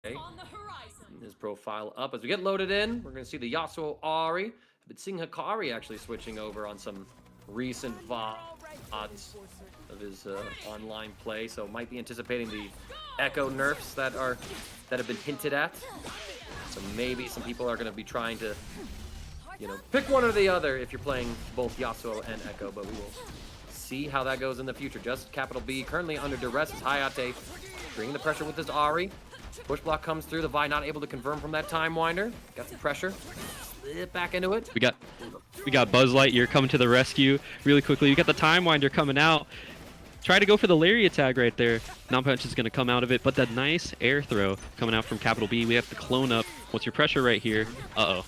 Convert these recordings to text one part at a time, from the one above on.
His profile up as we get loaded in. We're going to see the Yasuo Ahri. I've been seeing Hikari actually switching over on some recent VODs of his online play, so might be anticipating the Ekko nerfs that have been hinted at. So maybe some people are going to be trying to, pick one or the other if you're playing both Yasuo and Ekko, but we will see how that goes in the future. JustCaptalB currently under duress as Hayatei bringing the pressure with this Ahri. Push block comes through. The Vi not able to confirm from that time winder. Got some pressure. Slip back into it. We got Buzz Lightyear coming to the rescue really quickly. We got the time winder coming out. Try to go for the Lariat tag right there. Non-punch is going to come out of it, but that nice air throw coming out from CaptalB. We have to clone up. What's your pressure right here? Uh-oh.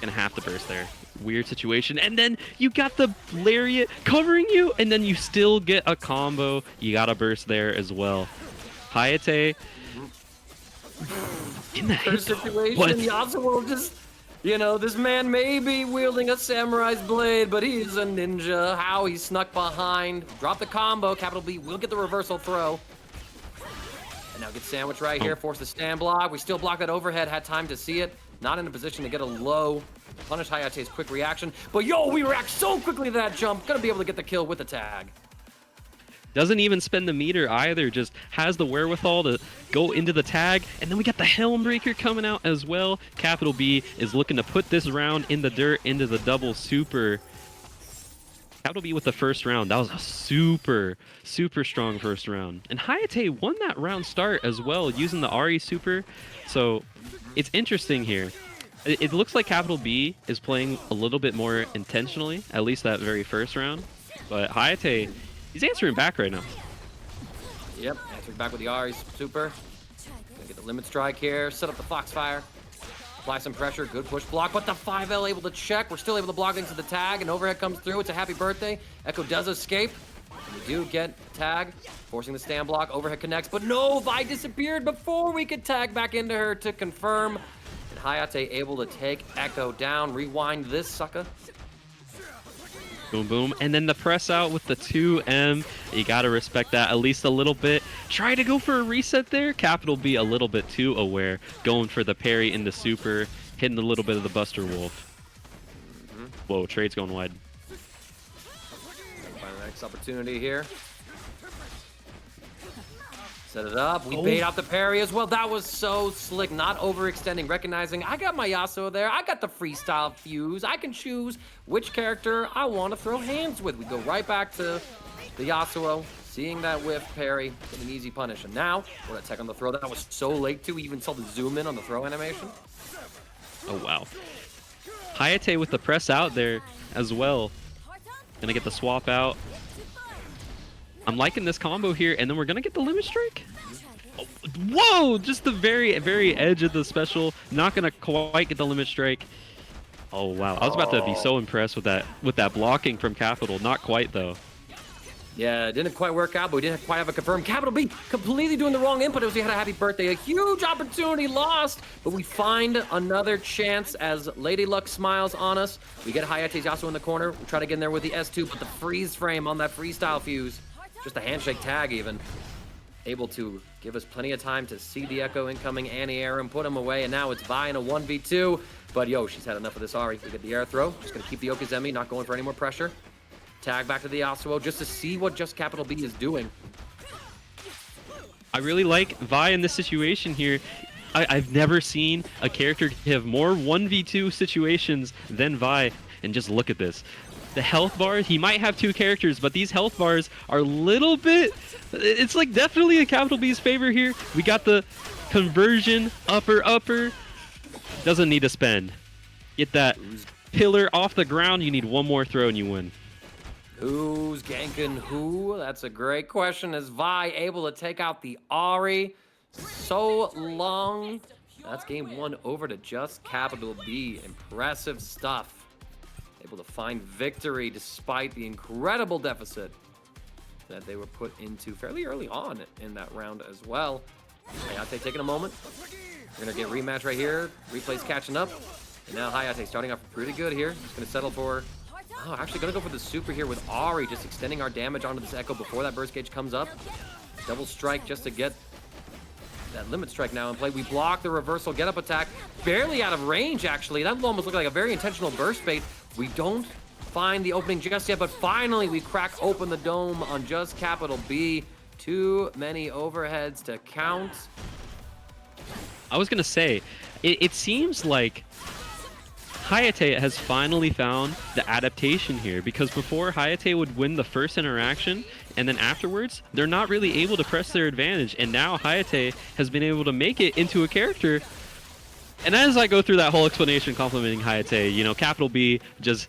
Gonna have to burst there. Weird situation. And then you got the Lariat covering you, and then you still get a combo. You got to burst there as well. Hayatei in the hit situation. Yasuo just, this man may be wielding a samurai's blade, but he's a ninja. How he snuck behind. Drop the combo. CaptalB will get the reversal throw. And now get sandwich right here. Force the stand block. We still block that overhead. Had time to see it. Not in a position to get a low. Punish Hayatei's quick reaction. But we react so quickly to that jump. Gonna be able to get the kill with the tag. Doesn't even spend the meter either, just has the wherewithal to go into the tag, and then we got the Helm Breaker coming out as well. CaptalB is looking to put this round in the dirt into the double super. CaptalB with the first round. That was a super, super strong first round. And Hayatei won that round start as well using the Ahri super. So it's interesting here. It looks like CaptalB is playing a little bit more intentionally, at least that very first round. But Hayatei, he's answering back right now. Yep, answering back with the Ahri super. Gonna get the limit strike here, set up the Foxfire. Apply some pressure, good push block, but the 5L able to check. We're still able to block into the tag, and overhead comes through. It's a happy birthday. Ekko does escape. And we do get tag, forcing the stand block. Overhead connects, but no, Vi disappeared before we could tag back into her to confirm. And Hayatei able to take Ekko down. Rewind this sucker. Boom, boom. And then the press out with the 2M. You got to respect that at least a little bit. Try to go for a reset there. CaptalB a little bit too aware. Going for the parry into super. Hitting a little bit of the Buster Wolf. Whoa, trade's going wide. Find the next opportunity here. Set it up. We bait out the parry as well. That was so slick. Not overextending. Recognizing I got my Yasuo there. I got the freestyle fuse. I can choose which character I want to throw hands with. We go right back to the Yasuo. Seeing that whiff parry. Get an easy punish. And now we're going to tech on the throw. That was so late too. We even saw the zoom in on the throw animation. Oh, wow. Hayatei with the press out there as well. Gonna get the swap out. I'm liking this combo here, and then we're gonna get the limit strike. Oh, whoa! Just the very, very edge of the special. Not gonna quite get the limit strike. Oh wow! I was about to be so impressed with that blocking from Capital. Not quite though. Yeah, it didn't quite work out, but we didn't quite have a confirmed. CaptalB completely doing the wrong input as we had a happy birthday. A huge opportunity lost, but we find another chance as Lady Luck smiles on us. We get Hayatei's Yasuo in the corner. We try to get in there with the S2, but the freeze frame on that freestyle fuse. Just a handshake tag even. Able to give us plenty of time to see the Ekko incoming anti-air and put him away, and now it's Vi in a 1v2. But she's had enough of this Ahri. We get the air throw. Just gonna keep the Okizeme, not going for any more pressure. Tag back to the Yasuo just to see what JustCaptalB is doing. I really like Vi in this situation here. I've never seen a character have more 1v2 situations than Vi, and just look at this. The health bars, he might have two characters, but these health bars are a little bit, it's like definitely in CaptalB's favor here. We got the conversion, upper, doesn't need to spend. Get that pillar off the ground, you need one more throw and you win. Who's ganking who? That's a great question. Is Vi able to take out the Ahri so long? That's game one over to JustCaptalB. Impressive stuff. Able to find victory despite the incredible deficit that they were put into fairly early on in that round as well. Hayatei taking a moment. We're going to get rematch right here. Replay's catching up. And now Hayatei starting off pretty good here. Just going to settle for... Oh, actually going to go for the super here with Ahri, just extending our damage onto this Ekko before that burst gauge comes up. Double strike just to get that limit strike now in play. We block the reversal, get up attack, barely out of range actually. That almost looked like a very intentional burst bait. We don't find the opening just yet, but finally we crack open the dome on JustCaptalB. Too many overheads to count. I was gonna say, it seems like Hayatei has finally found the adaptation here, because before Hayatei would win the first interaction, and then afterwards, they're not really able to press their advantage, and now Hayatei has been able to make it into a character. And as I go through that whole explanation complimenting Hayatei, you know, CaptalB just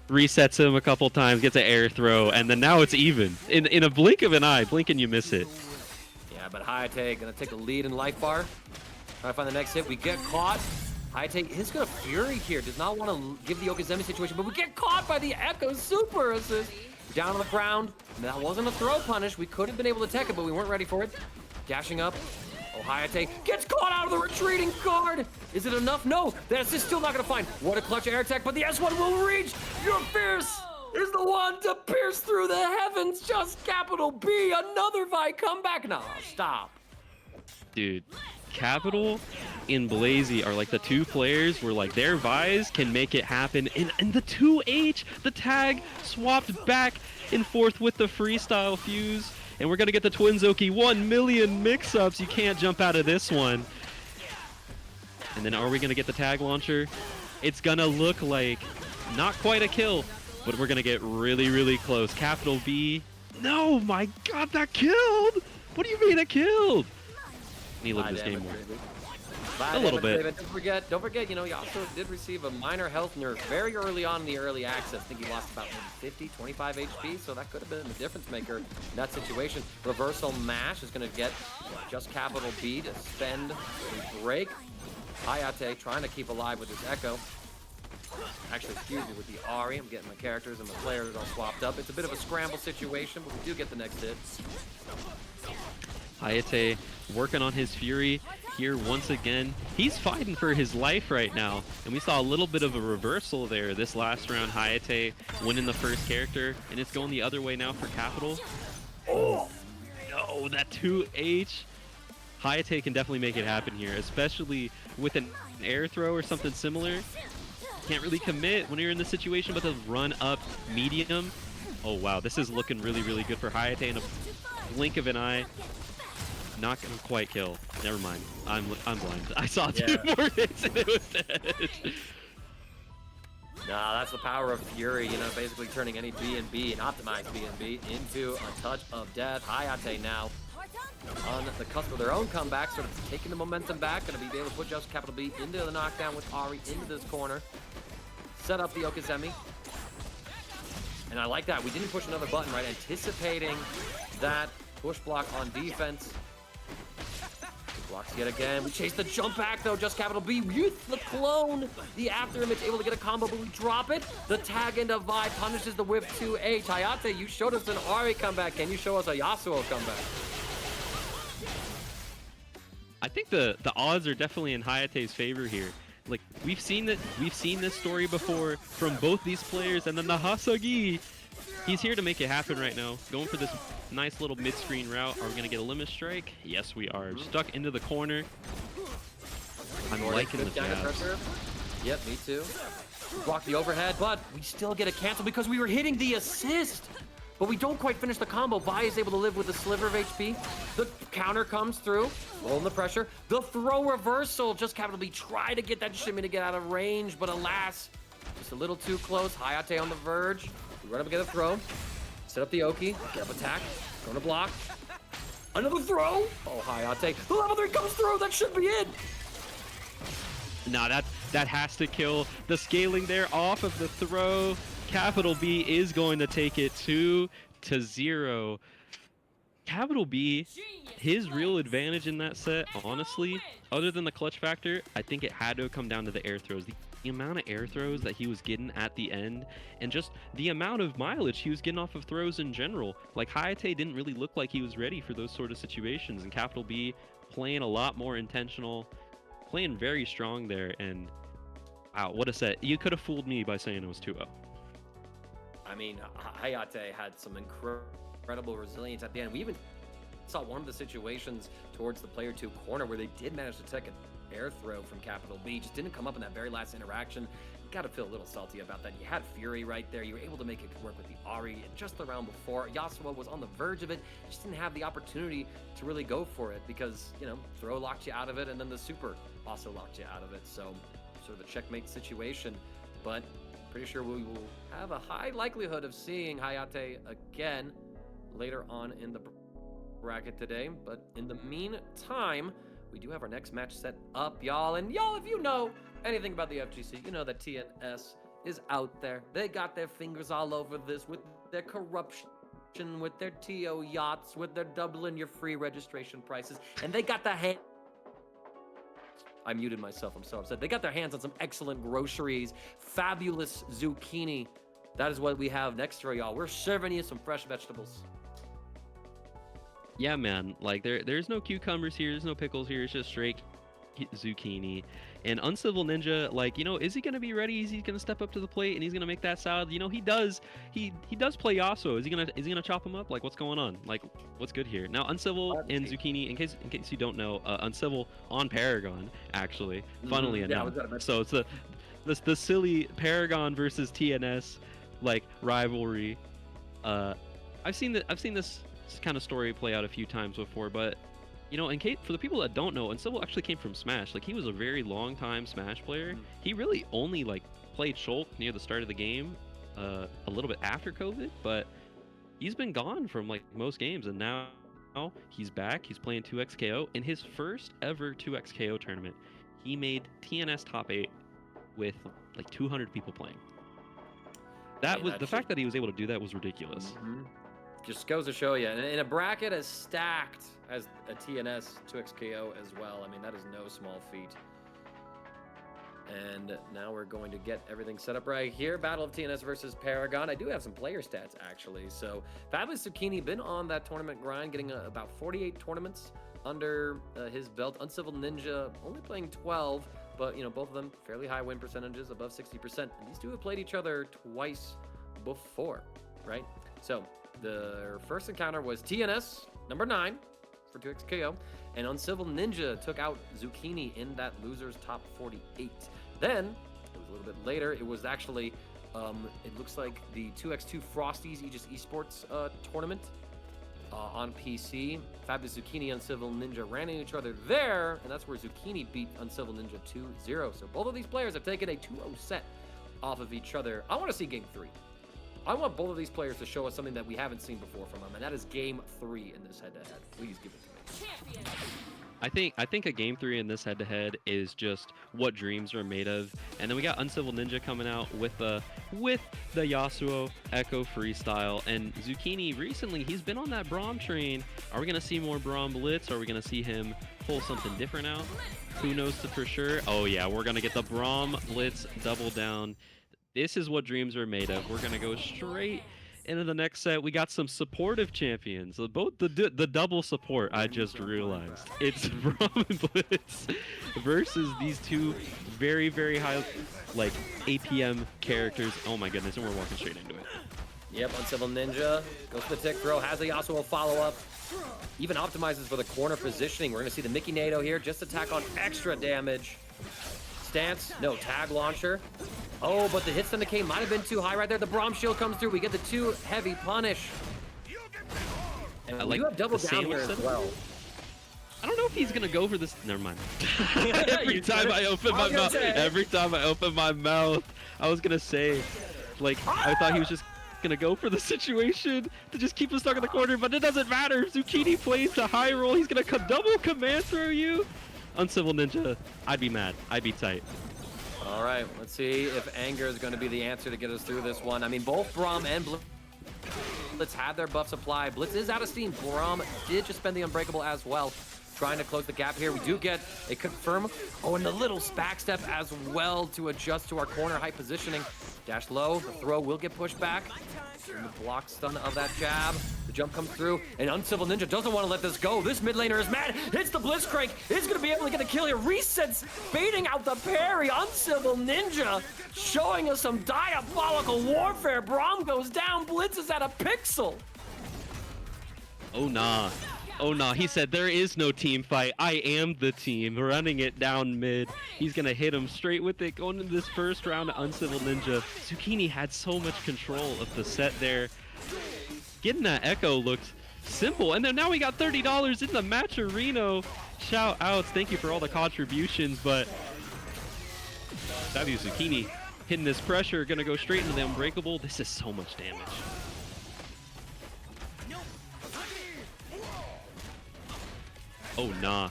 resets him a couple times, gets an air throw, and then now it's even. In a blink of an eye, blink and you miss it. Yeah, but Hayatei gonna take the lead in life bar. Try to find the next hit. We get caught. Hayatei is gonna Fury here. Does not want to give the Okazemi situation, but we get caught by the Ekko super assist. Down on the ground. That wasn't a throw punish. We could have been able to tech it, but we weren't ready for it. Dashing up. Oh, Hayatei gets caught out of the retreating guard. Is it enough? No. That assist still not gonna find. What a clutch air attack, but the S1 will reach. Your Fierce is the one to pierce through the heavens. JustCaptalB. Another Vi comeback. No, stop. Dude, Capital and Blazy are like the two players where like their Vi's can make it happen. And the 2H, the tag swapped back and forth with the freestyle fuse. And we're gonna get the Twinzoki 1 million mix-ups. You can't jump out of this one. And then are we gonna get the tag launcher? It's gonna look like not quite a kill, but we're gonna get really, really close. CaptalB. No, my God, that killed! What do you mean it killed? I need to look at this game more. A little bit. Don't forget, you know, Yasuo did receive a minor health nerf very early on in the early access. I think he lost about 50, 25 HP, so that could have been the difference maker in that situation. Reversal mash is going to get JustCaptalB to spend a break. Hayatei trying to keep alive with his Ekko. Actually, excuse me, with the Ahri. I'm getting my characters and my players all swapped up. It's a bit of a scramble situation, but we do get the next hit. Hayatei working on his Fury here once again. He's fighting for his life right now, and we saw a little bit of a reversal there this last round. Hayatei winning the first character, and it's going the other way now for Capital. Oh no, that 2H. Hayatei can definitely make it happen here, especially with an air throw or something similar. Can't really commit when you're in this situation, but the run up medium. Oh wow, this is looking really, really good for Hayatei in a blink of an eye. Not gonna quite kill. Never mind. I'm blind. I saw two more hits and it was dead. Nah, that's the power of Fury, you know, basically turning any B&B, an optimized B&B, into a touch of death. Hayatei now on the cusp of their own comeback, sort of taking the momentum back, gonna be able to put JustCaptalB into the knockdown with Ahri into this corner. Set up the Okazemi. And I like that. We didn't push another button, right? Anticipating that push block on defense. Blocks yet again. We chase the jump back though. JustCaptalB with the clone. The after image able to get a combo, but we drop it. The tag into Vi punishes the whip 2H. Hayatei, you showed us an Ahri comeback. Can you show us a Yasuo comeback? I think the odds are definitely in Hayatei's favor here. Like we've seen this story before from both these players, and then the Hasagi. He's here to make it happen right now. Going for this nice little mid-screen route. Are we gonna get a limit strike? Yes, we are. Stuck into the corner. I'm liking the jabs. Yep, me too. Block the overhead, but we still get a cancel because we were hitting the assist. But we don't quite finish the combo. Vi is able to live with a sliver of HP. The counter comes through, rolling the pressure. The throw reversal. JustCaptalB try to get that shimmy to get out of range, but alas, just a little too close. Hayatei on the verge. We run up and get a throw. Set up the Oki. Get up attack. Going to block. Another throw. Oh, Hayatei. The level 3 comes through. That should be it. Nah, that has to kill. The scaling there off of the throw. CaptalB is going to take it 2-0. CaptalB, his real advantage in that set, honestly, other than the clutch factor, I think it had to come down to the air throws. The amount of air throws that he was getting at the end, and just the amount of mileage he was getting off of throws in general. Like, Hayatei didn't really look like he was ready for those sort of situations, and CaptalB playing a lot more intentional, playing very strong there, and wow, what a set. You could have fooled me by saying it was 2-0. I mean, Hayatei had some incredible resilience at the end. We even saw one of the situations towards the player 2 corner where they did manage to take an air throw from CaptalB. Just didn't come up in that very last interaction. Got to feel a little salty about that. You had Fury right there. You were able to make it work with the Ahri. And just the round before, Yasuo was on the verge of it. Just didn't have the opportunity to really go for it because, you know, throw locked you out of it, and then the super also locked you out of it. So sort of a checkmate situation. But pretty sure we will have a high likelihood of seeing Hayatei again later on in the bracket today. But in the meantime, we do have our next match set up, y'all. And y'all, if you know anything about the FGC, you know that TNS is out there. They got their fingers all over this with their corruption, with their TO yachts, with their doubling your free registration prices. And they got the hand... I muted myself, I'm so upset. They got their hands on some excellent groceries, fabulous zucchini. That is what we have next for y'all. We're serving you some fresh vegetables. Yeah, man. Like there's no cucumbers here. There's no pickles here. It's just straight zucchini. And Uncivil Ninja, like, you know, is he gonna be ready? Is he gonna step up to the plate and he's gonna make that salad? You know, he does. He does play Yasuo. Is he gonna chop him up? Like, what's going on? Like, what's good here? Now, Uncivil and Zucchini. In case you don't know, Uncivil on Paragon actually. Funnily enough. So it's the silly Paragon versus TNS like rivalry. I've seen this kind of story play out a few times before, but you know, for the people that don't know, Uncivil actually came from Smash. Like, he was a very long time Smash player. He really only like played Shulk near the start of the game, a little bit after COVID, but he's been gone from like most games, and now he's back. He's playing 2xKO in his first ever 2xKO tournament. He made TNS top 8 with like 200 people playing. That was the fact that he was able to do that was ridiculous. Just goes to show you, in a bracket as stacked as a TNS 2xKO as well. I mean, that is no small feat. And now we're going to get everything set up right here. Battle of TNS versus Paragon. I do have some player stats, actually. So, Fabulous Zucchini been on that tournament grind, getting about 48 tournaments under his belt. Uncivil Ninja only playing 12, but, you know, both of them fairly high win percentages, above 60%. And these two have played each other twice before, right? So, the first encounter was TNS, number 9 for 2xKO, and Uncivil Ninja took out Zucchini in that loser's top 48. Then, it was a little bit later, it was actually, it looks like the 2x2 Frosties Aegis Esports tournament on PC. Fabulous Zucchini and Uncivil Ninja ran into each other there, and that's where Zucchini beat Uncivil Ninja 2-0. So both of these players have taken a 2-0 set off of each other. I want to see game 3. I want both of these players to show us something that we haven't seen before from them, and that is game 3 in this head-to-head. Please give it to me. I think a game 3 in this head-to-head is just what dreams are made of. And then we got Uncivil Ninja coming out with the Yasuo Ekko Freestyle, and Zucchini recently he's been on that Braum train. Are we gonna see more Braum Blitz? Or are we gonna see him pull something different out? Who knows for sure? Oh yeah, we're gonna get the Braum Blitz double down. This is what dreams are made of. We're gonna go straight into the next set. We got some supportive champions. Both the double support. I just realized it's Braum and Blitz versus these two very high like APM characters. Oh my goodness, and we're walking straight into it. Yep, Uncivil Ninja goes for the tick throw, has a Yasuo follow up. Even optimizes for the corner positioning. We're gonna see the Mickey NATO here, just attack on extra damage. Stance, no, tag launcher. Oh, but the hits on the K might have been too high right there. The Braum shield comes through. We get the 2 heavy punish. And like you have double down here as well. I don't know if he's gonna go for this. Never mind. Every time I open my mouth, I was gonna say, like, I thought he was just gonna go for the situation to just keep him stuck in the corner, but it doesn't matter. Zucchini plays the high roll. He's gonna double command throw you. Uncivil Ninja, I'd be mad. I'd be tight. All right, let's see if anger is going to be the answer to get us through this one. I mean, both Braum and Blitz had their buffs applied. Blitz is out of steam. Braum did just spend the Unbreakable as well, trying to close the gap here. We do get a confirm. Oh, and the little back step as well to adjust to our corner height positioning. Dash low, the throw will get pushed back. And the block stun of that jab. The jump comes through, and Uncivil Ninja doesn't want to let this go. This mid laner is mad. Hits the Blitzcrank. Is going to be able to get a kill here. Resets, baiting out the parry. Uncivil Ninja showing us some diabolical warfare. Braum goes down. Blitz is at a pixel. Oh, nah. Oh no, he said there is no team fight. I am the team. Running it down mid. He's gonna hit him straight with it. Going into this first round of Uncivil Ninja. Zucchini had so much control of the set there. Getting that Echo looked simple. And then now we got $30 in the match arena. Shout outs. Thank you for all the contributions. But Savio Zucchini hitting this pressure. Gonna go straight into the Unbreakable. This is so much damage. Oh nah.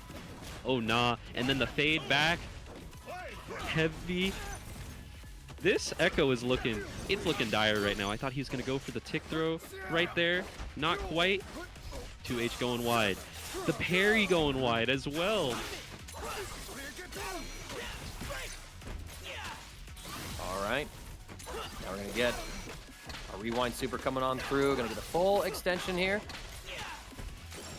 Oh nah. And then the fade back. Heavy. This Echo is looking, it's looking dire right now. I thought he was gonna go for the tick throw right there. Not quite. 2H going wide. The parry going wide as well. All right. Now we're gonna get a rewind super coming on through. Gonna get a full extension here.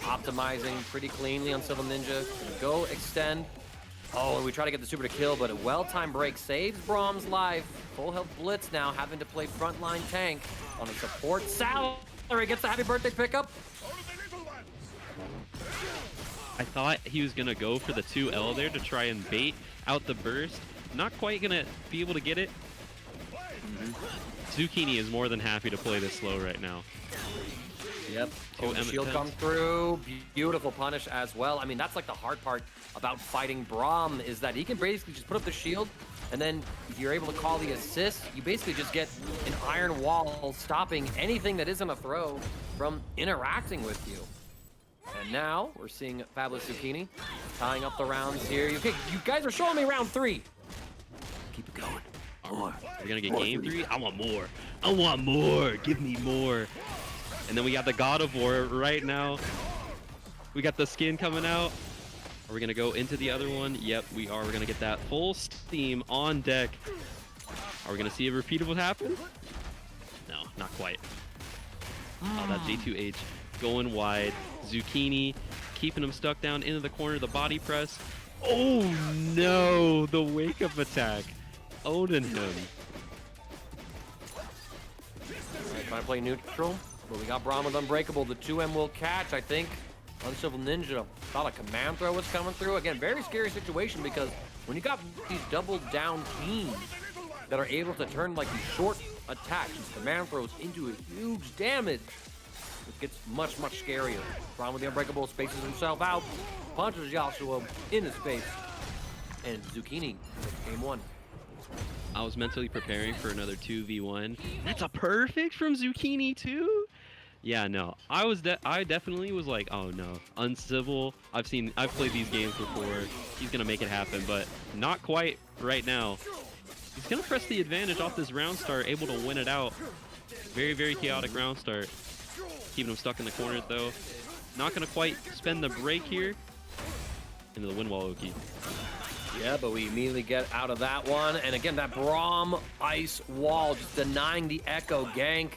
Optimizing pretty cleanly on Uncivil Ninja. Gonna go extend. Oh, and we try to get the super to kill, but a well-timed break saves Braum's life. Full health Blitz now, having to play frontline tank on a support salary. Gets the happy birthday pickup. I thought he was gonna go for the 2L there to try and bait out the burst. Not quite gonna be able to get it. Zucchini is more than happy to play this slow right now. Yep. Oh, the shield comes through. Beautiful punish as well. I mean, that's like the hard part about fighting Braum, is that he can basically just put up the shield, and then if you're able to call the assist, you basically just get an iron wall stopping anything that isn't a throw from interacting with you. And now we're seeing Fabulous Zucchini tying up the rounds here. Okay, you guys are showing me round 3. Keep it going. More. We're gonna get game 3. I want more. I want more. Give me more. And then we got the God of War right now. We got the skin coming out. Are we gonna go into the other one? Yep, we are. We're gonna get that full steam on deck. Are we gonna see a repeat of what happened? No, not quite. Oh, that J2H going wide. Zucchini keeping him stuck down into the corner. The body press. Oh no, the wake up attack. Owning him. Alright, trying to play neutral. But we got Braum with Unbreakable. The 2M will catch, I think. Uncivil Ninja thought a command throw was coming through. Again, very scary situation, because when you got these double down teams that are able to turn like these short attacks, these command throws into a huge damage, it gets much, much scarier. Braum with the Unbreakable spaces himself out, punches Yasuo into space, and Zucchini with game 1. I was mentally preparing for another 2v1. That's a perfect from Zucchini too. Yeah, no, I definitely was like, oh no, Uncivil. I've played these games before. He's gonna make it happen, but not quite right now. He's gonna press the advantage off this round start, able to win it out. Very, very chaotic round start. Keeping him stuck in the corner though. Not gonna quite spend the break here. Into the wind wall, Oki. Yeah, but we immediately get out of that one. And again, that Braum ice wall just denying the Echo gank.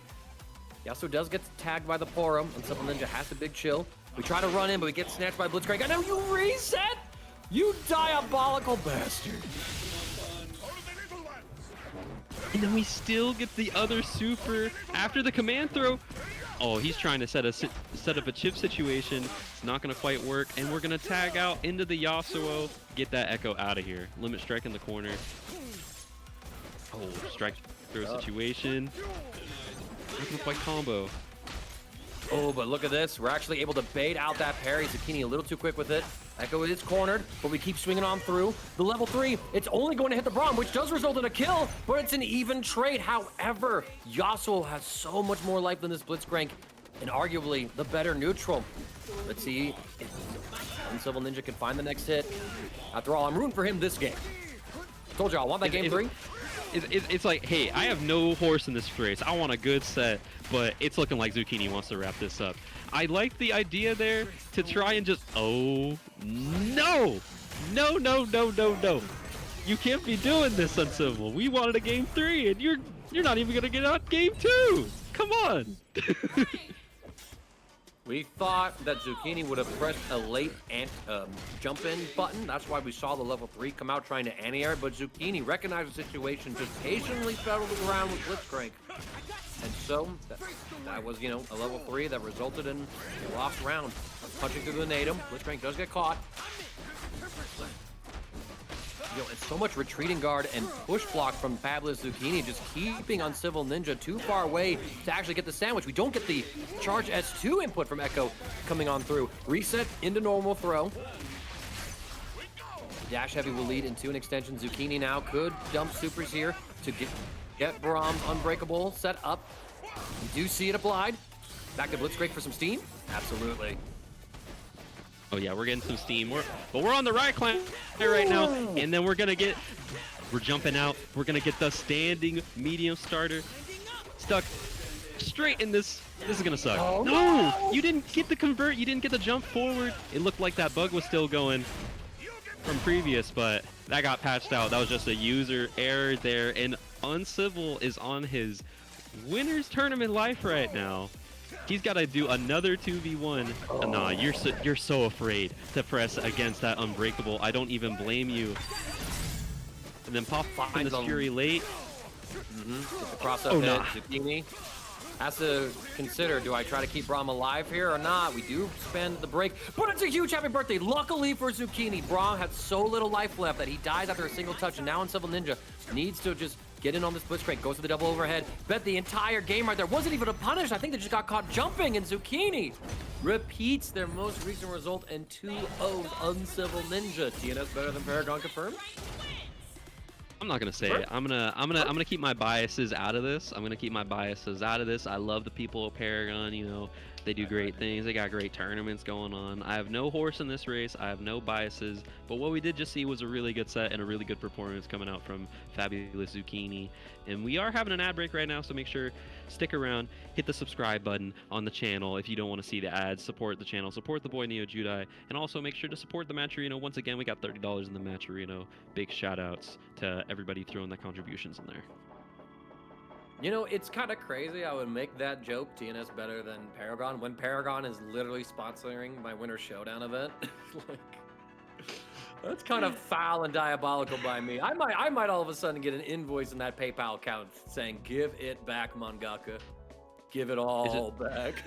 Yasuo does get tagged by the Porum. Uncivil Ninja has a big chill. We try to run in, but we get snatched by Blitzcrank. I know you reset! You diabolical bastard! And then we still get the other super after the command throw. Oh, he's trying to set up a chip situation. It's not going to quite work. And we're going to tag out into the Yasuo. Get that Echo out of here. Limit strike in the corner. Oh, strike throw situation. Not going to quite combo. Oh, but look at this. We're actually able to bait out that parry. Zucchini a little too quick with it. Echo is cornered, but we keep swinging on through. The level 3, it's only going to hit the Braum, which does result in a kill, but it's an even trade. However, Yasuo has so much more life than this Blitzcrank, and arguably the better neutral. Let's see if Uncivil Ninja can find the next hit. After all, I'm rooting for him this game. Told you I want that game 3. It's like, hey, I have no horse in this race. I want a good set, but it's looking like Zucchini wants to wrap this up. I like the idea there to try and just, oh, no! No, no, no, no, no. You can't be doing this, Uncivil. We wanted a game 3, and you're not even gonna get out game 2. Come on. We thought that Zucchini would have pressed a late jump in button. That's why we saw the level 3 come out trying to anti-air, but Zucchini recognized the situation, just patiently fell to the ground with Blitzcrank, and so that was, you know, a level 3 that resulted in a lost round. Punching through the Natum. Blitzcrank does get caught. You know, it's so much retreating guard and push block from Fabulous Zucchini, just keeping Uncivil Ninja too far away to actually get the sandwich. We don't get the charge S2 input from Ekko coming on through. Reset into normal throw. Dash Heavy will lead into an extension. Zucchini now could dump supers here to get Braum's Unbreakable set up. You do see it applied. Back to Blitzcrank for some steam? Absolutely. Oh yeah, we're getting some steam. But we're on the right climb right now, and then we're jumping out. We're gonna get the standing medium starter stuck straight in this. This is gonna suck. Oh, no, you didn't get the convert. You didn't get the jump forward. It looked like that bug was still going from previous, but that got patched out. That was just a user error there, and Uncivil is on his winners tournament life right now. He's got to do another 2v1. Nah, you're so afraid to press against that Unbreakable. I don't even blame you. And then pop in this Fury late. Get the cross up hit. Nah. Zucchini has to consider, do I try to keep Braum alive here or not? We do spend the break, but it's a huge happy birthday. Luckily for Zucchini, Braum had so little life left that he dies after a single touch, and now Uncivil Ninja needs to just get in on this Blitzcrank, goes to the double overhead. Bet the entire game right there. Wasn't even a punish. I think they just got caught jumping, and Zucchini repeats their most recent result and 2-0 Uncivil Ninja. TNS better than Paragon confirmed? I'm not gonna say it. I'm gonna keep my biases out of this. I love the people of Paragon. You know, they do great things. They got great tournaments going on. I have no horse in this race. I have no biases. But what we did just see was a really good set and a really good performance coming out from Fabulous Zucchini. And we are having an ad break right now, so make sure stick around, hit the subscribe button on the channel if you don't want to see the ads. Support the channel, support the boy Neo Judai, and also make sure to support the Matcherino. Once again, we got $30 in the Matcherino. Big shout outs to everybody throwing their contributions in there. You know, it's kind of crazy. I would make that joke, TNS better than Paragon, when Paragon is literally sponsoring my Winter Showdown event. Like, that's kind of foul and diabolical by me. I might all of a sudden get an invoice in that PayPal account saying, "Give it back, mangaka. Give it all back."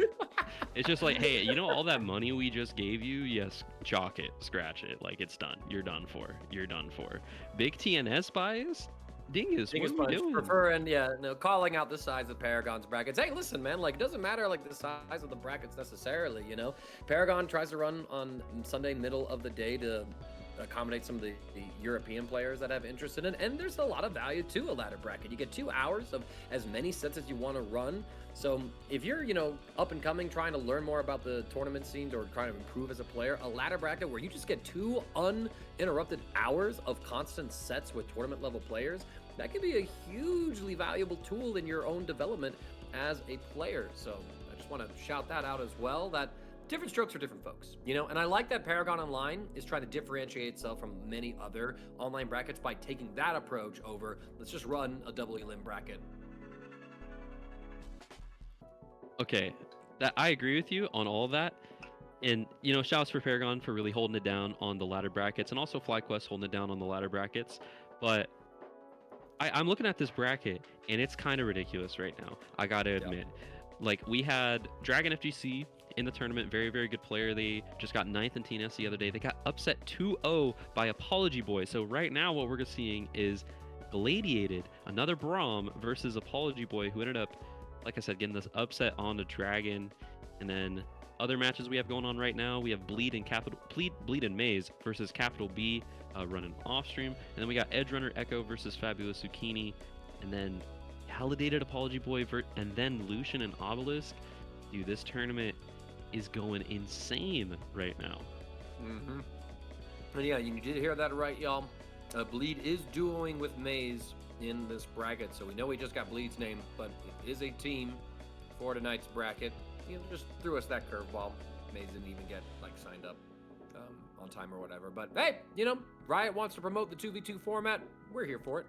It's just like, hey, you know all that money we just gave you? Yes, chalk it, scratch it. Like, it's done. You're done for. You're done for. Big TNS bias? Dingus, what are you doing? Preferring, yeah, no, calling out the size of Paragon's brackets. Hey, listen, man, like, it doesn't matter, like, the size of the brackets necessarily, you know? Paragon tries to run on Sunday middle of the day to accommodate some of the European players that have interest in it, and there's a lot of value to a ladder bracket. You get 2 hours of as many sets as you want to run. So if you're, you know, up and coming, trying to learn more about the tournament scenes or trying to improve as a player, a ladder bracket where you just get 2 uninterrupted hours of constant sets with tournament level players, that could be a hugely valuable tool in your own development as a player. So I just want to shout that out as well, that different strokes for different folks, you know? And I like that Paragon Online is trying to differentiate itself from many other online brackets by taking that approach over, let's just run a double elim bracket. Okay, I agree with you on all of that. And, you know, shouts for Paragon for really holding it down on the ladder brackets, and also FlyQuest holding it down on the ladder brackets. But I'm looking at this bracket, and it's kind of ridiculous right now. I gotta admit. Like, we had Dragon FGC in the tournament, very, very good player. They just got 9th in TNS the other day. They got upset 2-0 by ApologyBoy. So right now what we're seeing is Galladiated, another Braum versus ApologyBoy, who ended up, like I said, getting this upset on the Dragon. And then other matches we have going on right now, we have Bleed and Maze versus CapitalB running off stream. And then we got EdgerunnerEcho versus Fabulous Zucchini. And then Galladiated, ApologyBoy, and then Lucien and Obelisk. Dude, this tournament is going insane right now. And yeah, you did hear that right, y'all. Bleed is dueling with Maze in this bracket, so we know we just got Bleed's name, but it is a team for tonight's bracket. You know, just threw us that curveball. Maze didn't even get like signed up on time or whatever. But hey, you know, Riot wants to promote the 2v2 format. We're here for it.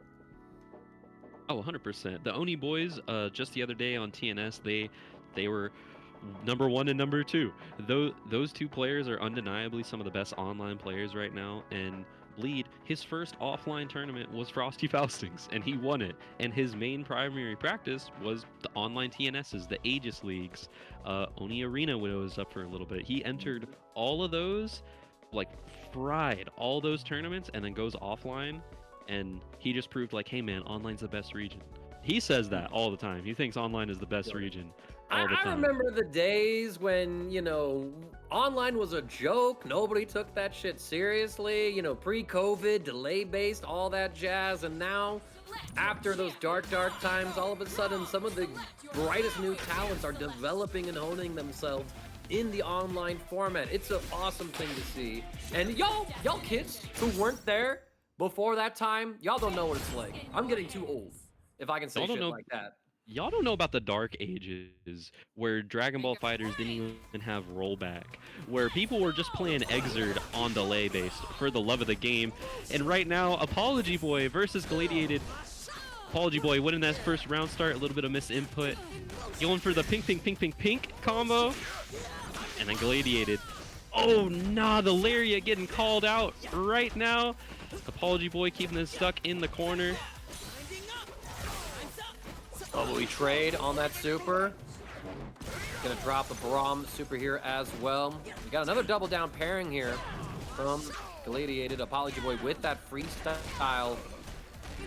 Oh, 100%. The Oni boys, just the other day on TNS, they were number 1 and number 2. Those 2 players are undeniably some of the best online players right now, and Bleed, his first offline tournament was Frosty Faustings, and he won it. And his main primary practice was the online TNSs, the Aegis Leagues. Oni Arena was up for a little bit. He entered all of those, like fried all those tournaments, and then goes offline, and he just proved like, hey man, online's the best region. He says that all the time. He thinks online is the best region. I remember the days when, you know, online was a joke. Nobody took that shit seriously. You know, pre-COVID, delay-based, all that jazz. And now, after those dark times, all of a sudden, some of the brightest new talents are developing and honing themselves in the online format. It's an awesome thing to see. And y'all kids who weren't there before that time, y'all don't know what it's like. I'm getting too old, if I can say shit like that. Y'all don't know about the dark ages where Dragon Ball Fighters didn't even have rollback, where people were just playing Exerd on delay based for the love of the game. And right now, ApologyBoy versus Galladiated. ApologyBoy winning that first round start, a little bit of misinput. Going for the pink combo. And then Galladiated. Oh, nah, the Lariat getting called out right now. ApologyBoy keeping this stuck in the corner. Oh, but we trade on that super. Gonna drop the Braum super here as well. We got another double down pairing here from Galladiated. ApologyBoy with that freestyle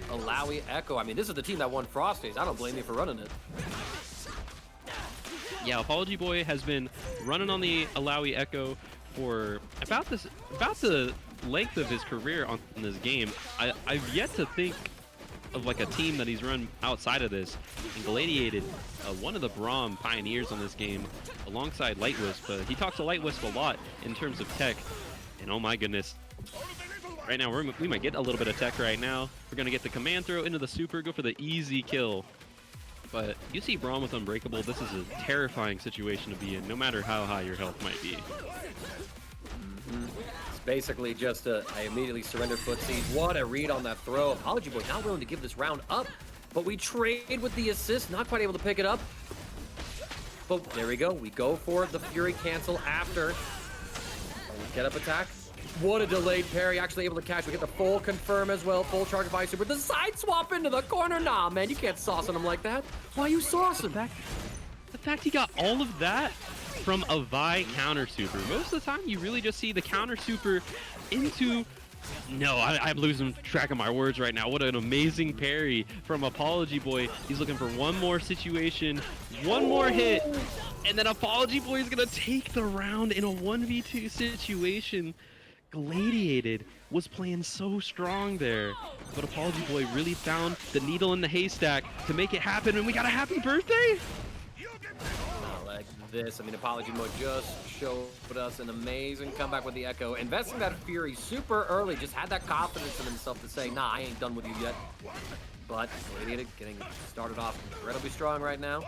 Illaoi Ekko. I mean, this is the team that won Frosties. I don't blame you for running it. Yeah, ApologyBoy has been running on the Illaoi Ekko for about the length of his career on this game. I've yet to think of like a team that he's run outside of this. And Galladiated, one of the Braum pioneers on this game, alongside Lightwisp. He talks to Lightwisp a lot in terms of tech. And oh my goodness, right now we might get a little bit of tech right now. We're gonna get the command throw into the super, go for the easy kill. But you see Braum with Unbreakable, this is a terrifying situation to be in, no matter how high your health might be. Basically just I immediately surrender footsie. What a read on that throw. ApologyBoy not willing to give this round up, but we trade with the assist, not quite able to pick it up. But there we go. We go for the Fury cancel after. Get up attack. What a delayed parry, actually able to catch. We get the full confirm as well, full charge by super. The side swap into the corner. Nah, man, you can't sauce on him like that. Why you saucing? The fact he got all of that from a Vi counter super. Most of the time, you really just see the counter super into... No, I'm losing track of my words right now. What an amazing parry from ApologyBoy. He's looking for one more situation, one more hit, and then ApologyBoy is going to take the round in a 1v2 situation. Galladiated was playing so strong there, but ApologyBoy really found the needle in the haystack to make it happen, and we got a happy birthday? Like this, I mean, ApologyBoy just showed us an amazing comeback with the Ekko, investing that Fury super early, just had that confidence in himself to say, nah, I ain't done with you yet. But Galladiated getting started off incredibly strong right now.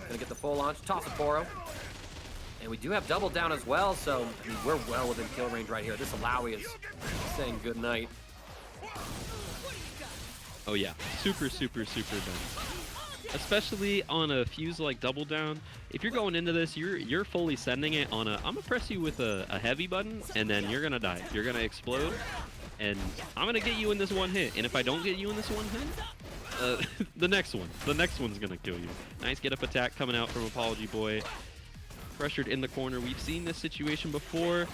Gonna get the full launch, toss a Poro. And we do have double down as well, so I mean, we're well within kill range right here. This Illaoi is saying good night. Oh yeah, super done. Especially on a fuse like double down. If you're going into this, you're fully sending it on a, I'm gonna press you with a heavy button, and then you're gonna die. You're gonna explode, and I'm gonna get you in this one hit. And if I don't get you in this one hit, the next one's gonna kill you. Nice get up attack coming out from ApologyBoy. Pressured in the corner. We've seen this situation before.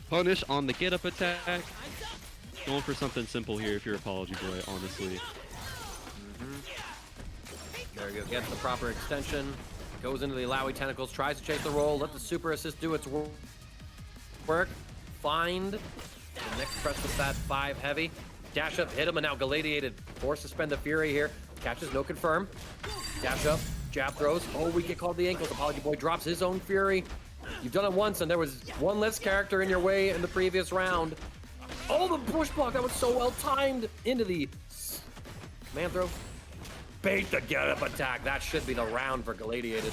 Punish on the get up attack. Going for something simple here if you're ApologyBoy, honestly. There we go. Gets the proper extension. Goes into the Illaoi tentacles. Tries to chase the roll. Let the super assist do its work. Find the next press with that 5 heavy. Dash up, hit him, and now Galladiated. Forced to spend the Fury here. Catches, no confirm. Dash up. Jab throws. Oh, we get called the ankles. ApologyBoy drops his own Fury. You've done it once, and there was one less character in your way in the previous round. Oh, the push block. That was so well timed into the man throw. Bait the get up attack. That should be the round for Galladiated.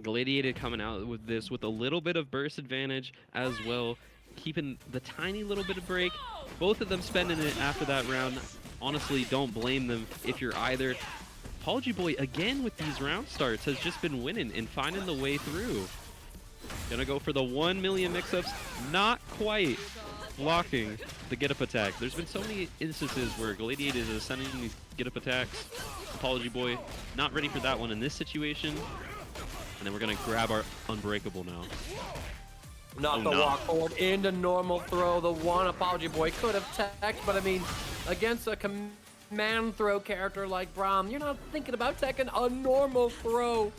Galladiated coming out with this with a little bit of burst advantage as well, keeping the tiny little bit of break. Both of them spending it after that round. Honestly, don't blame them if you're either. ApologyBoy, again with these round starts, has just been winning and finding the way through. Gonna go for the 1 million mix-ups. Not quite. blocking the get-up attack. There's been so many instances where Galladiated is sending these get-up attacks. ApologyBoy not ready for that one in this situation. And then we're going to grab our Unbreakable now. Not the walk forward into normal throw. The one ApologyBoy could have teched, but I mean, against a command throw character like Braum, you're not thinking about teching a normal throw.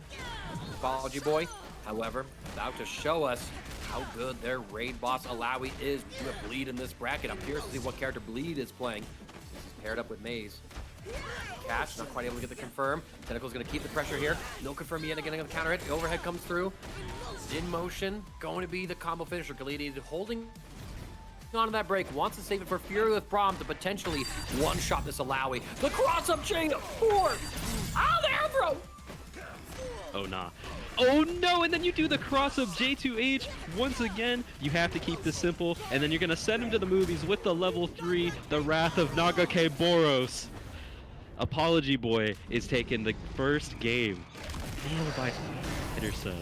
ApologyBoy, however, about to show us how good their raid boss Illaoi is. We have Bleed in this bracket. I'm curious to see what character Bleed is playing. This is paired up with Maze. Catch, not quite able to get the confirm. Tentacle's gonna keep the pressure here. No confirm yet, again, gonna counter it. The overhead comes through. In motion, going to be the combo finisher. Galladiated holding on to that break. Wants to save it for Fury with Braum to potentially one-shot this Illaoi. The cross-up chain, 4! Ah, the air throw! Oh, nah. Oh, no, and then you do the cross-up J2H. Once again, you have to keep this simple, and then you're going to send him to the movies with the level 3, the Wrath of Nagake Boros. ApologyBoy is taking the first game. Nailed by hitter set.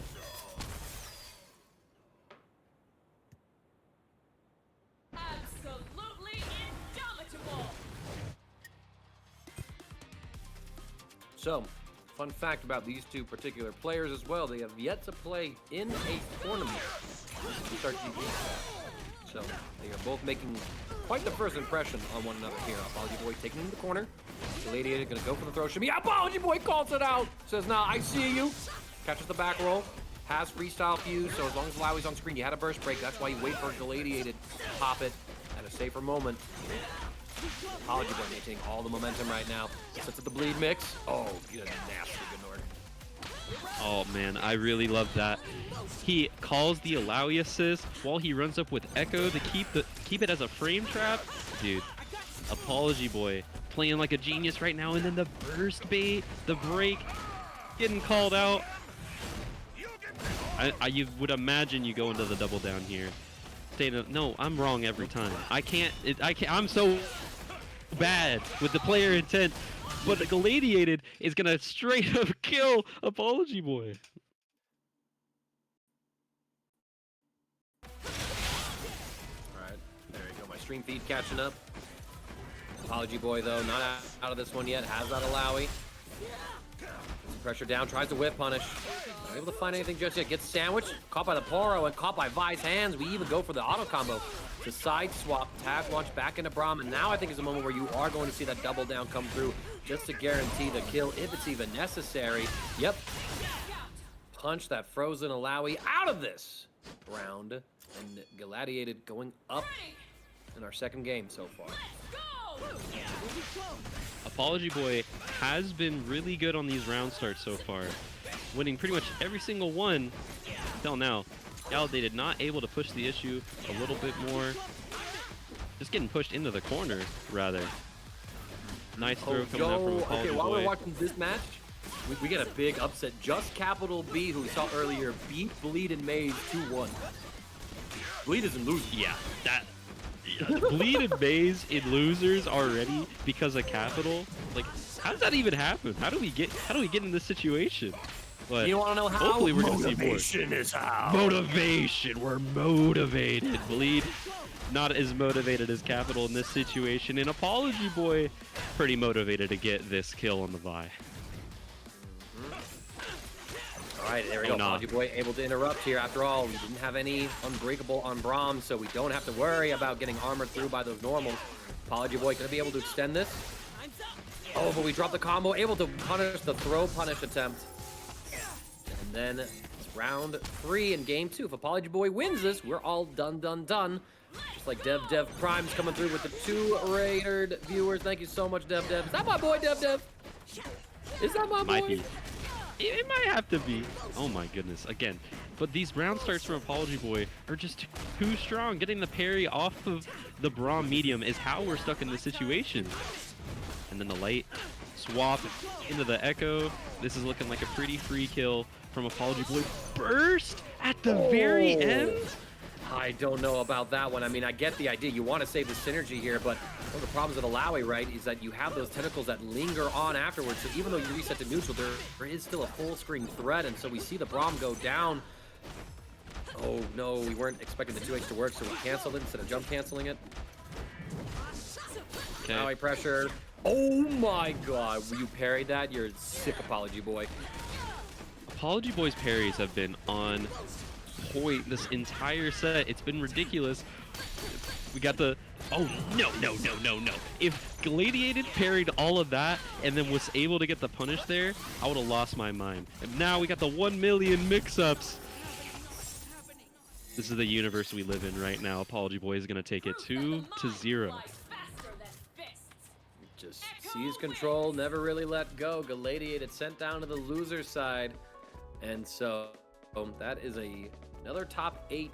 Absolutely indomitable. So, fun fact about these two particular players as well, they have yet to play in a tournament to start GP. So, they are both making quite the first impression on one another here. ApologyBoy taking him to the corner. Galladiated gonna go for the throw. Should be ApologyBoy calls it out. Says, nah, I see you. Catches the back roll. Has Freestyle fuse, so as long as Illaoi's on screen, you had a burst break. That's why you wait for Galladiated to pop it at a safer moment. ApologyBoy maintaining all the momentum right now. Sets up the bleed mix. Oh, good, nasty Gnord. Oh man, I really love that. He calls the Illaoi assist while he runs up with Ekko to keep it as a frame trap. Dude, ApologyBoy playing like a genius right now, and then the burst bait, the break, getting called out. You would imagine you go into the double down here. No, I'm wrong every time. I can't. I'm so bad with the player intent. But the Galladiated is gonna straight up kill ApologyBoy. Alright, there you go. My stream feed catching up. ApologyBoy, though, not out of this one yet. Has that Illaoi. Pressure down, tries to whip punish. Not able to find anything just yet. Gets sandwiched, caught by the Poro, and caught by Vi's hands. We even go for the auto combo to side swap, tag launch back into Braum. And now I think is a moment where you are going to see that double down come through just to guarantee the kill if it's even necessary. Yep. Punch that frozen Illaoi out of this round. And Galladiated going up in our second game so far. ApologyBoy has been really good on these round starts so far, winning pretty much every single one until now. Galladiated not able to push the issue a little bit more, just getting pushed into the corner rather. Nice throw coming out from ApologyBoy. Okay, while we're watching this match, we get a big upset. JustCaptalB, who we saw earlier, beat Bleed and Maze 2-1. Bleed isn't losing. Yeah, that. Bleed and Maze in losers already because of Capital. Like, how does that even happen? How do we get in this situation? But you want to know how? Hopefully we're gonna see more. Motivation is how. Motivation. We're motivated. Bleed not as motivated as Capital in this situation, and ApologyBoy pretty motivated to get this kill on the Vi. All right, there we go. ApologyBoy able to interrupt here. After all, we didn't have any Unbreakable on Braum, so we don't have to worry about getting armored through by those normals. ApologyBoy gonna be able to extend this. Oh, but we dropped the combo, able to punish the throw punish attempt. And then it's round 3 in game 2. If ApologyBoy wins this, we're all done. Just like Dev Prime's coming through with the 2 rated viewers. Thank you so much, Dev. Is that my boy, Dev? Is that my boy? Might be. It might have to be. Oh my goodness. Again. But these round starts from ApologyBoy are just too strong. Getting the parry off of the Braum medium is how we're stuck in this situation. And then the light swap into the Ekko. This is looking like a pretty free kill from ApologyBoy. Burst at the very end? I don't know about that one. I mean, I get the idea. You want to save the synergy here, but one of the problems with Illaoi, right, is that you have those tentacles that linger on afterwards. So even though you reset to neutral, there is still a full screen threat, and so we see the Braum go down. Oh no, we weren't expecting the 2H to work, so we canceled it instead of jump canceling it. Now I pressure. Oh my god, you parried that? You're sick, ApologyBoy. ApologyBoy's parries have been on point this entire set. It's been ridiculous. We got the... Oh, no. If Galladiated parried all of that and then was able to get the punish there, I would have lost my mind. And now we got the 1 million mix-ups. This is the universe we live in right now. ApologyBoy is going to take it 2-0. Just seize control, never really let go. Galladiated sent down to the loser side. And so that is another top 8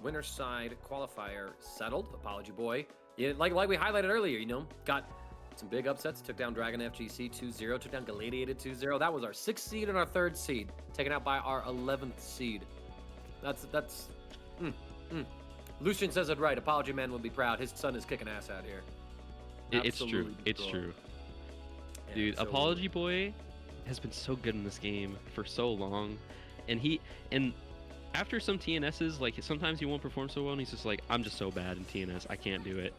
winner side qualifier settled. ApologyBoy, yeah, like we highlighted earlier, you know, got some big upsets. Took down Dragon FGC 2-0, took down Galladiated 2-0. That was our 6th seed and our 3rd seed, taken out by our 11th seed. That's Lucien says it right. Apology Man would be proud. His son is kicking ass out here. It's true. It's true. Yeah, Dude, so ApologyBoy has been so good in this game for so long, and after some TNSs, like sometimes he won't perform so well, and he's just like, I'm just so bad in TNS, I can't do it.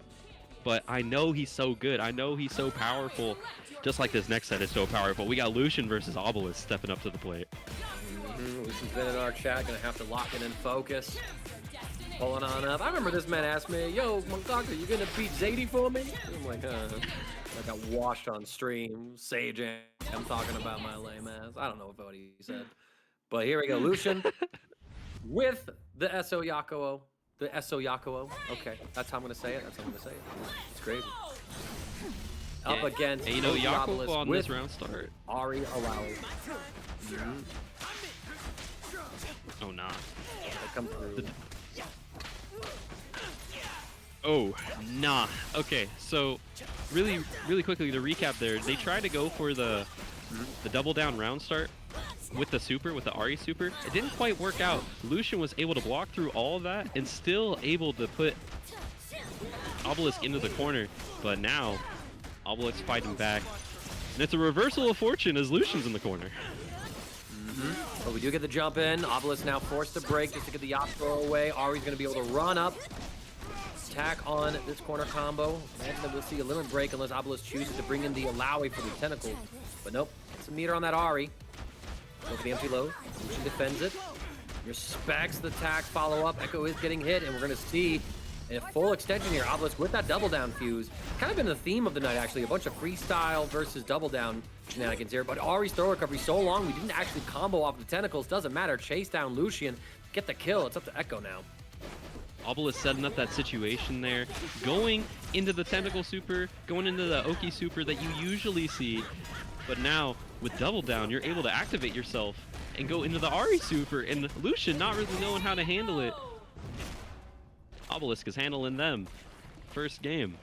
But I know he's so good. I know he's so powerful. Just like this next set is so powerful. We got Lucien versus Obelisk stepping up to the plate. Lucien's been in our chat, gonna have to lock it in focus. Pulling on up. I remember this man asked me, yo, Mongaka, you gonna beat Zadie for me? I'm like, I got washed on stream. Sage, I'm talking about my lame ass. I don't know what he said. But here we go. Lucien with the SO Yakuo. The SO Yakuo. Okay, that's how I'm gonna say it. It's crazy. Up against and, you know, Yakuo on with this round start. Ahri Illaoi. Oh, nah. They come through. Oh, nah. Okay, so really quickly to recap there, they tried to go for the double down round start with the super, with the Ahri super. It didn't quite work out. Lucien was able to block through all of that and still able to put Obelisk into the corner. But now, Obelisk fighting back. And it's a reversal of fortune as Lucien's in the corner. But we do get the jump in. Obelisk now forced to break just to get the Yasuo away. Ahri's going to be able to run up, attack on this corner combo. Imagine that we'll see a limit break unless Obelisk chooses to bring in the Illaoi for the tentacles. But nope, it's a meter on that Ahri. Go for the empty load. Lucien defends it. Respects the attack follow-up. Ekko is getting hit, and we're going to see a full extension here. Obelisk with that double down fuse. Kind of been the theme of the night, actually. A bunch of freestyle versus double down shenanigans here. But Ahri's throw recovery so long, we didn't actually combo off the tentacles. Doesn't matter. Chase down Lucien. Get the kill. It's up to Ekko now. Obelisk setting up that situation there, going into the tentacle super, going into the Oki super that you usually see. But now, with double down, you're able to activate yourself and go into the Ahri super, and Lucien not really knowing how to handle it. Obelisk is handling them. First game.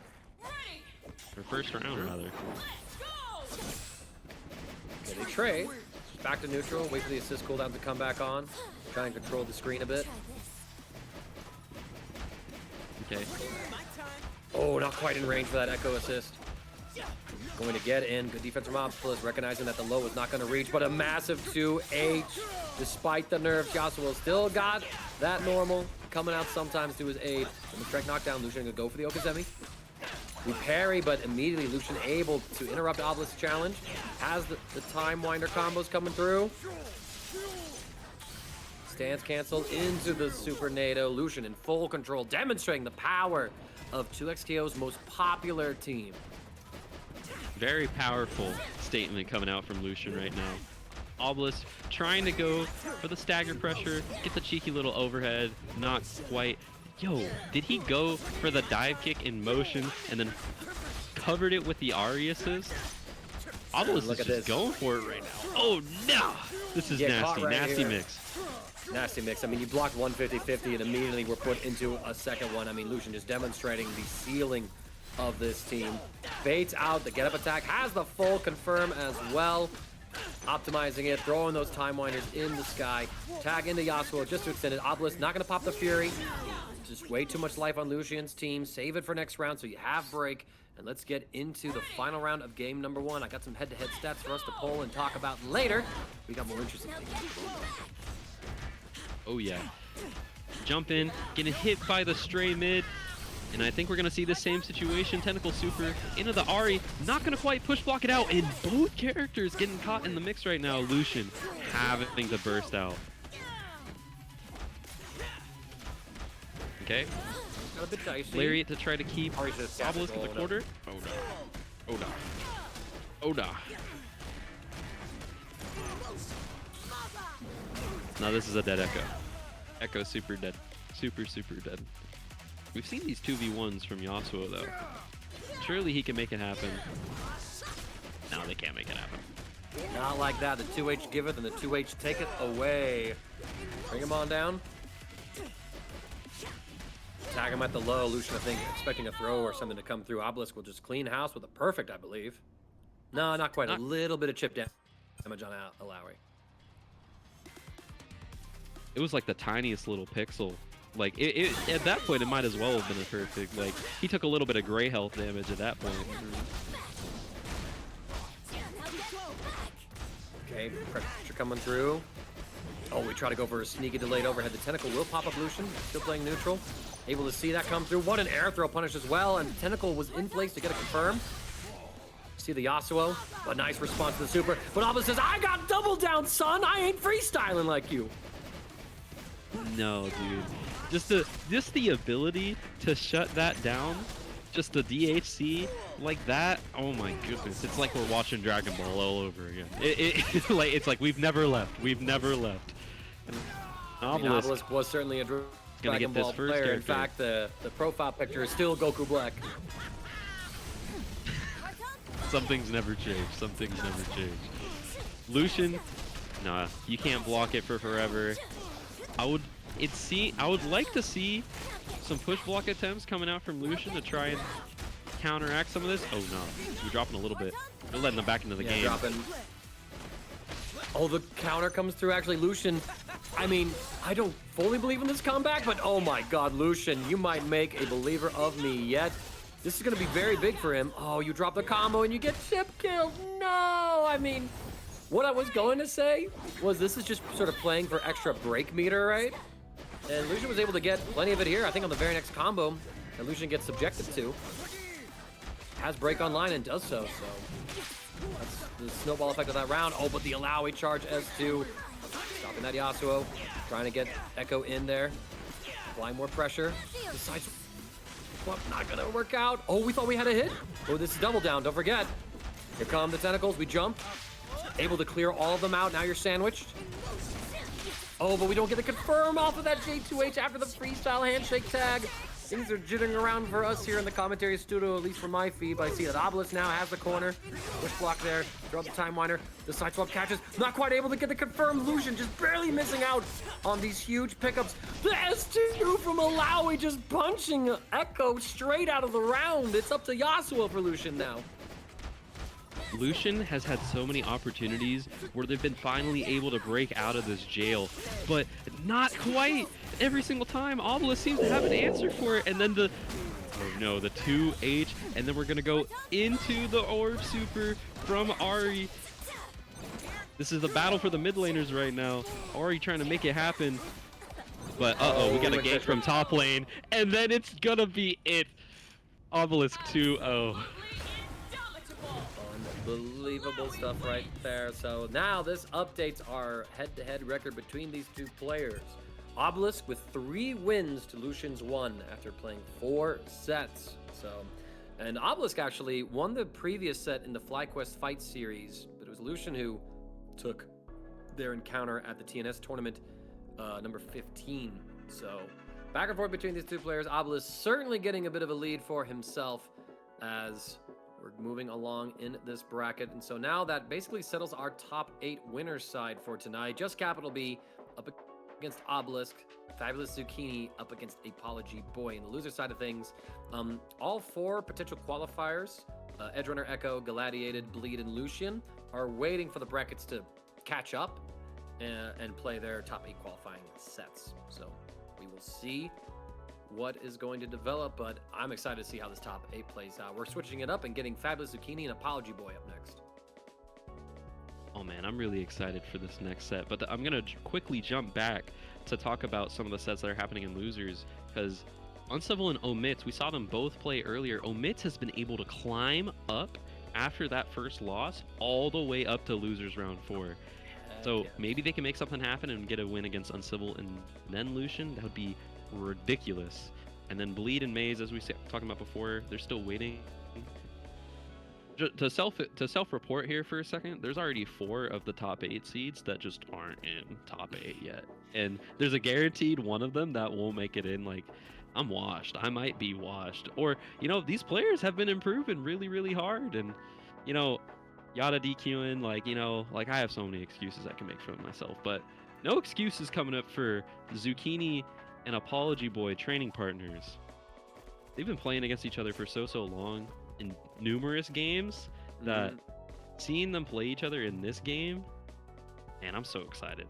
Or first round, rather. Okay, they trade. Back to neutral. Wait for the assist cooldown to come back on. Try and control the screen a bit. Okay. Oh, not quite in range for that Ekko assist. Going to get in. Good defense from Obelisk, recognizing that the low is not going to reach, but a massive 2H. Despite the nerfs, Yasuo still got that normal coming out sometimes to his aid. And the strike knockdown, Lucien going to go for the Okazemi. We parry, but immediately Lucien able to interrupt Obelisk's challenge. Has the Time Winder combos coming through. Stance cancel into the Super Nado. Lucien in full control, demonstrating the power of 2XTO's most popular team. Very powerful statement coming out from Lucien right now. Obelisk trying to go for the stagger pressure, get the cheeky little overhead, not quite. Yo, did he go for the dive kick in motion and then covered it with the Ahri assist? Obelisk is just going for it right now. Oh no! This is nasty, right nasty here. Mix. Nasty mix. I mean, you blocked 150-50 and immediately were put into a second one. I mean, Lucien just demonstrating the ceiling of this team. Baits out the get-up attack, has the full confirm as well. Optimizing it, throwing those Time Winders in the sky. Tag into Yasuo just to extend it. Obelisk not going to pop the Fury. Just way too much life on Lucien's team. Save it for next round so you have break. And let's get into the final round of game number 1. I got some head-to-head stats for us to pull and talk about later. We got more interesting things. Oh yeah. Jump in, getting hit by the stray mid. And I think we're gonna see the same situation. Tentacle super into the Ahri, not gonna quite push block it out, and both characters getting caught in the mix right now. Lucien having to burst out. Okay. Got a bit dicey. Lariat to try to keep Ahri's just Obelisk in the tactical, quarter. Oh no. Oh no. Oh no. Now this is a dead Ekko. Ekko super dead. Super dead. We've seen these 2v1s from Yasuo though. Surely he can make it happen. No, they can't make it happen. Not like that. The 2H giveth and the 2H taketh away. Bring him on down. Tag him at the low. Lucien, I think, expecting a throw or something to come through. Obelisk will just clean house with a perfect, I believe. No, not quite. A little bit of chip damage on Illaoi. It was like the tiniest little pixel. Like, at that point, it might as well have been a perfect. Like, he took a little bit of gray health damage at that point. Okay, pressure coming through. Oh, we try to go for a sneaky delayed overhead. The tentacle will pop up Lucien, still playing neutral. Able to see that come through. What an air throw punish as well, and the tentacle was in place to get a confirm. See the Yasuo, a nice response to the super. But Obelisk says, I got double down, son! I ain't freestyling like you. No, dude. Just the ability to shut that down, just the DHC like that. Oh my goodness, it's like we're watching Dragon Ball all over again. It's like we've never left. We've never left. Obelisk was certainly a Dragon Ball player. In fact, the profile picture is still Goku Black. Something's never changed. Something's never changed. Lucien, nah, you can't block it for forever. I would like to see some push block attempts coming out from Lucien to try and counteract some of this. Oh no, we're dropping a little bit. We're letting them back into the game. Dropping. Oh, the counter comes through. Actually, Lucien, I mean, I don't fully believe in this comeback, but oh my god, Lucien, you might make a believer of me yet. This is going to be very big for him. Oh, you drop the combo and you get chip killed. No, I mean, what I was going to say was this is just sort of playing for extra break meter, right? And Lucien was able to get plenty of it here, I think, on the very next combo that Lucien gets subjected to. Has break online and does so, that's the snowball effect of that round. Oh, but the Illaoi charge S2. Stopping that Yasuo. Trying to get Ekko in there. Applying more pressure. Decides, well, not gonna work out. Oh, we thought we had a hit. Oh, this is double down, don't forget. Here come the tentacles, we jump. Able to clear all of them out, now you're sandwiched. Oh, but we don't get the confirm off of that J2H after the freestyle handshake tag. Things are jittering around for us here in the commentary studio, at least for my feed. But I see that Obelisk now has the corner. Push block there, throw the time winder. The side swap catches, not quite able to get the confirmed. Lucien just barely missing out on these huge pickups. The S2 from Illaoi just punching Ekko straight out of the round. It's up to Yasuo for Lucien now. Lucien has had so many opportunities where they've been finally able to break out of this jail, but not quite. Every single time, Obelisk seems to have an answer for it, and then the 2H, and then we're gonna go into the orb super from Ahri. This is the battle for the mid laners right now. Ahri trying to make it happen, but we got a gank from top lane, and then it's gonna be it. Obelisk 2-0. Unbelievable stuff right there. So now this updates our head-to-head record between these two players. Obelisk with 3 wins to Lucien's 1 after playing 4 sets. And Obelisk actually won the previous set in the FlyQuest Fight series, but it was Lucien who took their encounter at the TNS tournament number 15. So back and forth between these two players. Obelisk certainly getting a bit of a lead for himself as we're moving along in this bracket. And so now that basically settles our top 8 winners side for tonight. JustCaptalB up against Obelisk, Fabulous Zucchini up against ApologyBoy. And the loser side of things, all 4 potential qualifiers, EdgerunnerEcho, Galladiated, Bleed, and Lucien, are waiting for the brackets to catch up and play their top 8 qualifying sets. So we will see what is going to develop, but I'm excited to see how this top 8 plays out. We're switching it up and getting Fabulous Zucchini and ApologyBoy up next. Oh man, I'm really excited for this next set, but I'm gonna quickly jump back to talk about some of the sets that are happening in losers, because Uncivil and Omits, we saw them both play earlier. Omits has been able to climb up after that first loss all the way up to losers round 4. So maybe they can make something happen and get a win against Uncivil and then Lucien. That would be ridiculous. And then Bleed and Maze, as we were talking about before, they're still waiting. To self-report here for a second, there's already 4 of the top 8 seeds that just aren't in top 8 yet. And there's a guaranteed one of them that won't make it in. Like, I'm washed. I might be washed. Or, you know, these players have been improving really, really hard. And, you know, Yada DQing, like, you know, like I have so many excuses I can make for myself. But no excuses coming up for Zucchini and ApologyBoy training partners. They've been playing against each other for so long in numerous games that seeing them play each other in this game, man, I'm so excited.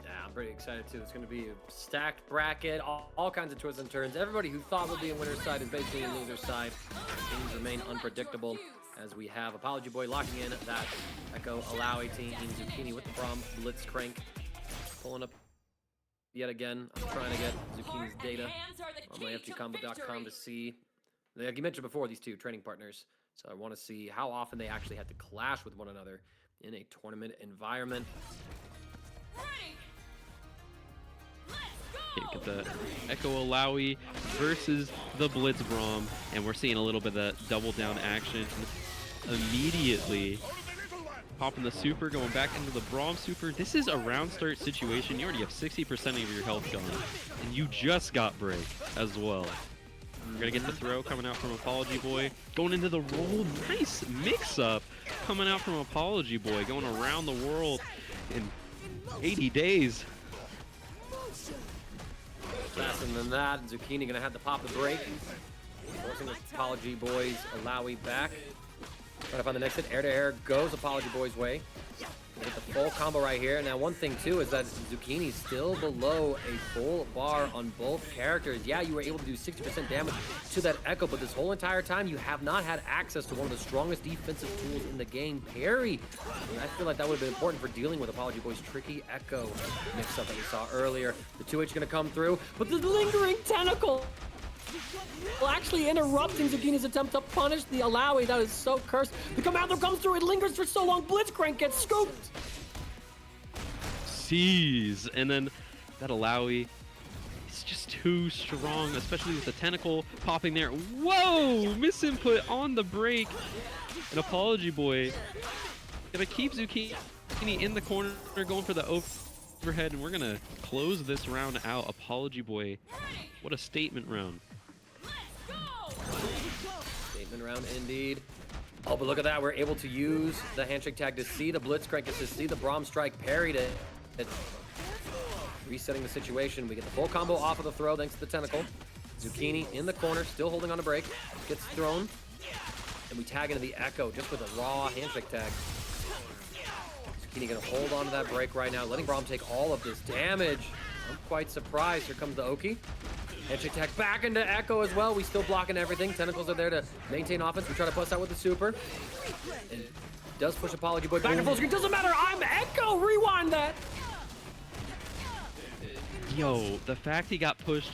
Yeah, I'm pretty excited too. It's going to be a stacked bracket, all kinds of twists and turns. Everybody who thought would be in winner's side is basically in loser's side. Things remain unpredictable as we have ApologyBoy locking in that Ekko Illaoi team. Zucchini with the Braum, Blitzcrank pulling up yet again. I'm trying to get Zucchini's data on my FGCombo.com to see. Like you mentioned before, these two training partners. So I want to see how often they actually had to clash with one another in a tournament environment. Okay, get the Ekko Illaoi versus the Blitz Braum, and we're seeing a little bit of that double down action immediately. Popping the super, going back into the Braum super. This is a round start situation. You already have 60% of your health gone, and you just got break as well. We're gonna get the throw coming out from ApologyBoy. Going into the roll. Nice mix-up coming out from ApologyBoy. Going around the world in 80 days. Faster than that. Zucchini gonna have to pop the break. Forcing the ApologyBoy's Illaoi back. Trying to find the next hit. Air to air goes ApologyBoy's way. Get the full combo right here. Now, one thing too is that Zucchini's still below a full bar on both characters. Yeah, you were able to do 60% damage to that Ekko, but this whole entire time you have not had access to one of the strongest defensive tools in the game, parry. And I feel like that would have been important for dealing with ApologyBoy's tricky Ekko mix-up that we saw earlier. The 2H gonna come through, but the lingering tentacle actually interrupting Zucchini's attempt to punish the Illaoi. That is so cursed. The Commander comes through, it lingers for so long. Blitzcrank gets scooped. Seize, and then that Illaoi is just too strong, especially with the tentacle popping there. Whoa! Misinput on the break. And ApologyBoy gonna keep Zucchini in the corner, going for the overhead, and we're gonna close this round out. ApologyBoy, what a statement round. Statement round indeed. Oh, but look at that. We're able to use the handshake tag to see the Blitzcrank, to see the Braum strike parried it. Resetting the situation. We get the full combo off of the throw thanks to the tentacle. Zucchini in the corner, still holding on to break. Gets thrown. And we tag into the Ekko just with a raw handshake tag. Zucchini gonna hold on to that break right now, letting Braum take all of this damage. I'm quite surprised. Here comes the Oki. Handshake tag back into Ekko as well. We still blocking everything. Tentacles are there to maintain offense. We try to bust out with the super. And does push ApologyBoy back and full screen. Doesn't matter. I'm Ekko. Rewind that. Yo, the fact he got pushed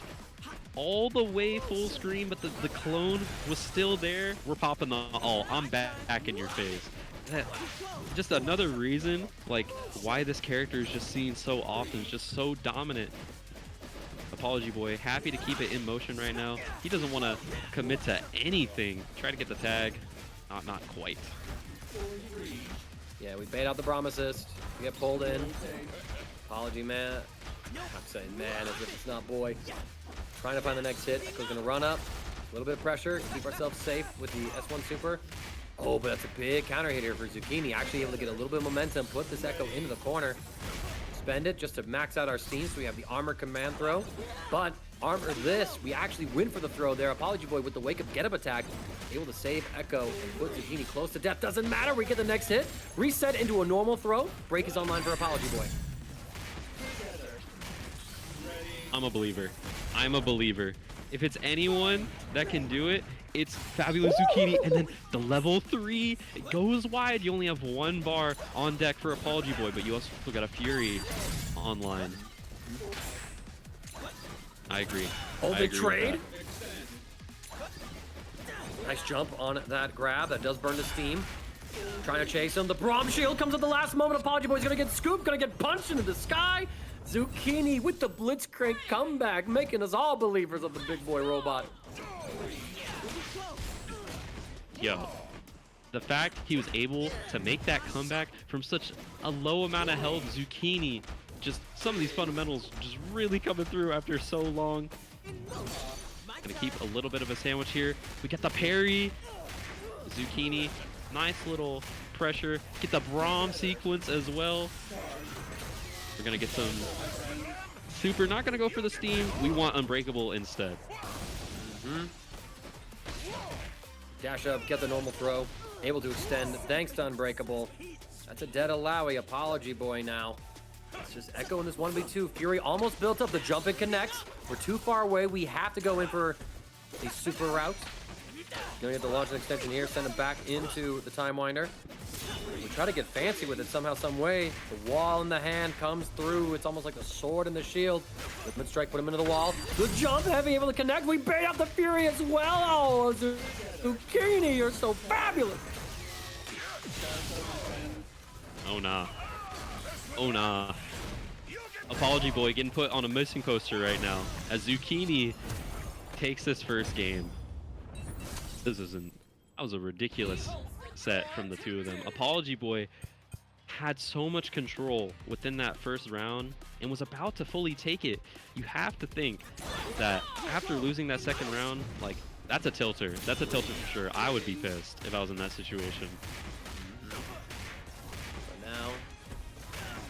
all the way full screen, but the clone was still there. We're popping the all. I'm back in your face. Just another reason, like, why this character is just seen so often, just so dominant. ApologyBoy, happy to keep it in motion right now. He doesn't want to commit to anything. Try to get the tag. Not quite. Yeah, we bait out the Braum assist. We get pulled in. Apology, man. I'm saying man as if it's not boy. Trying to find the next hit. Ekko's gonna run up. A little bit of pressure. Keep ourselves safe with the S1 super. Oh, but that's a big counter hit here for Zucchini. Actually able to get a little bit of momentum. Put this Ekko into the corner. Spend it just to max out our steam, so we have the armor command throw. But armor this, we actually win for the throw there. ApologyBoy with the wake up get up attack, able to save Ekko and put Zucchini close to death. Doesn't matter, we get the next hit. Reset into a normal throw. Break is online for ApologyBoy. I'm a believer. I'm a believer. If it's anyone that can do it, it's Fabulous Zucchini. And then the level 3, it goes wide. You only have 1 bar on deck for ApologyBoy, but you also got a Fury online. I agree. Oh, I the agree with trade. Nice jump on that grab. That does burn the steam. Trying to chase him. The Braum shield comes at the last moment. ApologyBoy's gonna get scooped, gonna get punched into the sky. Zucchini with the Blitzcrank comeback, making us all believers of the big boy robot. Yo, the fact he was able to make that comeback from such a low amount of health, Zucchini, just some of these fundamentals just really coming through after so long. Gonna keep a little bit of a sandwich here. We get the parry. Zucchini, nice little pressure. Get the Braum sequence as well. We're gonna get some super, not gonna go for the steam. We want Unbreakable instead. Dash up, get the normal throw. Able to extend thanks to Unbreakable. That's a dead Illaoi. ApologyBoy now. It's just Ekko in this 1v2. Fury almost built up. The jump and connects. We're too far away. We have to go in for a super route. Gonna get the launch and extension here. Send it back into the Time Winder. We try to get fancy with it somehow, some way. The wall in the hand comes through. It's almost like the sword in the shield. Movement strike, put him into the wall. The jump heavy, able to connect. We bait out the Fury as well. Oh, Zucchini, you're so fabulous. Oh nah. Oh nah. ApologyBoy getting put on a missing poster right now as Zucchini takes this first game. That was a ridiculous set from the two of them. ApologyBoy had so much control within that first round and was about to fully take it. You have to think that after losing that second round, like, that's a tilter. That's a tilter for sure. I would be pissed if I was in that situation. So now,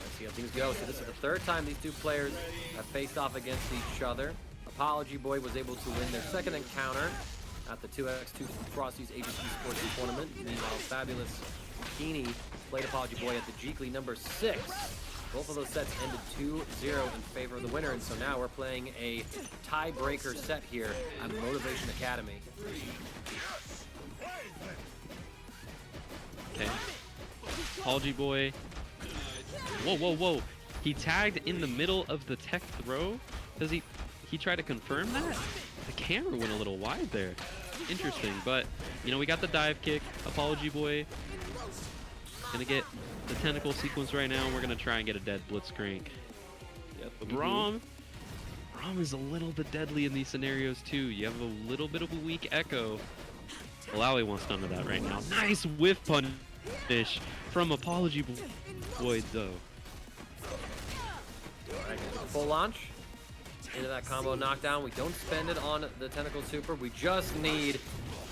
let's see how things go. So this is the third time these two players have faced off against each other. ApologyBoy was able to win their second encounter at the 2x2 Frosties Agency Sports Tournament. Meanwhile, Fabulous Zucchini played ApologyBoy at the Geekly number 6. Both of those sets ended 2-0 in favor of the winner, and so now we're playing a tiebreaker set here at Motivation Academy. Okay. ApologyBoy. Whoa, whoa, whoa. He tagged in the middle of the tech throw? Does he tried to confirm that? The camera went a little wide there. Interesting, but, you know, we got the dive kick. ApologyBoy gonna get the tentacle sequence right now. We're gonna try and get a dead Blitzcrank. Yep. Braum is a little bit deadly in these scenarios too. You have a little bit of a weak Ekko. Illaoi wants none of that right now. Nice whiff punish from ApologyBoy though. Alright, full launch into that combo knockdown. We don't spend it on the tentacle super. We just need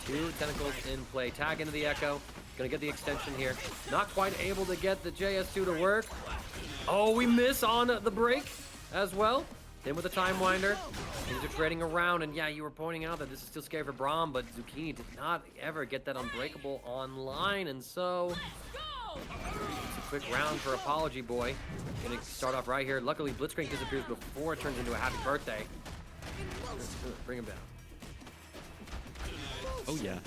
2 tentacles in play. Tag into the Ekko. Gonna get the extension here. Not quite able to get the JS2 to work. Oh, we miss on the break as well. Then with the Time Winder. Things are trading around, and yeah, you were pointing out that this is still scary for Braum, but Zucchini did not ever get that Unbreakable online, and so it's a quick round for ApologyBoy. Gonna start off right here. Luckily, Blitzcrank disappears before it turns into a happy birthday. Bring him down. Oh yeah.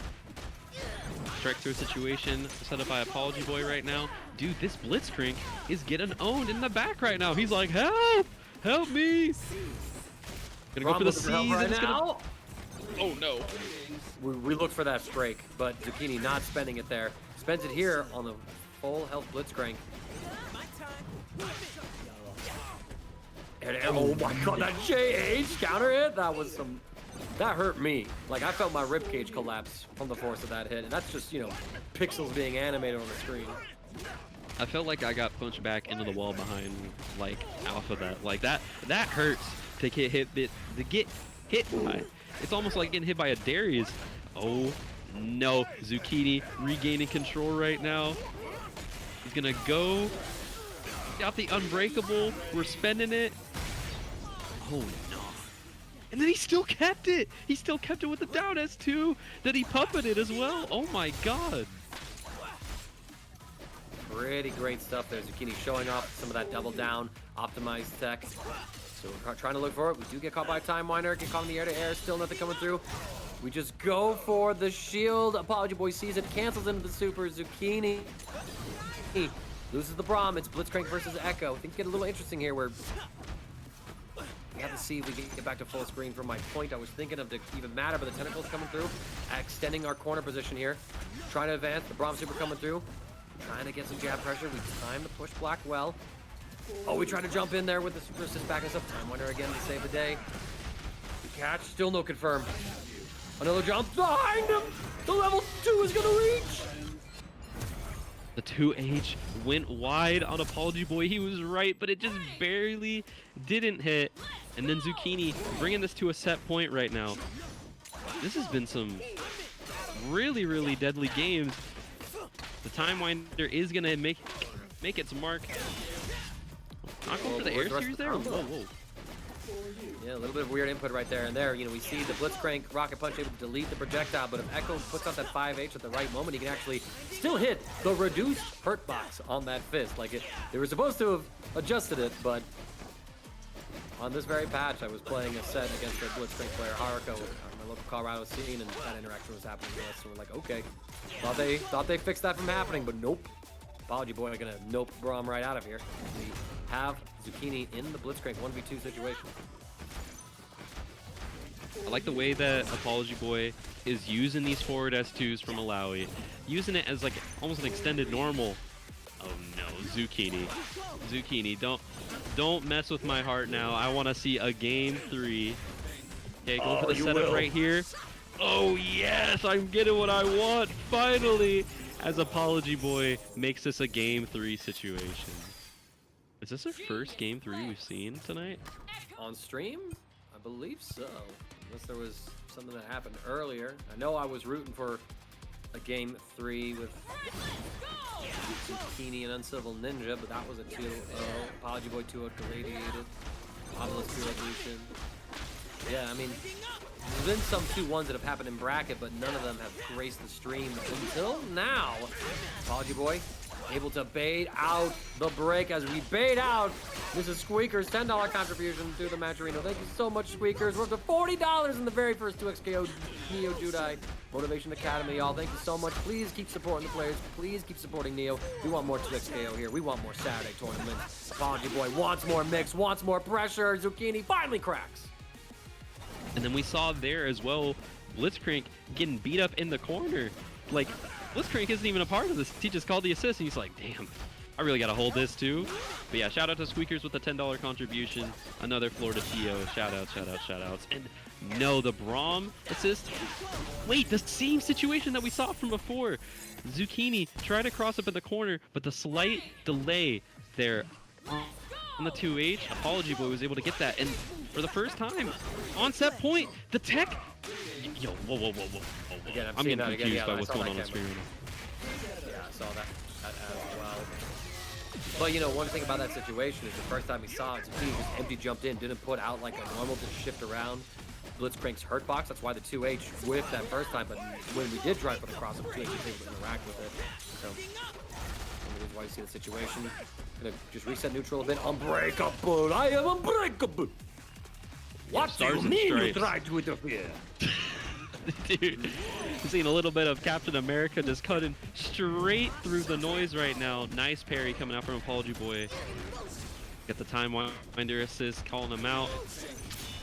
Strike through situation set up by ApologyBoy right now. Dude, this Blitzcrank is getting owned in the back right now. He's like, help! Help me! Gonna go for the C's and it's gonna... Oh no. We look for that strike, but Zucchini not spending it there. Spends it here on the full health Blitzcrank. And oh my god, that JH counter hit! That hurt me. Like, I felt my ribcage collapse from the force of that hit, and that's just, you know, pixels being animated on the screen. I felt like I got punched back into the wall behind, like, Alpha that. Like, that hurts to get hit by. It's almost like getting hit by a Darius. Oh, no. Zucchini regaining control right now. He's gonna go. Got the Unbreakable. We're spending it. Oh, no. And then he still kept it. He still kept it with the down S2 that he puppeted as well. Oh, my God. Pretty great stuff there. Zucchini showing off some of that double down, optimized tech. So we're trying to look for it. We do get caught by Time Winder, get caught in the air-to-air, still nothing coming through. We just go for the shield. ApologyBoy sees it, cancels into the super. Zucchini loses the Braum. It's Blitzcrank versus Ekko. Things get a little interesting here where we have to see if we can get back to full screen from my point I was thinking of to even matter, but the tentacles coming through, extending our corner position here. Trying to advance, the Braum super coming through. Trying to get some jab pressure. We time to push Black well. Oh, we try to jump in there with the super assist back us up. Time Winder again to save the day. The catch, still no confirm. Another jump behind him. The level 2 is gonna reach. The 2H went wide on ApologyBoy. He was right, but it just barely didn't hit. And then Zucchini bringing this to a set point right now. This has been some really, really deadly games. The Time Winder is gonna make its mark. Not going for the air series there? Whoa, whoa. Yeah, a little bit of weird input right there. And there, you know, we see the Blitzcrank Rocket Punch able to delete the projectile, but if Ekko puts out that 5H at the right moment, he can actually still hit the reduced hurt box on that fist. Like, they were supposed to have adjusted it, but on this very patch, I was playing a set against the Blitzcrank player, Haruko, on my local Colorado scene, and that interaction was happening to us, so we're like, okay. Thought they fixed that from happening, but nope. ApologyBoy gonna nope Braum right out of here. We have Zucchini in the Blitzcrank 1v2 situation. I like the way that ApologyBoy is using these forward S2s from Illaoi, using it as like almost an extended normal. Oh no, Zucchini. Zucchini, don't mess with my heart now. I want to see a game 3. Okay, go for the setup right here. Oh yes, I'm getting what I want, finally! As ApologyBoy makes this a game 3 situation. Is this our first game 3 we've seen tonight? On stream? I believe so. Unless there was something that happened earlier. I know I was rooting for a game 3 with Zucchini and Uncivil Ninja, but that was a 2-0. ApologyBoy 2-0 Galladiated. Obelisk 2-0 Lucien. Yeah, I mean, there's been some 2-1s that have happened in bracket, but none of them have graced the stream until now. ApologyBoy able to bait out the break as we bait out Mrs. Squeaker's $10 contribution to the Matcherino. Thank you so much, Squeakers. We're up to $40 in the very first 2xKO Neo Judai Motivation Academy, y'all. Thank you so much. Please keep supporting the players. Please keep supporting Neo. We want more 2xKO here. We want more Saturday tournaments. ApologyBoy wants more mix, wants more pressure. Zucchini finally cracks. And then we saw there as well, Blitzcrank getting beat up in the corner. Like, Blitzcrank isn't even a part of this. He just called the assist, and he's like, damn, I really got to hold this too. But yeah, shout out to Squeakers with the $10 contribution. Another Florida TO. Shout out, shout out, shout outs. And no, the Braum assist. Wait, the same situation that we saw from before. Zucchini tried to cross up in the corner, but the slight delay there on the 2H, ApologyBoy was able to get that. And for the first time, on set point, the tech. Yo, whoa. Again, I'm getting confused again, yeah, by what's going on the screen right now. Yeah, I saw that as well. But you know, one thing about that situation is the first time we saw it, Zucchini just empty jumped in, didn't put out like a normal to shift around Blitzcrank's hurt box. That's why the 2H whiffed that first time. But when we did try to put a cross up, 2H was able to interact with it. So that is why you see the situation. Gonna just reset neutral a bit. Unbreakable. I am unbreakable. What do you mean you tried to interfere? Dude, I'm seeing a little bit of Captain America just cutting straight through the noise right now. Nice parry coming out from ApologyBoy. Get the Time Winder assist, calling him out.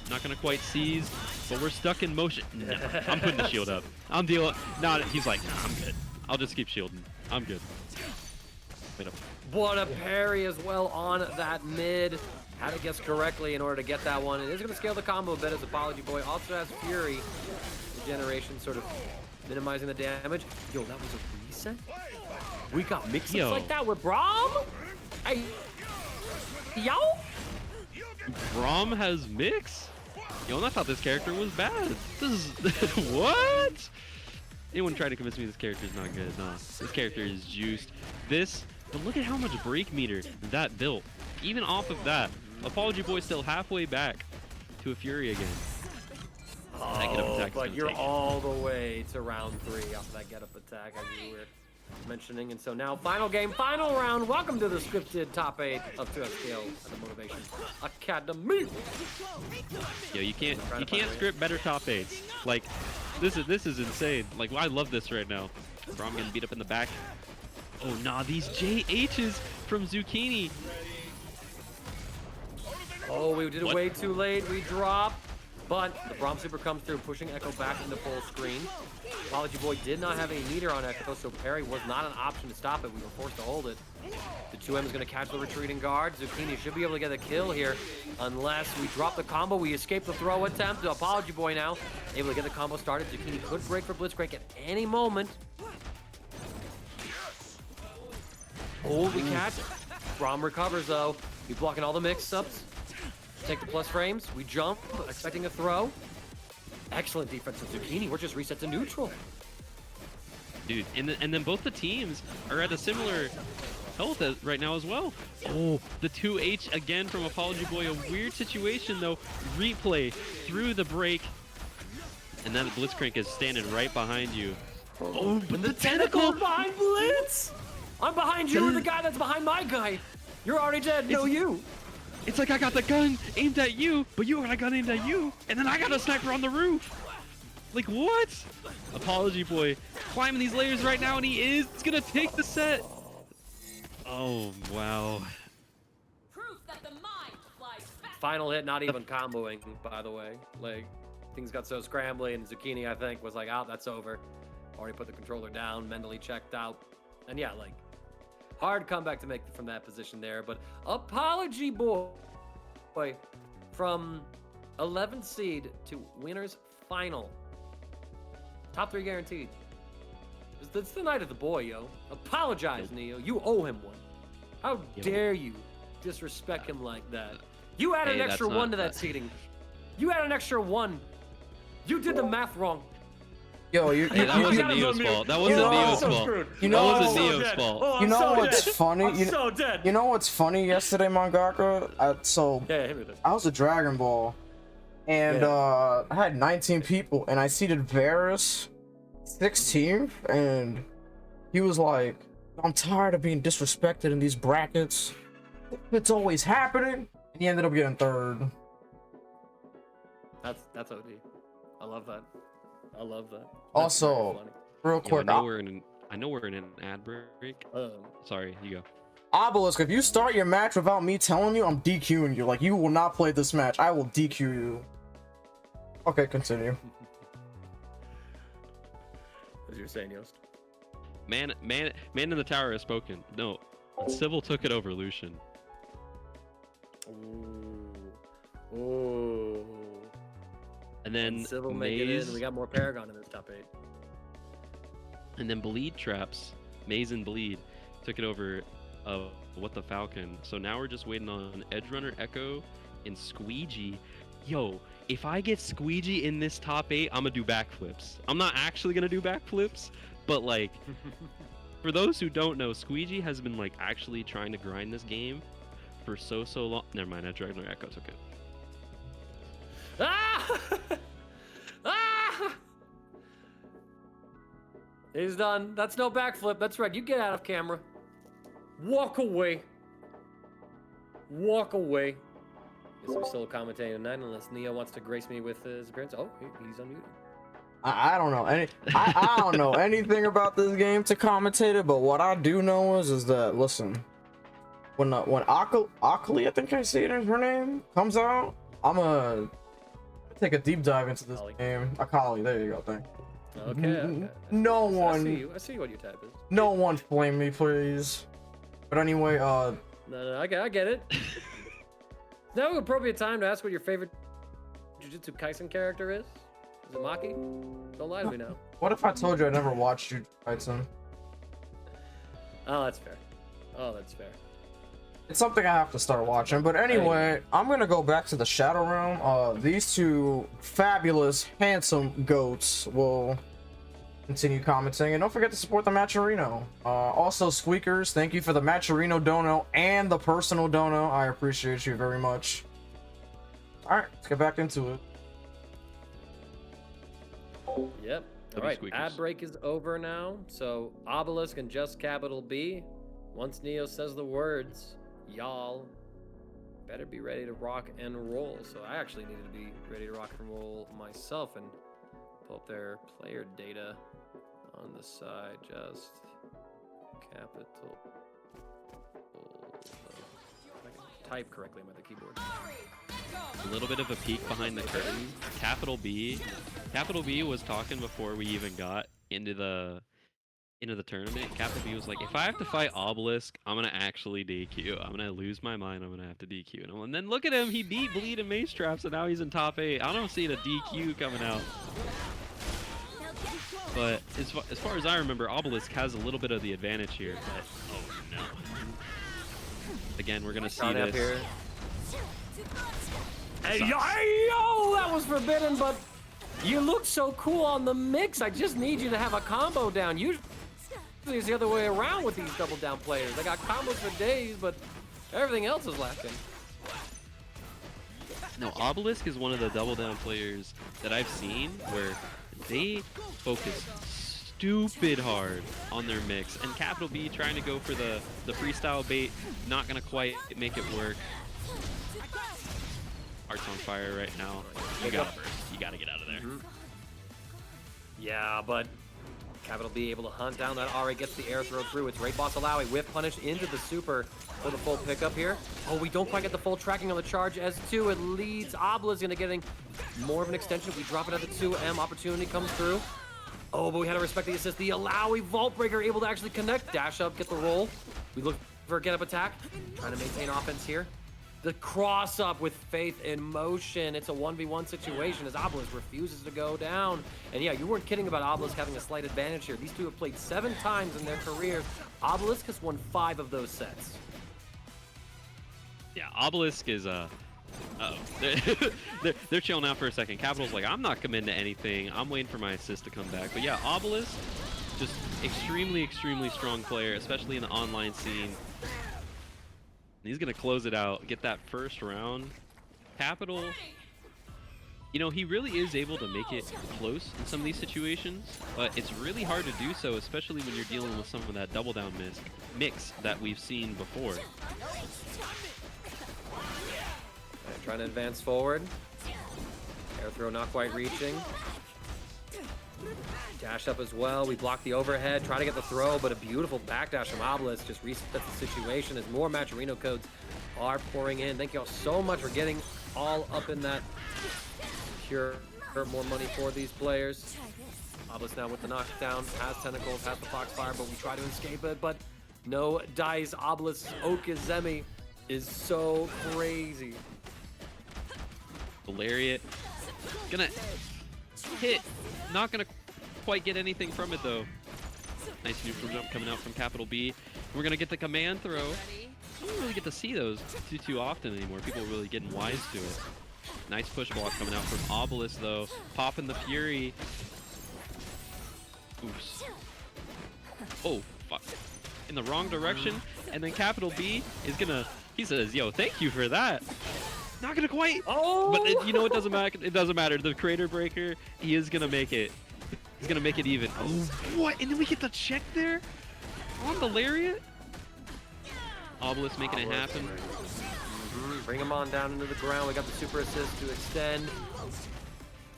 Not gonna quite seize, but we're stuck in motion. No, I'm putting the shield up. I'm dealing. Not. He's like, nah, I'm good. I'll just keep shielding. I'm good. Wait up. What a parry as well on that mid. Had to guess correctly in order to get that one. It is going to scale the combo a bit as ApologyBoy also has Fury. Regeneration sort of minimizing the damage. Yo, that was a reset? We got mix-ups like that with Braum? Hey, yo? Braum has mix? Yo, and I thought this character was bad. This is... what? Anyone try to convince me this character is not good? Nah, this character is juiced. But look at how much break meter that built. Even off of that, ApologyBoy still halfway back to a Fury again. Oh, but you're all the way to round 3 off of that get-up attack as you were. mentioning. And so now, final game, final round. Welcome to the scripted top 8 of 2SPL at the Motivation Academy. Yo, you can't script better top 8s. Like, this is insane. Like, I love this right now. Braum getting beat up in the back. Oh nah, these JHs from Zucchini. Oh, we did it way too late. We dropped. But the Braum super comes through, pushing Ekko back into full screen. ApologyBoy did not have any meter on Ekko, so parry was not an option to stop it. We were forced to hold it. The 2M is going to catch the retreating guard. Zucchini should be able to get a kill here, unless we drop the combo. We escape the throw attempt. ApologyBoy now able to get the combo started. Zucchini could break for Blitzcrank at any moment. Oh, we catch it. Braum recovers, though. He's blocking all the mix-ups. Take the plus frames. We jump, expecting a throw. Excellent defense from Zucchini. We're just reset to neutral. Dude, and then both the teams are at a similar health right now as well. Oh, the 2H again from ApologyBoy. A weird situation, though. Replay through the break. And then Blitzcrank is standing right behind you. Oh, but the tentacle behind Blitz! I'm behind you, the guy that's behind my guy. You're already dead. No, you. It's like I got the gun aimed at you, but you got a gun aimed at you, and then I got a sniper on the roof. Like, what? ApologyBoy climbing these layers right now, and he is gonna take the set. Oh, wow. Proof that the mind flies fast. Final hit, not even comboing, by the way. Like, things got so scrambly, and Zucchini, I think, was like, oh, that's over. Already put the controller down, mentally checked out. And yeah, like, hard comeback to make from that position there, but ApologyBoy from 11th seed to winners final. Top 3 guaranteed. It's the night of the boy, yo. Apologize, Neo. You owe him one. How dare you disrespect him like that? You add an extra 1 to that seeding. You add an extra 1. You did the math wrong. Yo, Hey, that wasn't Neo's fault. That wasn't Neo's fault. You know, that wasn't Neo's fault. Oh, you know so what's dead. funny? I'm so dead. You know what's funny yesterday, Mangaka? Yeah, hit me with this. I was at Dragon Ball, and I had 19 people, and I seated Varus 16th, and he was like, I'm tired of being disrespected in these brackets. It's always happening. And he ended up getting 3rd. That's OD. I love that. I love that. That's Also, very funny. real quick, I know we're in an ad break. Sorry, you go. Obelisk, if you start your match without me telling you, I'm DQing you. Like, you will not play this match. I will DQ you. Okay, continue. As you were saying, Yost. Man in the tower has spoken. No, Uncivil took it over Lucien. Ooh. Ooh. And then Uncivil make it in. We got more Paragon in this top 8. And then Bleed Traps, Maze and Bleed, took it over What the Falcon. So now we're just waiting on EdgerunnerEcho and Squeegee. Yo, if I get Squeegee in this top 8, I'm gonna do backflips. I'm not actually gonna do backflips, but like, for those who don't know, Squeegee has been like actually trying to grind this game for so long. Never mind, EdgerunnerEcho took it. Ah! Ah! He's done. That's no backflip. That's right. You get out of camera. Walk away. Walk away. Guess we're still commentating tonight unless Neo wants to grace me with his grins. Oh, he's unmuted. I don't know I don't know anything about this game to commentate it, but what I do know is that, listen, when Akali, I think I see it in her name, comes out, I'm gonna take a deep dive into this game. Akali, there you go, thank you. Okay. No one. I see what your type is. No one flame me, please. But anyway, No, I get it. Now an appropriate time to ask what your favorite Jujutsu Kaisen character is? Is it Maki? Don't lie to me now. what if I told you I never watched Jujutsu Kaisen? Oh, that's fair. Oh, that's fair. It's something I have to start watching. But anyway, I'm gonna go back to the Shadow Realm. These two fabulous, handsome goats will continue commenting, and don't forget to support the Matcherino. Also, Squeakers, thank you for the Matcherino dono and the personal dono. I appreciate you very much. All right, let's get back into it. Yep. All right, squeakers. ad break is over now. So Obelisk and JustCaptalB. Once Neo says the words, y'all better be ready to rock and roll. So I actually needed to be ready to rock and roll myself and pull up their player data on the side. Just capital. Type correctly with the keyboard. A little bit of a peek behind the curtain. Capital B was talking before we even got into the tournament. Capital B was like, if I have to fight Obelisk, I'm gonna actually DQ. I'm gonna lose my mind. I'm gonna have to DQ. And then look at him. He beat Bleed and Mazetraps, and now he's in top 8. I don't see the DQ coming out. But as far as I remember, Obelisk has a little bit of the advantage here. But oh no. Again, we're gonna see this. Here. Hey, yo, that was forbidden, but you look so cool on the mix. I just need you to have a combo down. Usually it's the other way around with these double down players. They got combos for days, but everything else is lacking. No, Obelisk is one of the double down players that I've seen where they focus stupid hard on their mix, and Capital B trying to go for the freestyle bait, not gonna quite make it work. Heart's on fire right now. You gotta get out of there. Yeah, but Capital B able to hunt down that Ahri, gets the air throw through. It's Raid Boss Illaoi, whip punish into the super for the full pickup here. Oh, we don't quite get the full tracking on the charge as 2. It leads Obelisk into getting more of an extension. We drop it at the 2M. Opportunity comes through. Oh, but we had to respect the assist. The Illaoi Vault Breaker able to actually connect. Dash up, get the roll. We look for a get up attack. Trying to maintain offense here. The cross up with Faith in motion. It's a 1v1 situation as Obelisk refuses to go down. And yeah, you weren't kidding about Obelisk having a slight advantage here. These two have played 7 times in their careers. Obelisk has won 5 of those sets. Yeah, Obelisk is uh-oh. They're chilling out for a second. Capital's like, I'm not committing to anything. I'm waiting for my assist to come back. But yeah, Obelisk, just extremely, extremely strong player, especially in the online scene. He's gonna close it out, get that first round. Capital, you know, he really is able to make it close in some of these situations, but it's really hard to do so, especially when you're dealing with some of that double down mix that we've seen before. Trying to advance forward. Air throw not quite reaching. Dash up as well. We block the overhead. Try to get the throw, but a beautiful backdash from Obelisk just resets the situation as more Matcherino codes are pouring in. Thank you all so much for getting all up in that. Secure more money for these players. Obelisk now with the knockdown. Has tentacles, has the foxfire, but we try to escape it, but no dice. Obelisk's Okizemi is so crazy. The lariat, gonna hit, not gonna quite get anything from it though. Nice neutral jump coming out from Capital B. We're gonna get the command throw. You don't really get to see those too often anymore. People are really getting wise to it. Nice push block coming out from Obelisk though. Popping the Fury. Oops. Oh, fuck. In the wrong direction. And then Capital B is gonna, he says, yo, thank you for that. Not gonna quite. Oh! But you know, it doesn't matter. It doesn't matter. The Crater Breaker, he is gonna make it. He's gonna make it even. Oh, what? And then we get the check there on the lariat. Obelisk making it happen. Bring him on down into the ground. We got the super assist to extend.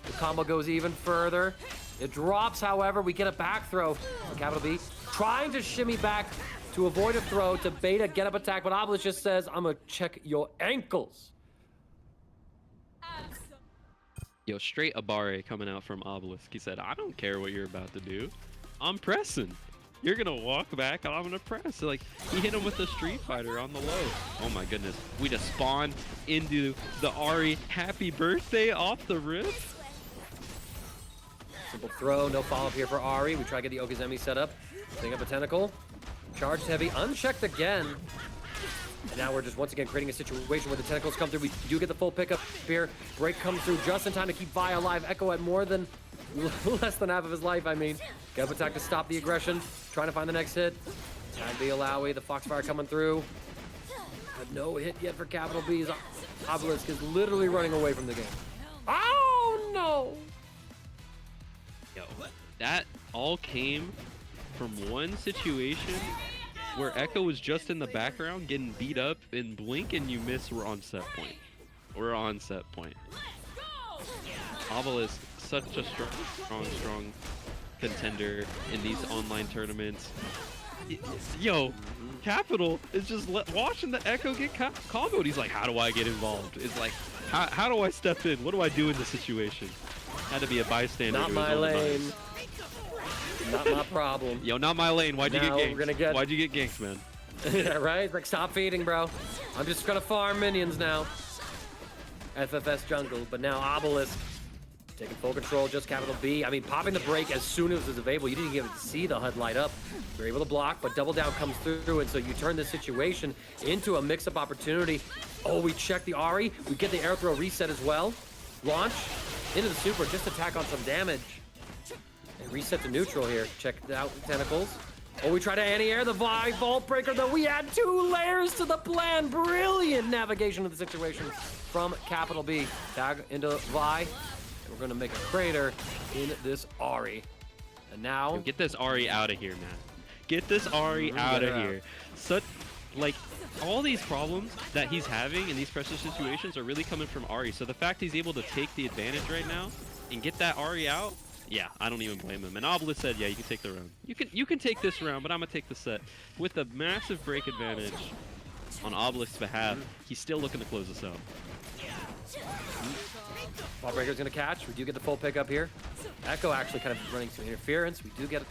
The combo goes even further. It drops, however. We get a back throw. Capital B trying to shimmy back to avoid a throw to bait a get up attack, but Obelisk just says, I'm gonna check your ankles. Yo, straight Abare coming out from Obelisk. He said, I don't care what you're about to do. I'm pressing. You're gonna walk back and I'm gonna press. Like, he hit him with the Street Fighter on the low. Oh my goodness. We just spawned into the Ahri happy birthday off the rip. Simple throw, no follow-up here for Ahri. We try to get the Okizemi set up. Setting up a tentacle. Charged heavy, unchecked again. And now we're just once again creating a situation where the tentacles come through. We do get the full pickup here. Break comes through just in time to keep Vi alive. Ekko at more than, less than half of his life, I mean. Get up attack to stop the aggression. Trying to find the next hit. Tag the Illaoi, the Foxfire coming through. But no hit yet for Capital B's. Obelisk is literally running away from the game. Oh no! Yo, that all came from one situation where Ekko was just in the background getting beat up, and blink and you miss, we're on set point. We're on set point. Obelisk, such a strong contender in these online tournaments. Yo, Capital is just watching the Ekko get comboed. He's like, how do I get involved? It's like, how do I step in? What do I do in this situation? Had to be a bystander. Not my lane. Not my problem. Yo, not my lane. Why'd you get ganked? We're gonna get... Why'd you get ganked, man? Yeah, right? It's like, stop feeding, bro. I'm just gonna farm minions now. FFS jungle, but now Obelisk taking full control, JustCaptalB. I mean, popping the break as soon as it was available. You didn't even see the HUD light up. You're able to block, but double down comes through, and so you turn this situation into a mix-up opportunity. Oh, we check the Ahri. We get the air throw reset as well. Launch into the super, just attack on some damage. And reset to neutral here. Check out the tentacles. Oh, we try to anti-air the Vi Vault Breaker, though. We add 2 layers to the plan. Brilliant navigation of the situation from CapitalB. Tag into Vi. And we're going to make a crater in this Ahri. And now... Yo, get this Ahri out of here, man. Get this Ahri out of here. Such, like, all these problems that he's having in these pressure situations are really coming from Ahri. So the fact he's able to take the advantage right now and get that Ahri out, yeah, I don't even blame him. And Obelisk said, yeah, you can take the round. You can take this round, but I'm going to take the set. With a massive break advantage on Obelisk's behalf, he's still looking to close this out. Ball Breaker's going to catch. We do get the full pickup here. Ekko actually kind of running some interference. We do get a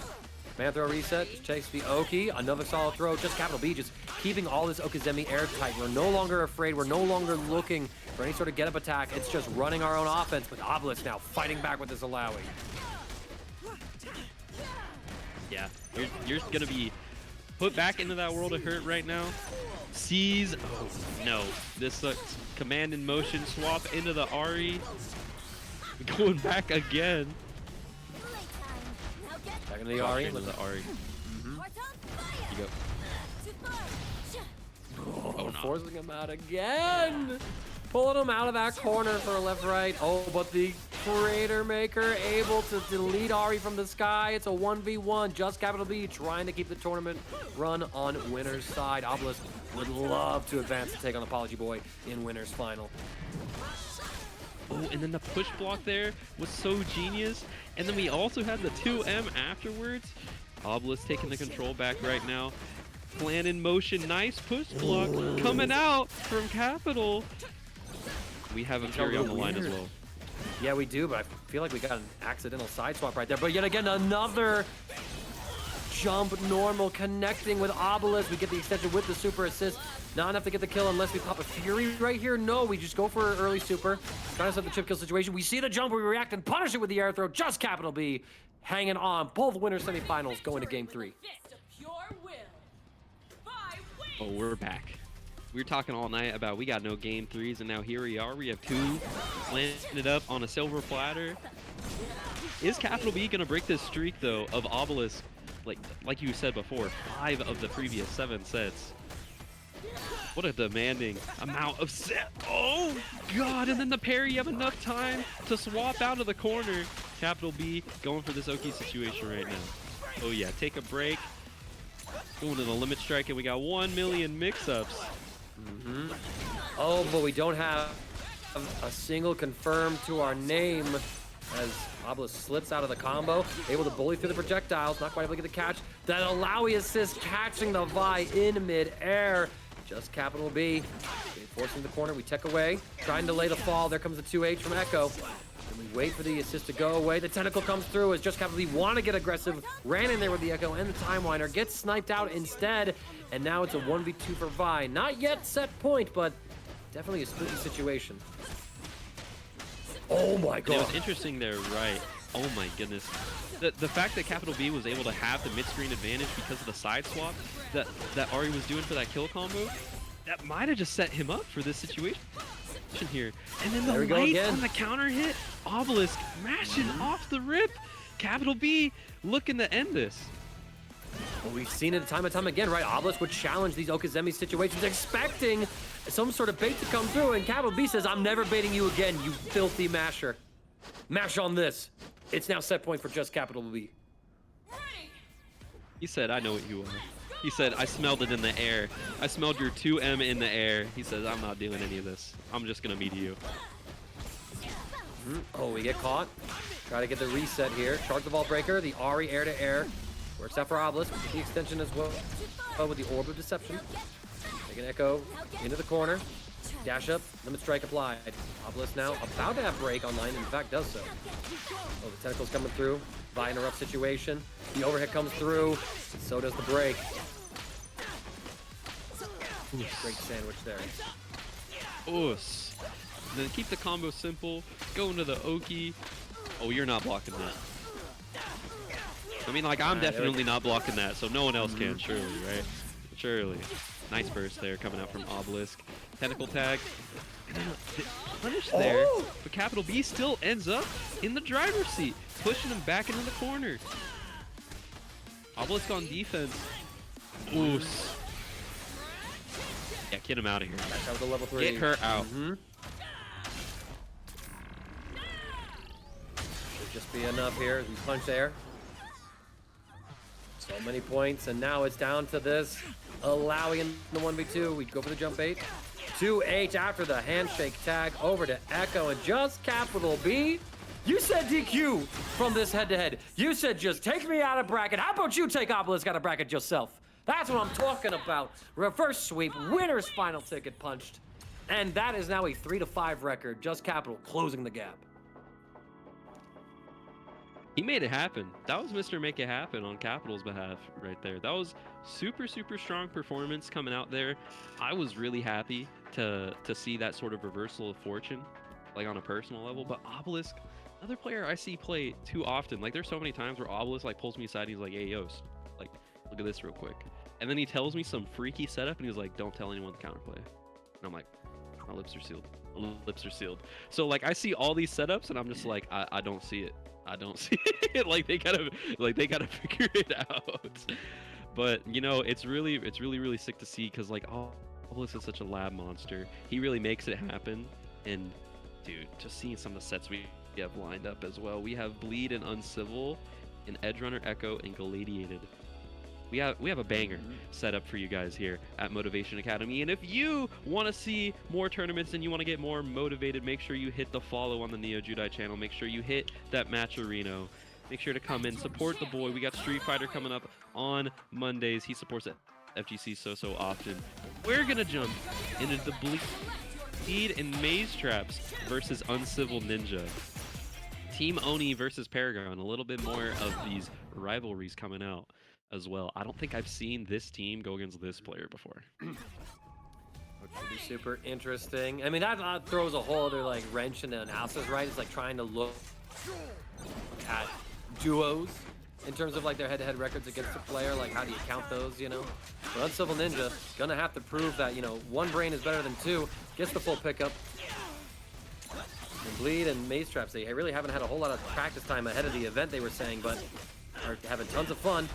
man throw reset. Just takes the Oki. Another solid throw. JustCaptalB just keeping all this Okizeme airtight. We're no longer afraid. We're no longer looking for any sort of get-up attack. It's just running our own offense. But Obelisk now fighting back with this Illaoi. Yeah, you're going to be put back into that world of hurt right now. Sees, oh no, this sucks. Command in motion, swap into the Ahri. Going back again. Back into the Ahri. Into the Ahri. You go. Oh, no. Forcing him out again. Pulling him out of that corner for a left-right. Oh, but the Crater Maker able to delete Ahri from the sky. It's a 1v1. JustCaptalB trying to keep the tournament run on winner's side. Obelisk would love to advance to take on ApologyBoy in winner's final. Oh, and then the push block there was so genius. And then we also had the 2M afterwards. Obelisk taking the control back right now. Plan in motion, nice push block coming out from Capital. We have a Fury on the line as well. Yeah, we do, but I feel like we got an accidental side swap right there. But yet again, another jump normal connecting with Obelisk. We get the extension with the super assist. Not enough to get the kill unless we pop a Fury right here. No, we just go for an early super. Trying to set the chip kill situation. We see the jump, we react and punish it with the air throw. JustCaptalB hanging on. Both winner semifinals going to game 3. Oh, we're back. We were talking all night about we got no game 3s, and now here we are. We have 2 landed up on a silver platter. Is CapitalB gonna break this streak though of Obelisk? Like you said before, 5 of the previous 7 sets. What a demanding amount of set. Oh god! And then the parry. You have enough time to swap out of the corner. CapitalB going for this Oki situation right now. Oh yeah, take a break. Going to the limit strike, and we got 1 million mix-ups. Oh, but we don't have a single confirmed to our name as Obelisk slips out of the combo, able to bully through the projectiles, not quite able to get the catch. That Illaoi assist catching the Vi in mid-air. JustCaptalB forcing the corner, we tech away, trying to lay the fall. There comes the 2H from Ekko. And we wait for the assist to go away. The tentacle comes through as JustCaptalB want to get aggressive. Ran in there with the Ekko and the Time Winder. Gets sniped out instead. And now it's a 1v2 for Vi. Not yet set point, but definitely a spooky situation. Oh my god. It was interesting there, right? Oh my goodness. The fact that CapitalB was able to have the mid-screen advantage because of the side swap that Ahri was doing for that kill combo, that might have just set him up for this situation here. And then the light on the counter hit, Obelisk mashing off the rip. CapitalB looking to end this. Well, we've seen it time and time again, right? Obelisk would challenge these Okizeme situations, expecting some sort of bait to come through, and CapitalB says, I'm never baiting you again, you filthy masher. Mash on this. It's now set point for JustCaptalB. He said, I know what you are. He said, I smelled it in the air. I smelled your 2M in the air. He says, I'm not doing any of this. I'm just gonna meet you. Oh, we get caught. Try to get the reset here. Charge the ball breaker. The Ahri air to air. Works out for Obelisk. With the extension as well. Oh, with the Orb of Deception. Take an Ekko into the corner. Dash up. Limit strike applied. Obelisk now about to have break online. In fact, does so. Oh, the tentacles coming through. Vi in a rough situation. The overhead comes through. So does the break. Great sandwich there. Oos. And then keep the combo simple. Go into the Oki. Oh, you're not blocking that. I mean, like, I'm definitely not blocking that, so no one else can, surely, right? Surely. Nice burst there coming out from Obelisk. Tentacle tag. Punish there, but CaptalB still ends up in the driver's seat, pushing him back into the corner. Obelisk on defense. Oos. Yeah, get him out of here. That was a level 3. Get her out. Should just be enough here. We punch there. So many points, and now it's down to this. Illaoi in the 1v2. We go for the jump bait. 2H after the handshake tag over to Ekko and JustCaptalB. You said DQ from this head-to-head. You said just take me out of bracket. How about you take Obelisk out of bracket yourself? That's what I'm talking about. Reverse sweep, winner's final ticket punched. And that is now a 3-5 record. JustCaptal closing the gap. He made it happen. That was Mr. Make It Happen on Capital's behalf right there. That was super, super strong performance coming out there. I was really happy to see that sort of reversal of fortune, like on a personal level. But Obelisk, another player I see play too often. Like, there's so many times where Obelisk like pulls me aside and he's like, hey, yo, like, look at this real quick. And then he tells me some freaky setup and he's like, don't tell anyone the counterplay. And I'm like, my lips are sealed. My lips are sealed. So like, I see all these setups and I'm just like, I don't see it. I don't see it. Like they gotta figure it out. But you know, it's really sick to see because like, Obelisk is such a lab monster. He really makes it happen. And dude, just seeing some of the sets we have lined up as well. We have Bleed and Uncivil, and EdgerunnerEcho and Galladiated. We have a banger set up for you guys here at Motivation Academy. And if you want to see more tournaments and you want to get more motivated, make sure you hit the follow on the Neo Judai channel. Make sure you hit that match arena. Make sure to come in, support the boy. We got Street Fighter coming up on Mondays. He supports FGC so often. We're gonna jump into the Bleed and Mazetraps versus Uncivil Ninja. Team Oni versus Paragon. A little bit more of these rivalries coming out as well. I don't think I've seen this team go against this player before. Which would be super interesting. I mean, that throws a whole other like wrench in the analysis, right? It's like trying to look at duos in terms of like their head-to-head records against a player. Like, how do you count those, you know? But Uncivil Ninja gonna have to prove that, you know, one brain is better than two. Gets the full pickup. And Bleed and Mazetraps, they really haven't had a whole lot of practice time ahead of the event, they were saying, but are having tons of fun.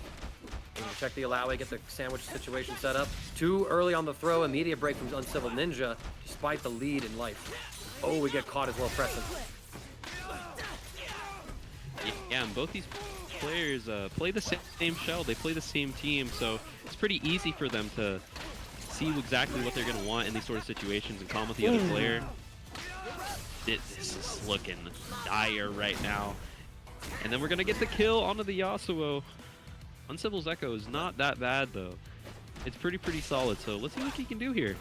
Check the Illaoi, get the sandwich situation set up. Too early on the throw, immediate break from Uncivil Ninja, despite the lead in life. Oh, we get caught as well, pressing. Yeah, and both these players play the same shell. They play the same team, so it's pretty easy for them to see exactly what they're going to want in these sort of situations and calm with the other player. This is looking dire right now. And then we're going to get the kill onto the Yasuo. Uncivil's Echo is not that bad, though. It's pretty solid, so let's see what he can do here.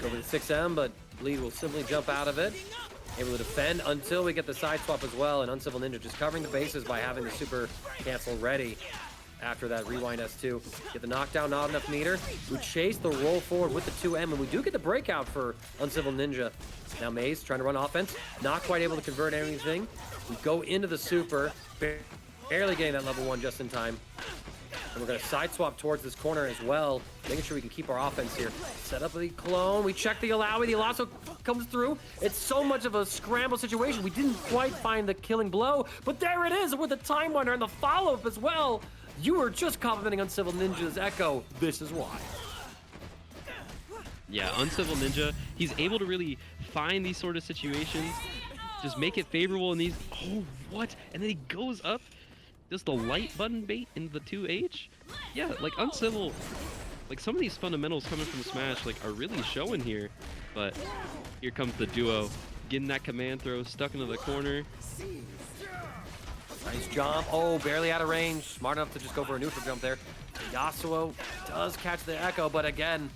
Go with the 6M, but Bleed will simply jump out of it. Able to defend until we get the side swap as well, and Uncivil Ninja just covering the bases by having the super cancel ready after that rewind S2. Get the knockdown, not enough meter. We chase the roll forward with the 2M, and we do get the breakout for Uncivil Ninja. Now Maze trying to run offense, not quite able to convert anything. We go into the super, barely getting that level 1 just in time. And we're going to side swap towards this corner as well, making sure we can keep our offense here. Set up the clone. We check the Illaoi. The Illaoi comes through. It's so much of a scramble situation. We didn't quite find the killing blow, but there it is with the Time Wonder and the follow-up as well. You were just complimenting Uncivil Ninja's Ekko. This is why. Yeah, Uncivil Ninja, he's able to really find these sort of situations just make it favorable in these. Oh, what? And then he goes up. Just the light button bait into the 2H? Yeah, like Uncivil. Like some of these fundamentals coming from Smash like are really showing here. But here comes the duo. Getting that command throw stuck into the corner. Nice jump. Oh, barely out of range. Smart enough to just go for a neutral jump there. Yasuo does catch the Ekko, but again,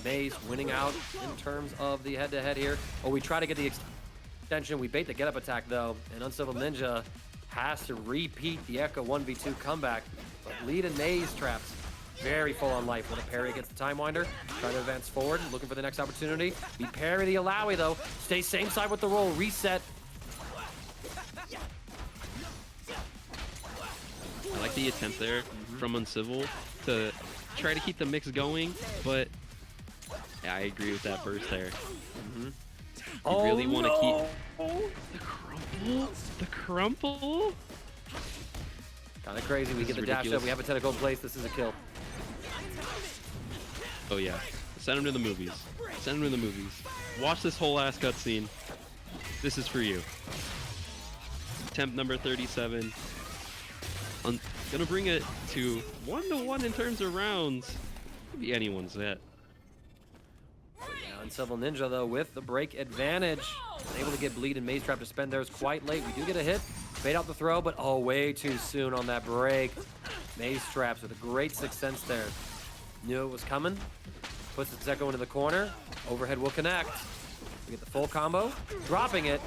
Maze winning out in terms of the head-to-head here. Oh, we try to get the extension. We bait the get-up attack, though, and Uncivil Ninja has to repeat the Ekko 1v2 comeback. But lead and Mazetraps very full on life when a parry gets the Time Winder. Try to advance forward, looking for the next opportunity. We parry the Illaoi, though. Stay same side with the roll. Reset. I like the attempt there from Uncivil to try to keep the mix going, but yeah, I agree with that burst there. You really want to keep the crumple. The crumple. Kind of crazy. We get the ridiculous. dash up. We have a tentacle in place. This is a kill. Oh yeah, send him to the movies. Send him to the movies. Watch this whole ass cutscene. This is for you. Attempt number 37. Gonna bring it to 1-1 in terms of rounds. Could be anyone's set. Yeah, Uncivil Ninja, though, with the break advantage. Able to get Bleed and Mazetrap to spend theirs quite late. We do get a hit. Bait out the throw, but oh, way too soon on that break. Mazetraps with a great Sixth Sense there. Knew it was coming. Puts the Ekko into the corner. Overhead will connect. We get the full combo. Dropping it.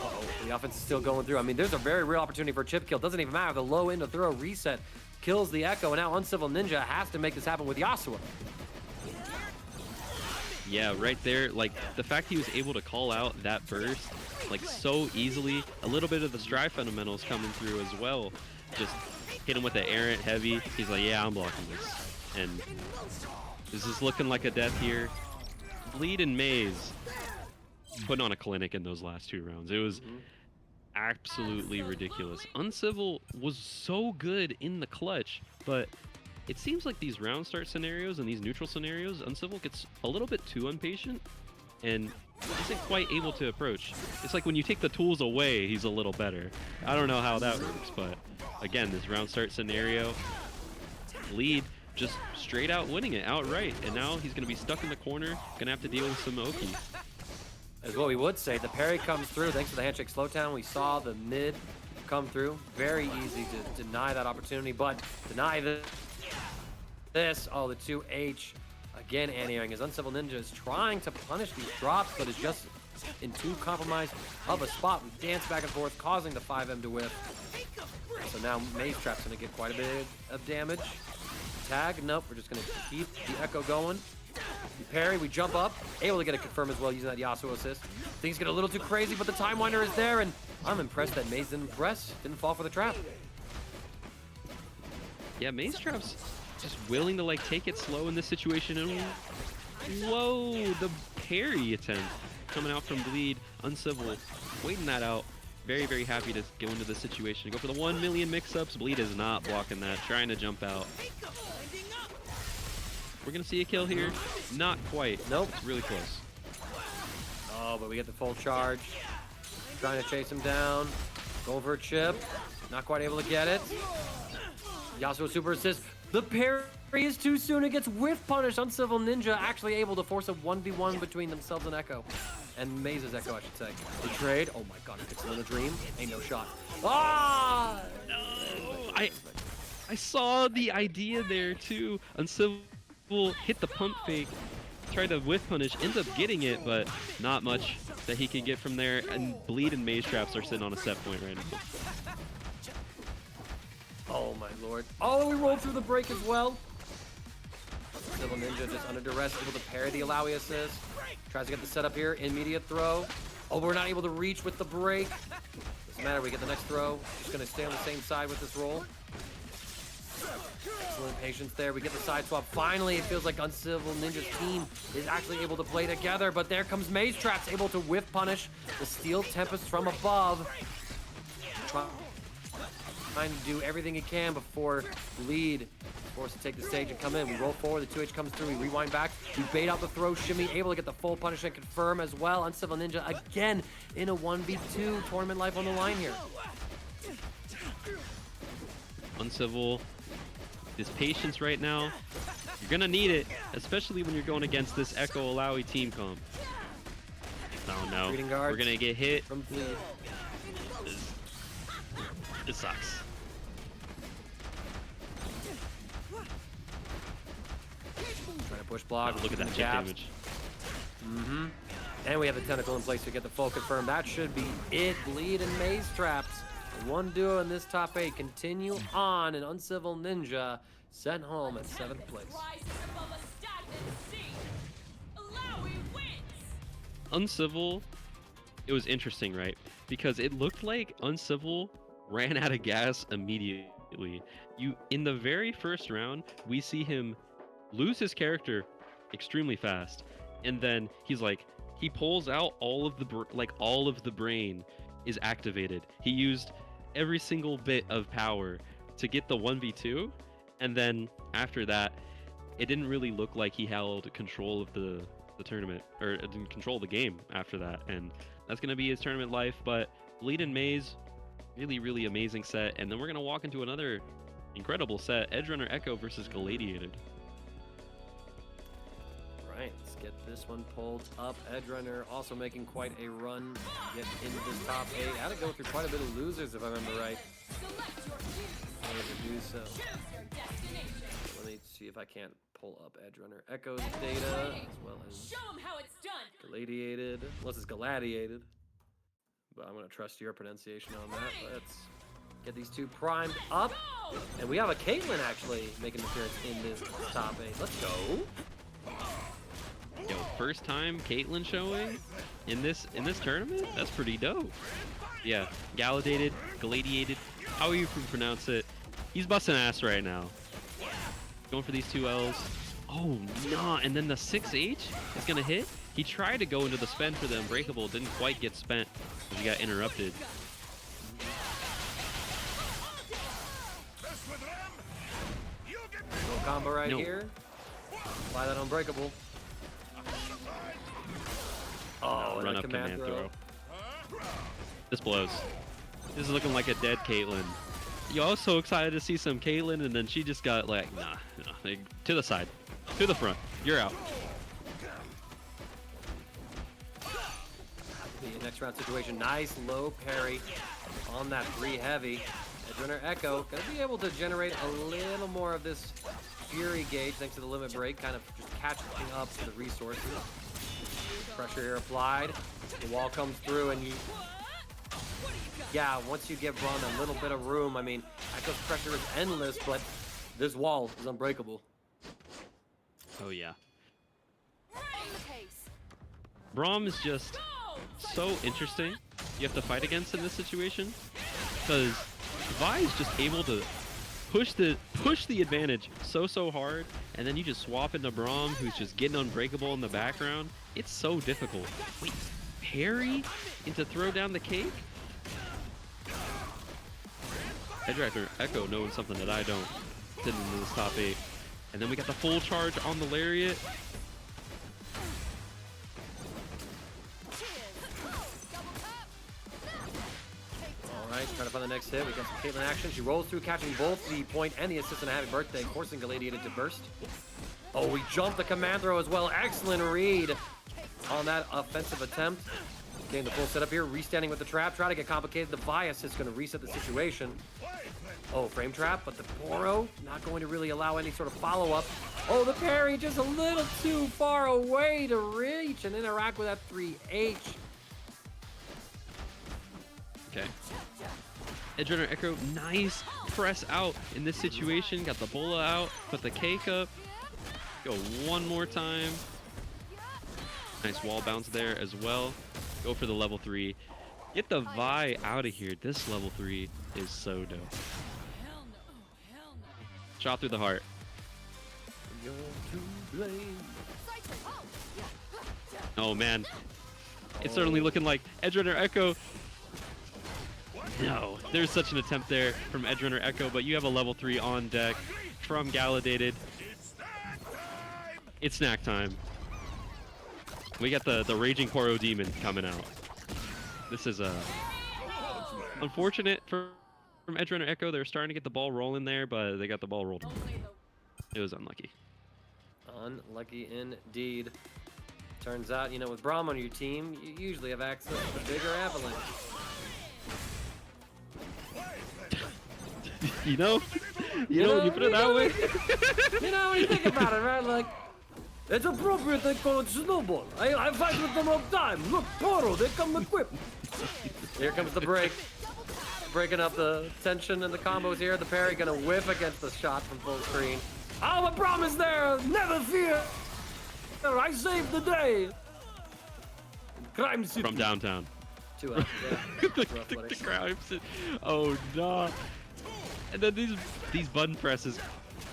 Uh-oh, the offense is still going through. I mean, there's a very real opportunity for a chip kill. Doesn't even matter. The low end of throw reset kills the Ekko, and now Uncivil Ninja has to make this happen with Yasuo. Yeah, right there, like the fact he was able to call out that burst like so easily. A little bit of the Strive fundamentals coming through as well. Just hit him with the errant heavy. He's like, yeah, I'm blocking this. And this is looking like a death here. Bleed and Maze putting on a clinic in those last 2 rounds. It was absolutely ridiculous. Uncivil was so good in the clutch, but it seems like these round start scenarios and these neutral scenarios, Uncivil gets a little bit too impatient and isn't quite able to approach. It's like when you take the tools away, he's a little better. I don't know how that works, but again, this round start scenario, Lead just straight out winning it outright, and now he's going to be stuck in the corner, going to have to deal with some Oki. As what we would say, the parry comes through thanks to the handshake slowdown. We saw the mid come through. Very easy to deny that opportunity, but deny this. Oh, the 2H again anti-airing as Uncivil Ninja is trying to punish these drops, but is just in too compromised of a spot. We dance back and forth, causing the 5M to whiff. So now Mazetrap's going to get quite a bit of damage. Tag, nope, we're just going to keep the Ekko going. We parry, we jump up, able to get a confirm as well using that Yasuo assist. Things get a little too crazy, but the Time Winder is there, and I'm impressed that Maze didn't fall for the trap. Yeah, Mazetrap's just willing to like take it slow in this situation. And whoa, the parry attempt coming out from Bleed. Uncivil waiting that out. Very, very happy to go into this situation. Go for the 1 million mix-ups. Bleed is not blocking that, trying to jump out. We're gonna see a kill here. Not quite. Nope. It's really close. Oh, but we get the full charge. Trying to chase him down. Going for a chip. Not quite able to get it. Yasuo super assist. The parry is too soon. It gets whiff punished. Uncivil Ninja actually able to force a 1v1 between themselves and Ekko. And Maze's Ekko, I should say. The trade. Oh my god, it's in a dream. Ain't no shot. Ah! No! I saw the idea there too. Uncivil hit the pump fake, tried to whiff punish, ends up getting it, but not much that he can get from there. And Bleed and Mazetraps are sitting on a set point right now. Oh my lord. Oh, we rolled through the break as well. Uncivil Ninja just under duress, able to parry the Illaoi assist. Tries to get the setup here, immediate throw. Oh, we're not able to reach with the break. Doesn't matter, we get the next throw. Just gonna stay on the same side with this roll. Excellent patience there. We get the side swap. Finally, it feels like Uncivil Ninja's team is actually able to play together, but there comes Mazetraps, able to whiff punish the Steel Tempest from above. Trying to do everything he can before Lead Forced to take the stage and come in. We roll forward, the 2H comes through, we rewind back, we bait out the throw shimmy, able to get the full punish and confirm as well. Uncivil Ninja again in a 1v2, tournament life on the line here. Uncivil, his patience right now, you're gonna need it, especially when you're going against this Ekko Illaoi team comp. Oh no, we're gonna get hit. From Bleed. It sucks. Trying to push block. Oh, look at that chip damage. And we have the tentacle in place to get the full confirm. That should be it. Bleed and Mazetraps. One duo in this top 8 continue on, and Uncivil Ninja sent home at 7th place. Rises above a stagnant sea. Illaoi wins. Uncivil, it was interesting, right? Because it looked like Uncivil ran out of gas immediately. In the very first round, we see him lose his character extremely fast, and then he pulls out all of the brain is activated. He used every single bit of power to get the 1v2, and then after that, it didn't really look like he held control of the tournament, or didn't control the game after that, and that's gonna be his tournament life. But Bleed and Maze, really amazing set, and then we're gonna walk into another incredible set, EdgerunnerEcho versus Galladiated. Right, let's get this one pulled up. Edgerunner also making quite a run to get into this top 8. Had to go through quite a bit of losers, if I remember right, Select your in order to do so. choose your destination. Let me see if I can't pull up EdgerunnerEcho's data, as well as Show 'em how it's done. Galladiated, unless it's Galladiated. But I'm gonna trust your pronunciation on that. Let's get these two primed up. And we have a Caitlyn actually making an appearance in this top 8. Let's go. Yo, first time Caitlyn showing in this tournament? That's pretty dope. Yeah, Galladiated, how you pronounce it. He's busting ass right now. Going for these 2 Ls. Oh, no, and then the 6H is gonna hit. He tried to go into the spend for the Unbreakable, didn't quite get spent because he got interrupted. Little combo right here. Apply that Unbreakable. Oh, Run and a up command throw. This blows. This is looking like a dead Caitlyn. Yo, I was so excited to see some Caitlyn, and then she just got like, nah, to the side, to the front. You're out. The next round situation, nice low parry on that 3 heavy. EdgerunnerEcho gonna be able to generate a little more of this fury gauge thanks to the limit break, kind of just catching up to the resources. Pressure here applied. The wall comes through, and once you give Braum a little bit of room, I mean, Echo's pressure is endless, but this wall is unbreakable. Oh yeah. Braum is just so interesting. You have to fight against in this situation because Vi is just able to push the advantage so hard, and then you just swap into Braum, who's just getting unbreakable in the background. It's so difficult. Wait, parry into throw down the cake? EdgerunnerEcho knowing something that I don't. Sitting in this top 8. And then we got the full charge on the lariat. Alright, trying to find the next hit. We got some Caitlyn action. She rolls through, catching both the point and the assist on a happy birthday, forcing Galladiated to burst. Oh, we jumped the command throw as well. Excellent read on that offensive attempt. Getting the full setup here, restanding with the trap, trying to get complicated. The bias is going to reset the situation. Oh, frame trap, but the Boro not going to really allow any sort of follow-up. Oh, the parry just a little too far away to reach and interact with that 3H. Okay. EdgerunnerEcho, nice press out in this situation. Got the bola out, put the cake up. Go one more time. Nice wall bounce there as well. Go for the level 3. Get the Vi out of here. This level 3 is so dope. Shot through the heart. Oh man. It's certainly looking like EdgerunnerEcho. No, there's such an attempt there from EdgerunnerEcho, but you have a level 3 on deck. from Galladiated. It's snack time. We got the Raging Poro Demon coming out. This is unfortunate from EdgerunnerEcho. They're starting to get the ball rolling there, but they got the ball rolled. It was unlucky. Unlucky indeed. Turns out, you know, with Braum on your team, you usually have access to the bigger avalanche. You know, when you put it that way. You know, when you think about it, right? Like, it's appropriate they call it snowball. I fight with them all the time. Look, Poro, they come equipped. Here comes the break. Breaking up the tension and the combos here. The parry gonna whiff against the shot from full screen. Oh, but Braum is there. Never fear. I saved the day. Crime City. From downtown. 2 yeah. the crime city. Oh no. And then these button presses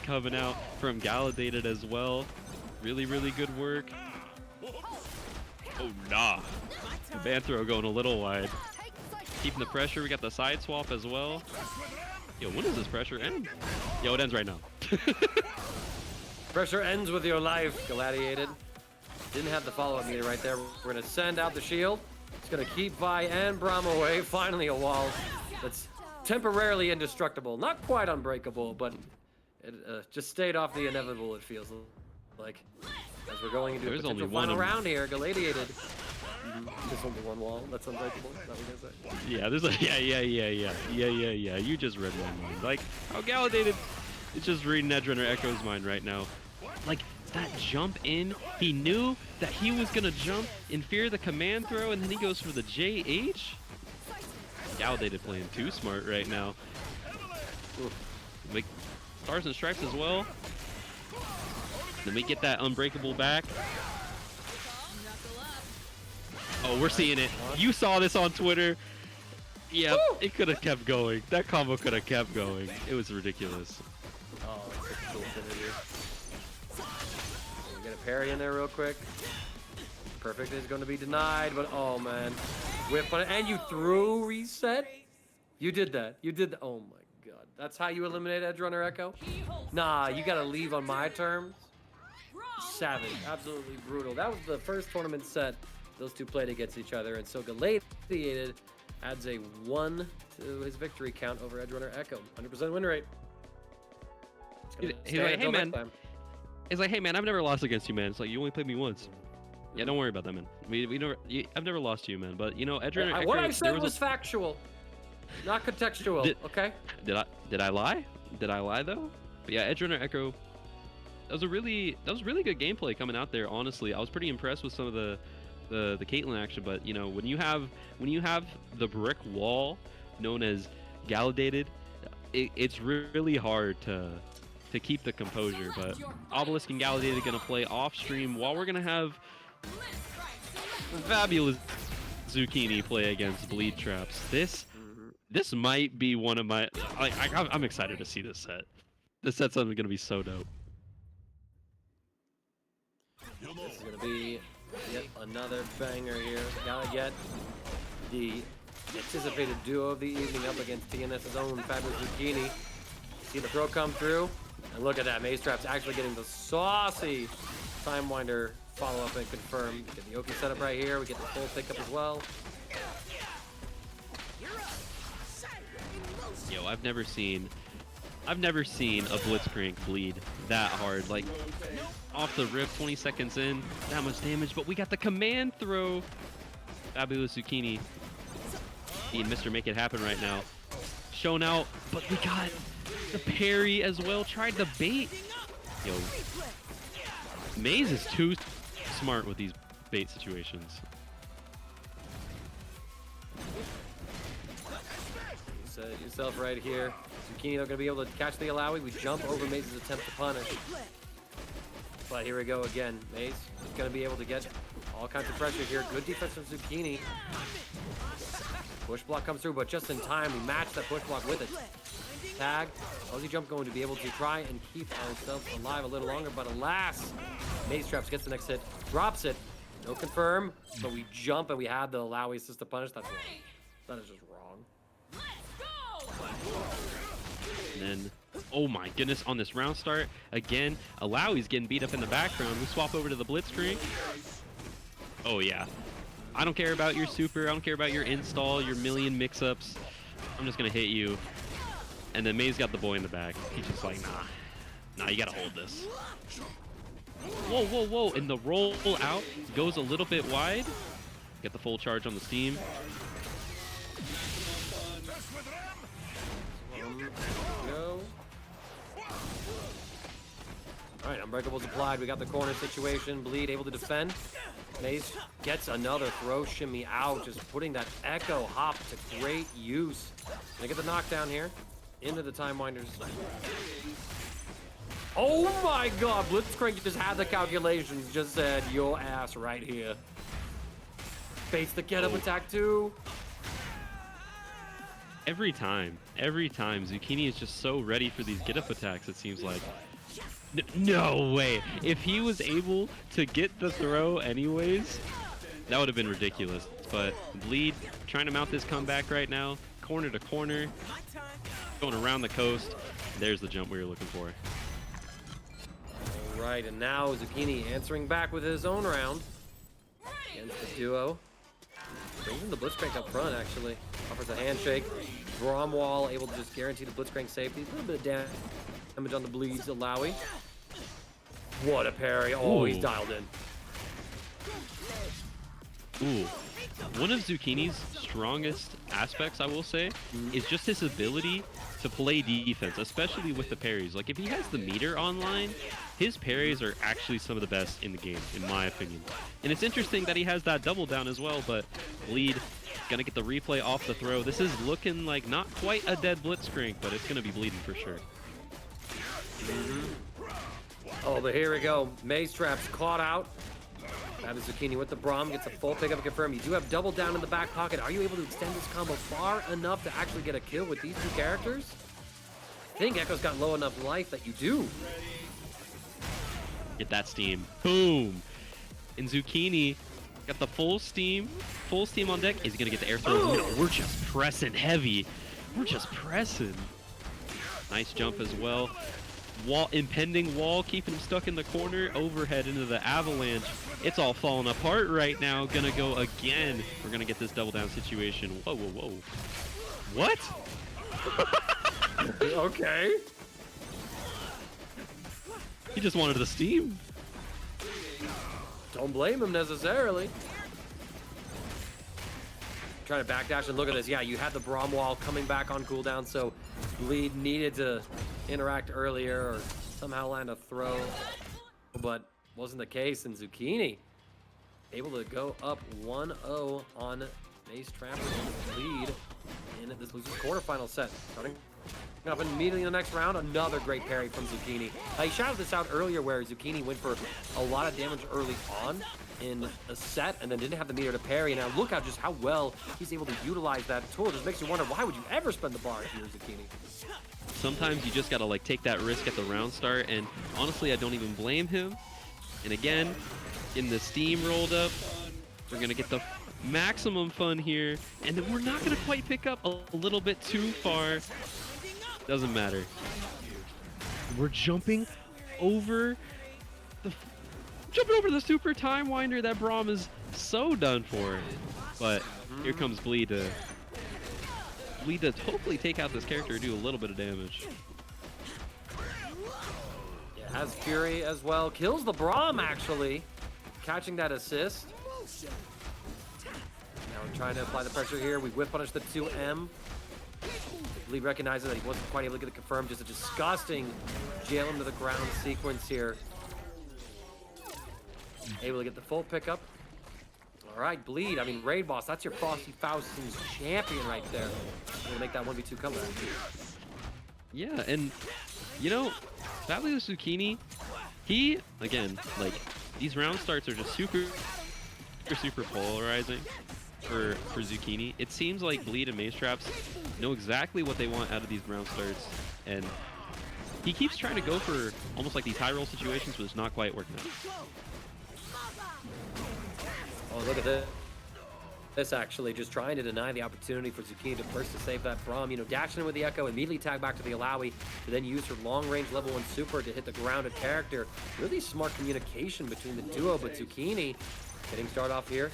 coming out from Galladiated as well. Really, really good work. Oh nah. The band throw going a little wide. Keeping the pressure. We got the side swap as well. Yo, when does this pressure end? Yo, it ends right now. Pressure ends with your life, Galladiated. Didn't have the follow-up meter right there. We're gonna send out the shield. It's gonna keep Vi and Braum away. Finally a wall that's temporarily indestructible. Not quite unbreakable, but it just stayed off the inevitable, it feels like. As we're going into a potential final round here, Galladiated. There's only one wall that's unbreakable. Is that what you're gonna say? Yeah, there's a yeah. You just read my mind. Like how Galladiated is just reading EdgerunnerEcho's mind right now. Like that jump in, he knew that he was gonna jump in fear of the command throw, and then he goes for the JH. Galladiated playing too smart right now. Like stars and stripes as well. Then we get that unbreakable back. Oh, we're seeing it. You saw this on Twitter. Yeah, it could have kept going. That combo could have kept going. It was ridiculous. Oh, it's a cool finisher. We get a parry in there real quick. Perfect is going to be denied, but oh man. Whip on it, and you threw reset? You did that. You did that. Oh my god. That's how you eliminate EdgerunnerEcho? Nah, you gotta leave on my terms. Savage. Absolutely brutal. That was the first tournament set those two played against each other, and so Galladiated adds a 1 to his victory count over EdgerunnerEcho. 100% win rate. He's like, hey man. It's like, hey man, I've never lost against you, man. It's like, you only played me once. Yeah, don't worry about that, man. I've never lost to you, man. But you know, EdgerunnerEcho. What I said was factual, not contextual. Okay. Did I lie? Did I lie though? But yeah, EdgerunnerEcho. That was really good gameplay coming out there. Honestly, I was pretty impressed with some of the Caitlyn action. But you know, when you have the brick wall known as Galladiated, it's really hard to keep the composure. But Obelisk and Galladiated gonna play off stream while we're gonna have fabulous Zucchini play against Blitzcrank. This might be one of my. I'm excited to see this set. This set's gonna be so dope. This is gonna be yet another banger here. Gotta get the anticipated duo of the evening up against TNS's own fabulous Zucchini. See the throw come through, and look at that. Mazetraps actually getting the saucy time winder follow up and confirm. Get the Oki setup right here. We get the full pickup as well. Yo, I've never seen a Blitzcrank bleed that hard. Like off the rip, 20 seconds in, that much damage. But we got the command throw. Fabulous Zucchini. Need Mr. Make It Happen right now. Shown out, but we got the parry as well. Tried the bait. Yo, Maze is too smart with these bait situations. You said it yourself right here. Zucchini, they're going to be able to catch the Illaoi. We jump over Maze's attempt to punish. But here we go again. Maze is going to be able to get all kinds of pressure here. Good defense from Zucchini. Push block comes through, but just in time. We match that push block with it. Tag. Aussie jump going to be able to try and keep ourselves alive a little longer, but alas, Mazetraps gets the next hit, drops it. No confirm, but we jump and we have the Illaoi assist to punish. That's wrong. That is just wrong. And then Oh my goodness, on this round start, again, Illaoi's getting beat up in the background. We swap over to the Blitzcrank. Oh yeah. I don't care about your super, I don't care about your install, your million mix-ups. I'm just gonna hit you. And then May's got the boy in the back. He's just like, nah, you gotta hold this. Whoa, whoa, whoa, and the roll out goes a little bit wide. Get the full charge on the steam. Go. All right, Unbreakable's applied. We got the corner situation. Bleed able to defend. Maze gets another throw shimmy out, just putting that Ekko hop to great use. Gonna get the knockdown here into the Time Winders. Oh my God, Blitzcrank just had the calculations, just said your ass right here. Face the get up attack too. Every time, Zucchini is just so ready for these get up attacks, it seems like. No way. If he was able to get the throw anyways, that would have been ridiculous. But Bleed trying to mount this comeback right now, corner to corner, going around the coast. There's the jump we were looking for. All right, and now Zucchini answering back with his own round against the duo. Brings in the Blitzcrank up front, actually. Offers a handshake. Braum wall able to just guarantee the Blitzcrank safety. A little bit of damage on the bleeds, Illaoi. What a parry. Oh, he's dialed in. Ooh. One of Zucchini's strongest aspects, I will say, is just his ability to play defense, especially with the parries. Like, if he has the meter online, his parries are actually some of the best in the game, in my opinion. And it's interesting that he has that double down as well, but Bleed gonna get the replay off the throw. This is looking like not quite a dead Blitzcrank, but it's gonna be bleeding for sure. Oh, but here we go. Mazetraps caught out. That is Zucchini with the Braum, gets a full pickup and confirm. You do have double down in the back pocket. Are you able to extend this combo far enough to actually get a kill with these two characters? I think Ekko's got low enough life that you do. Get that steam. Boom. And Zucchini got the full steam on deck. Is he gonna get the air throw? Oh. No, we're just pressing heavy. We're just pressing. Nice jump as well. Impending wall, keeping him stuck in the corner. Overhead into the avalanche. It's all falling apart right now. Gonna go again. We're gonna get this double down situation. Whoa, whoa, whoa. What? Okay. He just wanted the steam. Don't blame him necessarily. Trying to backdash and look at this. Yeah, you had the Braum wall coming back on cooldown, so Bleed needed to interact earlier or somehow land a throw, but wasn't the case. And Zucchini able to go up 1-0 on Mazetraps and lead in this losers quarterfinal set. Starting up immediately in the next round, another great parry from Zucchini. He shouted this out earlier where Zucchini went for a lot of damage early on in a set and then didn't have the meter to parry. And now look at just how well he's able to utilize that tool. It just makes you wonder, why would you ever spend the bar if you're Zucchini? Sometimes you just gotta like take that risk at the round start, and honestly I don't even blame him. And again, in the steam rolled up, we're gonna get the maximum fun here, and then we're not gonna quite pick up a little bit too far. Doesn't matter. We're jumping over the super time winder. That Braum is so done for. But here comes Bleed to hopefully take out this character and do a little bit of damage. Yeah, has Fury as well. Kills the Braum actually. Catching that assist. Now we're trying to apply the pressure here. We whip punish the 2M. Bleed recognizes that he wasn't quite able to get it confirmed. Just a disgusting jail him to the ground sequence here. Able to get the full pickup. All right, Bleed. I mean, Raid Boss, that's your Frosty Faustin's champion right there. Gonna make that 1v2 comeback. Yeah, and you know, Fabulous Zucchini, he, again, like, these round starts are just super polarizing for Zucchini. It seems like Bleed and Mazetraps know exactly what they want out of these round starts, and he keeps trying to go for almost like these high roll situations, but it's not quite working out. Oh, look at this. This actually just trying to deny the opportunity for Zucchini to first to save that Braum. You know, dashing in with the Ekko, immediately tag back to the Illaoi, to then use her long-range level 1 super to hit the grounded character. Really smart communication between the duo, but Zucchini getting started off here,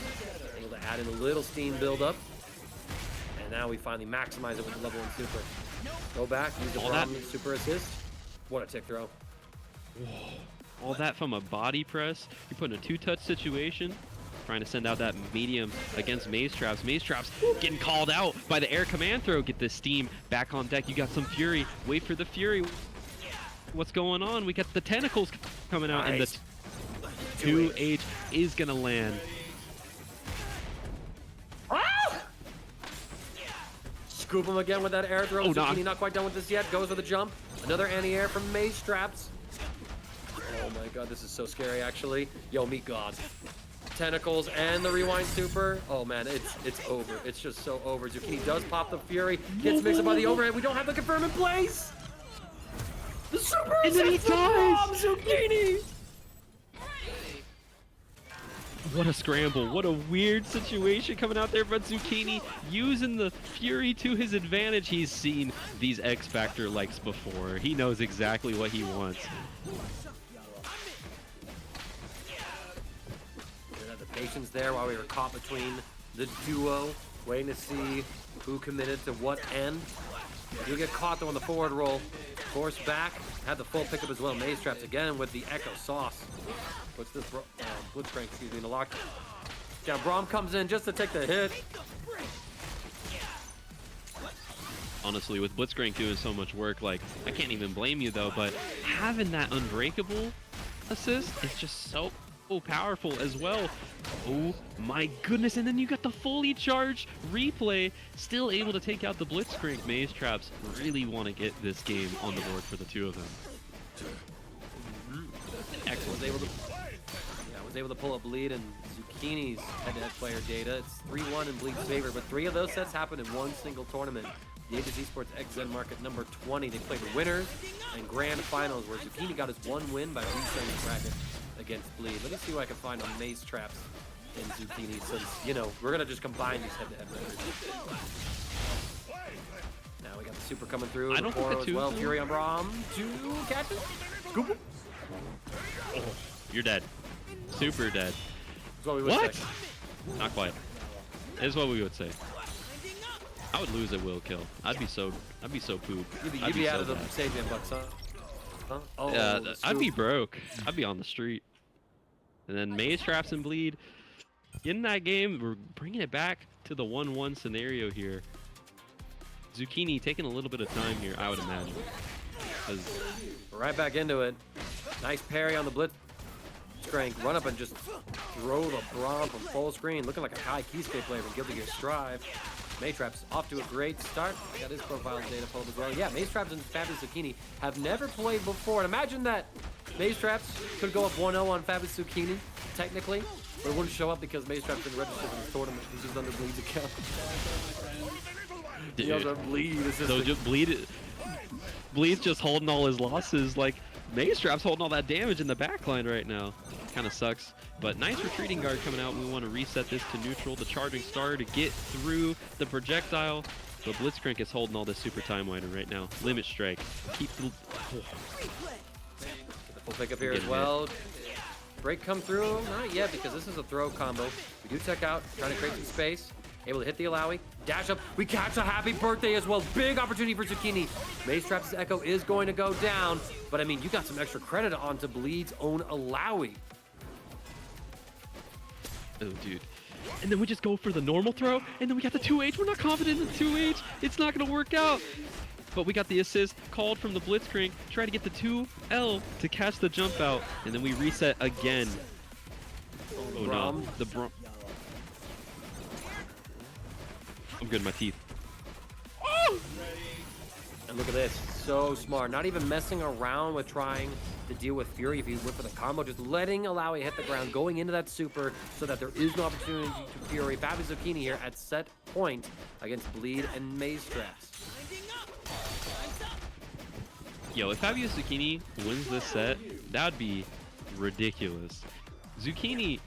able to add in a little steam build-up. And now we finally maximize it with the level 1 super. Go back, use the Braum super assist. What a tick throw. All that from a body press. You're putting a 2-touch situation. Trying to send out that medium against Mazetraps. Mazetraps getting called out by the air command throw. Get this steam back on deck. You got some Fury. Wait for the Fury. What's going on? We got the tentacles coming out, and the 2H is gonna land. Scoop him again with that air throw. Oh, Zucchini not quite done with this yet. Goes with a jump. Another anti-air from Mazetraps. Oh my god, this is so scary actually. Yo, meet God. Tentacles and the rewind super. Oh man, it's over. It's just so over. Zucchini does pop the Fury. Gets mixed up by the overhead. We don't have the confirm in place. The super And then he dies. Zucchini. What a scramble. What a weird situation coming out there, but Zucchini using the Fury to his advantage. He's seen these X Factor likes before. He knows exactly what he wants. Patience there while we were caught between the duo, waiting to see who committed to what end. You get caught though on the forward roll, forced back, had the full pickup as well. Mazetraps again with the Ekko sauce. What's this? Blitzcrank, excuse me, in the lock. Now Braum comes in just to take the hit. Honestly, with Blitzcrank doing so much work, like, I can't even blame you though, but having that unbreakable assist is just so powerful as well. Oh my goodness, and then you got the fully charged replay, still able to take out the Blitzcrank. Mazetraps really want to get this game on the board for the two of them. Ekko was able to pull up Bleed and Zucchini's head-to-head player data. It's 3-1 in Bleed's favor, but 3 of those sets happened in one single tournament. The Aegis Esports XZ Market number 20. They played the winners and grand finals, where Zucchini got his 1 win by resetting the bracket against Bleed. Let me see what I can find on Mazetraps and Zucchini, since, you know, we're gonna just combine these head-to-head records. Now we got the super coming through. I don't think the as well. Fury on Braum. 2 catches. Scoop him. Oh, you're dead. Super dead. That's what we would What? say. Not quite. Is what we would say. I would lose at will kill. I'd be so poop. You'd be out of the stadium, bucks, huh? Oh, yeah, I'd be broke. I'd be on the street. And then Mazetraps and Bleed. In that game, we're bringing it back to the 1-1 scenario here. Zucchini taking a little bit of time here, I would imagine. Right back into it. Nice parry on the Blitzcrank. Run up and just throw the Braum from full screen. Looking like a high keyscape player from Guilty Gear Strive. Mazetraps off to a great start. Got his profile data pulled as well. Yeah, Mazetraps and Fabulous Zucchini have never played before. And imagine that Mazetraps could go up 1-0 on Fabulous Zucchini, technically, but it wouldn't show up because Mazetraps didn't register for this tournament. This is under Bleed's account. Dude, He also Bleed. so just Bleed's just holding all his losses. Like, Mazetraps holding all that damage in the backline right now. Kind of sucks. But nice retreating guard coming out. We want to reset this to neutral. The charging star to get through the projectile. But Blitzcrank is holding all this super time wider right now. Limit strike. Keep the... We'll pick up here as well. Break come through? Not yet, because this is a throw combo. We do tech out, trying to create some space. Able to hit the Illaoi. Dash up. We catch a happy birthday as well. Big opportunity for Zucchini. Mazetraps' Ekko is going to go down. But I mean, you got some extra credit onto Bleed's own Illaoi. Oh, dude. And then we just go for the normal throw, and then we got the 2H. We're not confident in the 2H. It's not going to work out. But we got the assist called from the Blitzcrank. Try to get the 2L to catch the jump out, and then we reset again. Oh, no. The Braum. I'm good in my teeth. Oh! And look at this. So smart. Not even messing around with trying to deal with Fury if he went for the combo. Just letting Illaoi hit the ground, going into that super so that there is no opportunity to Fury. Fabulous Zucchini here at set point against Bleed and Mazetraps. Yo, if Fabulous Zucchini wins this set, that would be ridiculous. Zucchini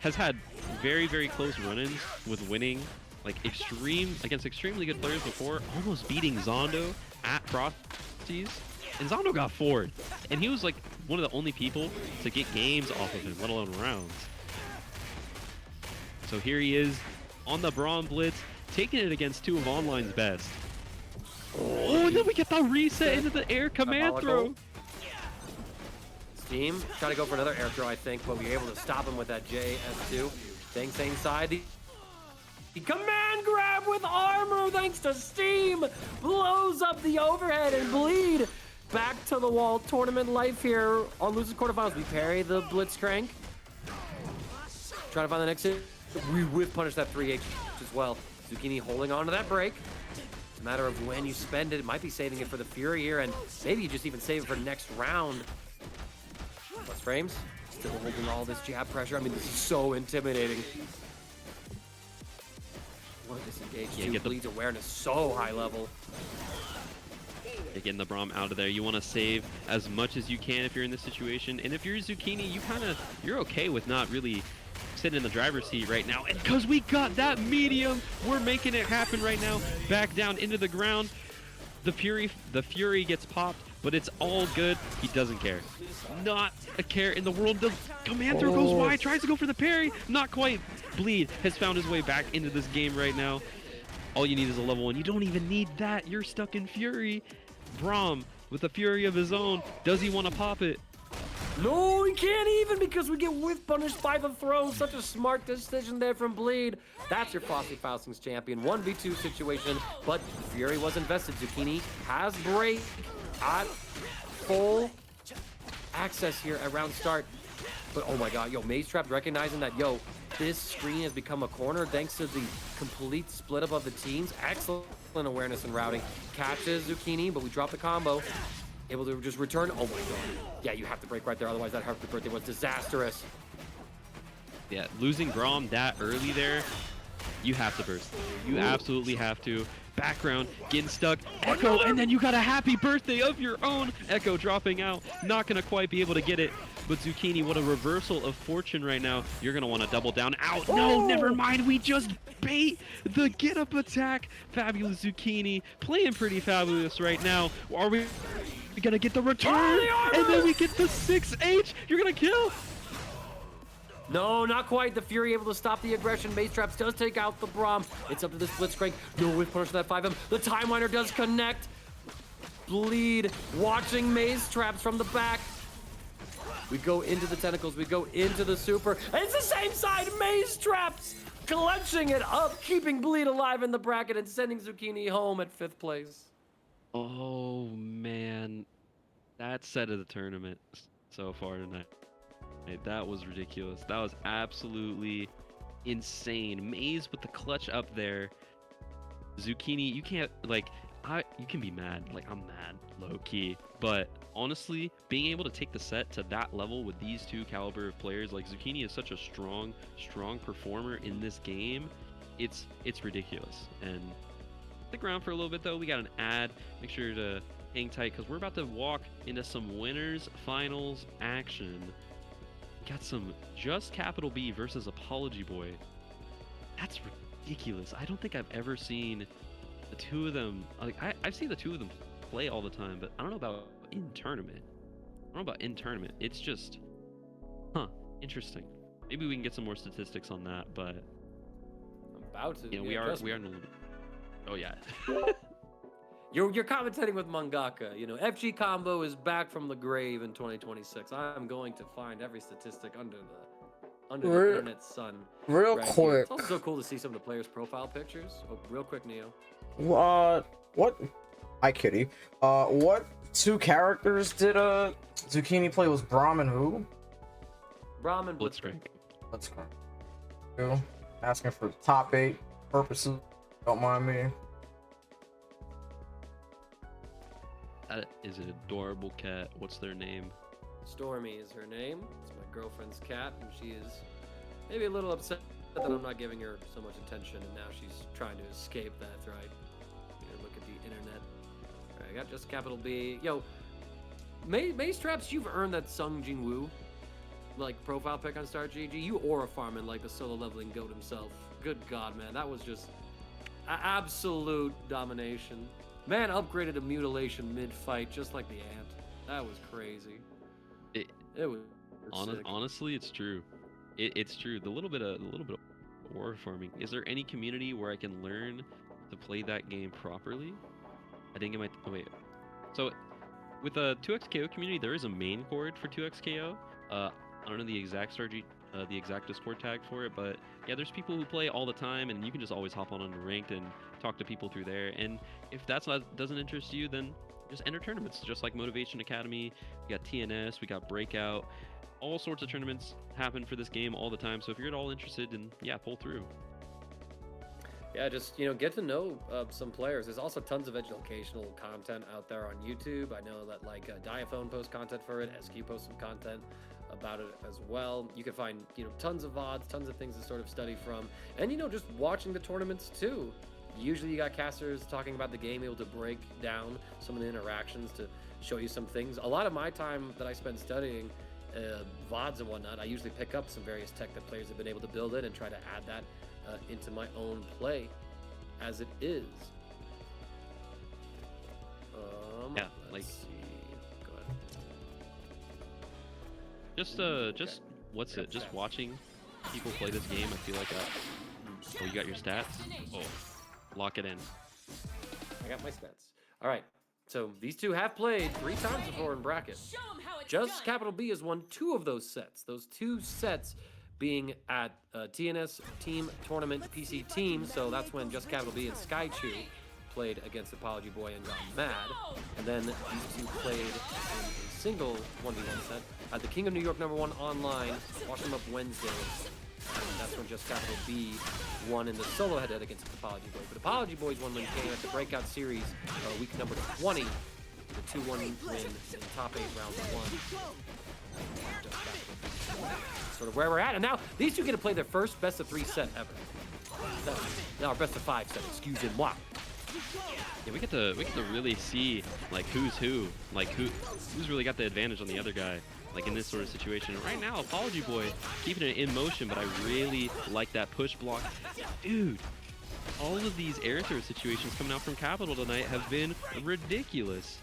has had very, very close run-ins with winning like against extremely good players before, almost beating Zondo at Frosties. And Zondo got forward, and he was like one of the only people to get games off of him, let alone rounds. So here he is on the Braum Blitz, taking it against two of Online's best. Oh, and then we get the reset into the air command throw. Steam try to go for another air throw, I think, but we were able to stop him with that JS2. Thanks inside. The command grab with armor, thanks to Steam, blows up the overhead and bleed. Back to the wall, tournament life here on losing quarterfinals. We parry the Blitzcrank. Trying to find the next hit. We whiff punish that 3H as well. Zucchini holding on to that break. It's a matter of when you spend it. It might be saving it for the Fury here, and maybe you just even save it for next round. Plus frames. Still holding all this jab pressure. I mean, this is so intimidating. What a disengage. Yeah, Two bleeds awareness so high level. Getting the Braum out of there. You want to save as much as you can if you're in this situation. And if you're Zucchini, you're okay with not really sitting in the driver's seat right now. And because we got that medium, we're making it happen right now. Back down into the ground. The Fury gets popped, but it's all good. He doesn't care. Not a care in the world. The command throw goes wide, tries to go for the parry. Not quite. Bleed has found his way back into this game right now. All you need is a level 1. You don't even need that. You're stuck in Fury. Braum with a Fury of his own. Does he want to pop it? No, he can't even because we get whiff punished by the throw. Such a smart decision there from Bleed. That's your Frosty Faustings champion. 1v2 situation, but Fury was invested. Zucchini has break at full access here at round start. But oh my god, yo, Mazetraps recognizing that, yo, this screen has become a corner thanks to the complete split up of the teams. Excellent awareness and routing. Catches Zucchini, but we drop the combo. Able to just return. Oh my god. Yeah, you have to break right there, otherwise that Happy Birthday was disastrous. Yeah, losing Braum that early there, you have to burst. You absolutely have to. Background, getting stuck. Ekko, and then you got a Happy Birthday of your own. Ekko dropping out. Not going to quite be able to get it. But Zucchini, what a reversal of fortune right now. You're going to want to double down. Out. No, never mind. We just bait the get-up attack. Fabulous Zucchini. Playing pretty fabulous right now. Are we going to get the return? And then we get the 6H. You're going to kill. No, not quite. The Fury able to stop the aggression. Mazetraps does take out the Braum. It's up to this Blitzcrank. No whiff punish for that 5M. The Time Miner does connect. Bleed. Watching Mazetraps from the back. We go into the tentacles. We go into the super. And it's the same side. Mazetraps clutching it up, keeping Bleed alive in the bracket and sending Zucchini home at 5th place. Oh, man. That set of the tournament so far tonight. That was ridiculous. That was absolutely insane. Maze with the clutch up there. Zucchini, you can't, like, you can be mad. Like, I'm mad, low key. But honestly, being able to take the set to that level with these two caliber of players, like Zucchini is such a strong performer in this game. It's ridiculous. And stick around for a little bit though. We got an ad. Make sure to hang tight because we're about to walk into some winners finals action. Got some JustCaptalB versus ApologyBoy. That's ridiculous. I don't think I've ever seen the two of them. Like I've seen the two of them play all the time, but I don't know about in tournament. It's just, interesting. Maybe we can get some more statistics on that, but I'm about to. Yeah, we are in a little bit. Oh yeah. You're commentating with mangaka. You know, FG Combo is back from the grave in 2026. I'm going to find every statistic under the internet sun. Real right quick. Here. It's also so cool to see some of the players' profile pictures. Oh, real quick, Neo. What? Hi, Kitty. What two characters did Zucchini play? Was Braum and who? Braum and Blitzcrank. Blitzcrank. Asking for top 8 purposes. Don't mind me. That is an adorable cat. What's their name? Stormy is her name. It's my girlfriend's cat, and she is maybe a little upset that I'm not giving her so much attention, and now she's trying to escape that, right? Here, look at the internet. All right, I got JustCaptalB. Yo, Mazetraps, you've earned that Sung Jin Woo. like profile pic on Star GG, you aura farming like the solo leveling goat himself. Good God, man, that was just absolute domination. Man upgraded to mutilation mid-fight just like the ant. That was crazy. It was sick. Honestly, it's true. It's true. The little bit of aura farming. Is there any community where I can learn to play that game properly? I didn't get my. Oh wait. So with a 2xKO community, there is a main chord for 2xKO. I don't know the exact the exact Discord tag for it, but yeah, there's people who play all the time, and you can just always hop on ranked and talk to people through there. And if doesn't interest you, then just enter tournaments, just like Motivation Academy. We got TNS, we got Breakout, all sorts of tournaments happen for this game all the time. So if you're at all interested, then yeah, pull through. Yeah, just, you know, get to know some players. There's also tons of educational content out there on YouTube. I know that, like, Diaphone posts content for it, SQ posts some content about it as well. You can find, you know, tons of VODs, tons of things to sort of study from. And, you know, just watching the tournaments, too. Usually you got casters talking about the game, able to break down some of the interactions to show you some things. A lot of my time that I spend studying VODs and whatnot, I usually pick up some various tech that players have been able to build in and try to add that into my own play as it is. Yeah, like, let's see. Go ahead. just what's it? Just watching people play this game, I feel like oh, you got your stats? Oh, lock it in. I got my stats. All right. So these two have played 3 times before in bracket. Show 'em how it's JustCaptalB has won 2 of those sets. Those 2 sets being at TNS Team Tournament PC Team. So that's when JustCaptalB and Skychu played against ApologyBoy and got mad. And then these 2 played in a single 1v1 set at the King of New York #1 online. Watch them up Wednesday. And that's when JustCaptalB won in the solo head-to-head against ApologyBoy. But ApologyBoy's one win came at the breakout series, week number 20, the 2-1 win in top 8 round 1. Sort of where we're at, and now these two get to play their first best of 3 set ever. No, our best of 5 set. Excusez-moi. Yeah, we get to really see like who's who, like who's really got the advantage on the other guy, like in this sort of situation. Right now, ApologyBoy keeping it in motion, but I really like that push block, dude. All of these air throw situations coming out from Capital tonight have been ridiculous.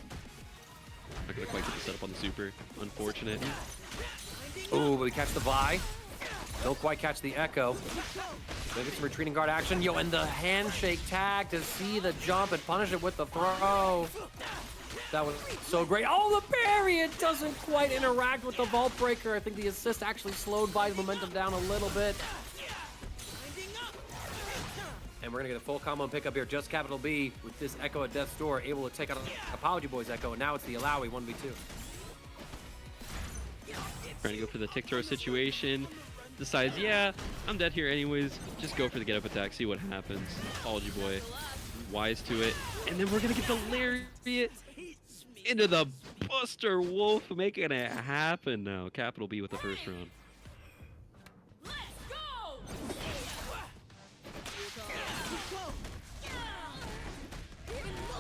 Not gonna quite get the setup on the super, unfortunate. Oh, but we catch the buy. Don't quite catch the Ekko. They get some retreating guard action. Yo, and the handshake tag to see the jump and punish it with the throw. That was so great. Oh, the parry! It doesn't quite interact with the vault breaker. I think the assist actually slowed by momentum down a little bit. And we're gonna get a full combo and pick up here. JustCaptalB with this Ekko at death's door, able to take out ApologyBoy's Ekko, and now it's the Illaoi 1v2. Trying to go for the tick throw situation. Decides, yeah, I'm dead here anyways. Just go for the get up attack, see what happens. ApologyBoy, wise to it. And then we're gonna get the lariat into the Buster Wolf, making it happen now. CaptalB with the first round. Let's go!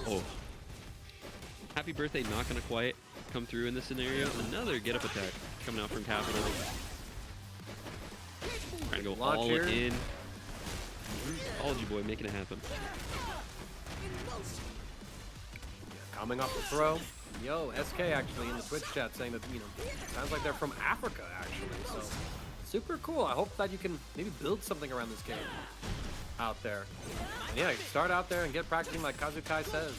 Oh. Happy birthday, not gonna quite come through in this scenario. Another get up attack coming out from Capital. Trying to go Launch all here. in. ApologyBoy making it happen. Coming off the throw. Yo, SK actually in the Twitch chat saying that, you know, sounds like they're from Africa actually. So super cool. I hope that you can maybe build something around this game out there. And yeah, start out there and get practicing like Kazuki says.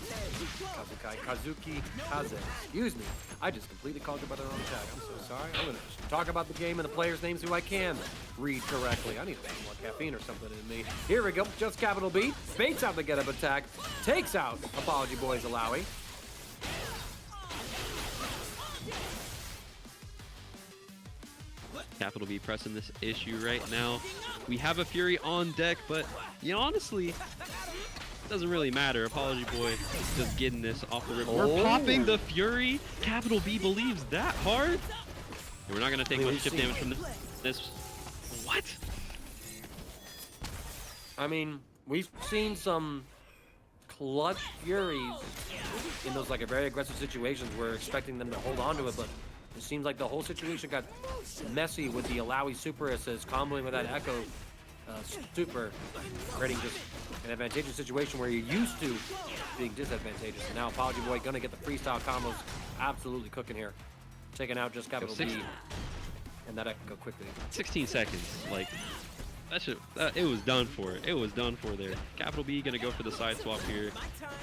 Kazuki Kaze. Excuse me. I just completely called you by the wrong tag. I'm so sorry. I'm going to talk about the game and the players' names who I can read correctly. I need some more caffeine or something in me. Here we go. JustCaptalB baits out the get-up attack. Takes out ApologyBoy's Illaoi. CaptalB pressing this issue right now. We have a Fury on deck, but you know, honestly, it doesn't really matter. ApologyBoy just getting this off the rip. We're popping the Fury. CaptalB believes that hard. And we're not gonna take much chip damage from this. What? I mean, we've seen some clutch Furies in those like very aggressive situations. We're expecting them to hold on to it, but It seems like the whole situation got messy with the Illaoi super assist comboing with that Ekko super, creating just an advantageous situation where you're used to being disadvantageous. And now ApologyBoy gonna get the freestyle combos absolutely cooking here. Taking out JustCaptalB and that Ekko quickly. 16 seconds, like that should it was done for. It was done for there. Capital B gonna go for the side swap here,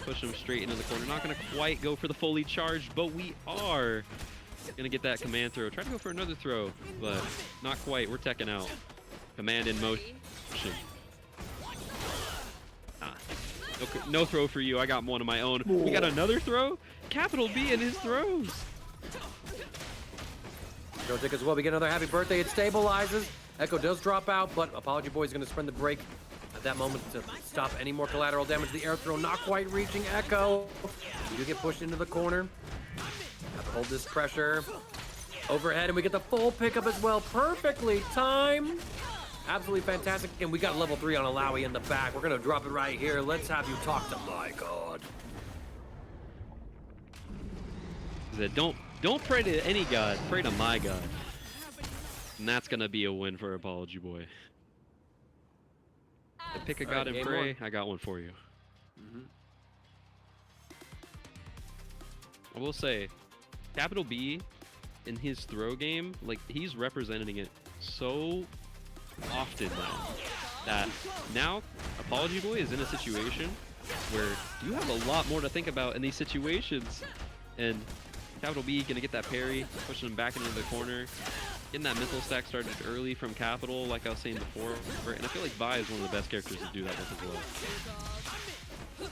push him straight into the corner. Not gonna quite go for the fully charged, but we are gonna get that command throw. Try to go for another throw, but not quite. We're teching out. Command in motion. No throw for you. I got one of my own. We got another throw. Capital B in his throws. Jotik as well. We get another happy birthday. It stabilizes. Ekko does drop out, but ApologyBoy is going to spend the break at that moment to stop any more collateral damage. The air throw not quite reaching Ekko. You do get pushed into the corner. Have to hold this pressure. Overhead, and we get the full pickup as well. Perfectly timed. Absolutely fantastic. And we got level 3 on Illaoi in the back. We're going to drop it right here. Let's have you talk to my god. Don't pray to any god, pray to my god. And that's gonna be a win for ApologyBoy. Pick a god and pray, I got one for you. I will say, Capital B in his throw game, like he's representing it so often now that now ApologyBoy is in a situation where you have a lot more to think about in these situations, and Capital B gonna get that parry, pushing him back into the corner, getting that mental stack started early from Capital, like I was saying before, and I feel like Vi is one of the best characters to do that with as well.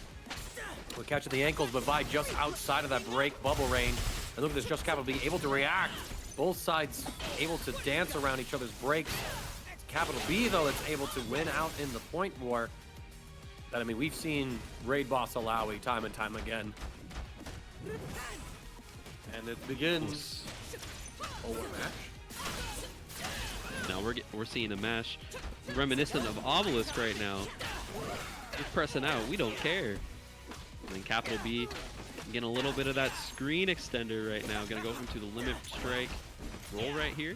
We're catching the ankles, but Vi just outside of that break bubble range. And look at this, JustCaptalB able to react. Both sides able to dance around each other's breaks. Capital B, though, that's able to win out in the point war. That, I mean, we've seen raid boss Illaoi time and time again. And it begins. Oh, what a match. Now we're seeing a match reminiscent of Obelisk right now. Just pressing out, we don't care. And then Capital B getting a little bit of that screen extender right now. Gonna go into the limit strike roll right here.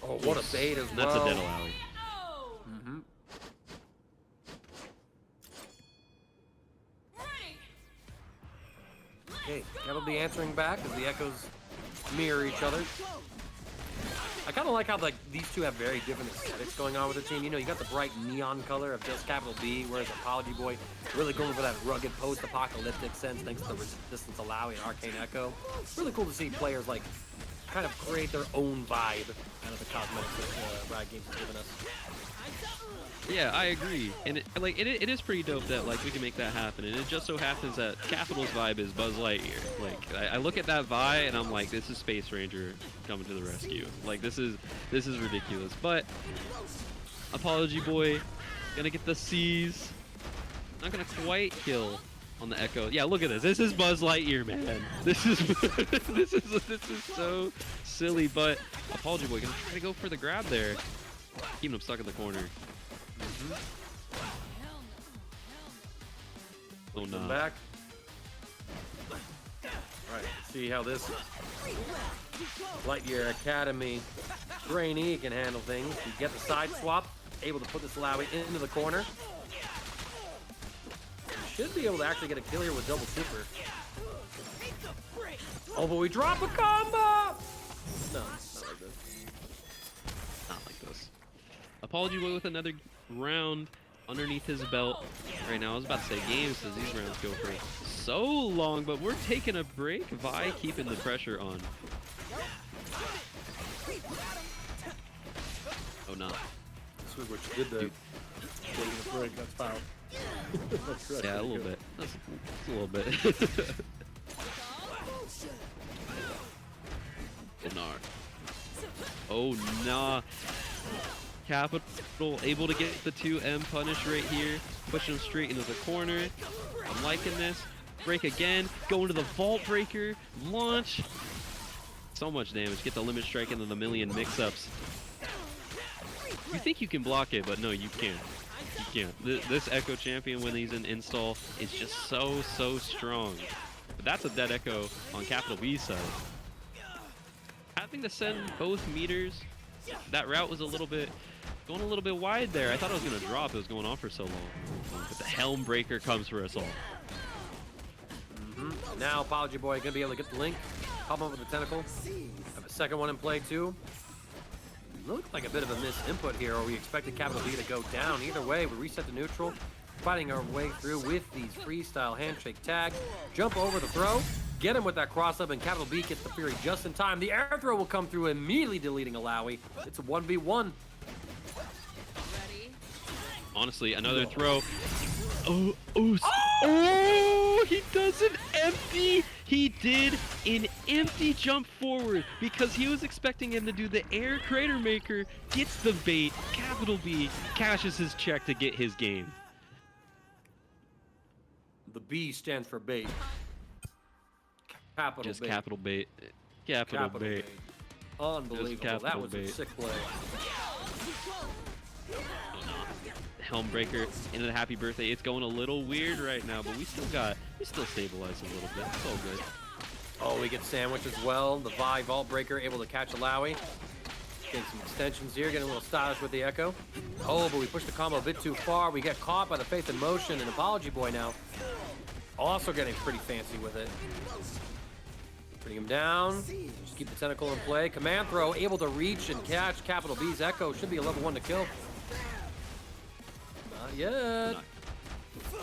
Oh, what a bait as well. That's a dead Illaoi. Okay, CaptalB answering back as the Echoes mirror each other. I kind of like how these two have very different aesthetics going on with the team. You know, you got the bright neon color of JustCaptalB, whereas ApologyBoy really going for that rugged post-apocalyptic sense thanks to the Resistance Illaoi and Arcane Ekko. Really cool to see players like kind of create their own vibe out of the cosmetics that Riot Games has given us. Yeah, I agree, and it is pretty dope that like we can make that happen. And it just so happens that Capital's vibe is Buzz Lightyear. Like I look at that vibe and I'm like, this is Space Ranger coming to the rescue. Like this is ridiculous. But ApologyBoy gonna get the C's. Not gonna quite kill on the Ekko. Yeah, look at this. This is Buzz Lightyear, man. This is this is so silly. But ApologyBoy gonna try to go for the grab there, keeping him stuck in the corner. Oh no. Back. Alright, see how this Lightyear Academy trainee can handle things. You get the side swap, able to put this Illaoi into the corner. You should be able to actually get a kill here with double super. Oh, but we drop a combo! No, not like this. Not like this. ApologyBoy with another round underneath his belt right now. I was about to say games because these rounds go for so long, but we're taking a break. Vi keeping the pressure on. Oh no. This is what you did there. Taking a break, that's foul. That's Yeah, a little bit. That's a little bit. Oh no. Oh nah. Capital able to get the 2M punish right here, pushing him straight into the corner. I'm liking this. Break again, go into the vault breaker, launch. So much damage. Get the limit strike into the million mix-ups. You think you can block it, but no, you can't. You can't. This Ekko champion when he's in install is just so strong. But that's a dead Ekko on Capital B's side. Having to send both meters, that route was going a little bit wide there. I thought it was going to drop. It was going on for so long. But the Helm Breaker comes for us all. Now ApologyBoy gonna be able to get the link, pop him with the tentacle. Have a second one in play too. Looked like a bit of a miss input here, or we expected Capital B to go down. Either way, we reset to neutral, fighting our way through with these freestyle handshake tags. Jump over the throw, get him with that cross up, and Capital B gets the Fury just in time. The air throw will come through, immediately deleting Illaoi. It's a 1v1. Honestly, another throw. Oh, he does an empty. He did an empty jump forward because he was expecting him to do the air crater maker, gets the bait, Capital B cashes his check to get his game. The B stands for bait. Capital Just bait. capital bait. Capital bait. Unbelievable. That capital was bait. a sick play. Helm Breaker into the happy birthday. It's going a little weird right now, but we still stabilized a little bit. It's all good. Oh, we get sandwich as well. The Vi Vault Breaker able to catch Illaoi. Getting some extensions here, getting a little stylish with the Ekko. Oh, but we pushed the combo a bit too far. We get caught by the Faith in Motion, and ApologyBoy now also getting pretty fancy with it. Putting him down. Just keep the tentacle in play. Command throw able to reach and catch Capital B's Ekko. Should be a level 1 to kill. Not yet.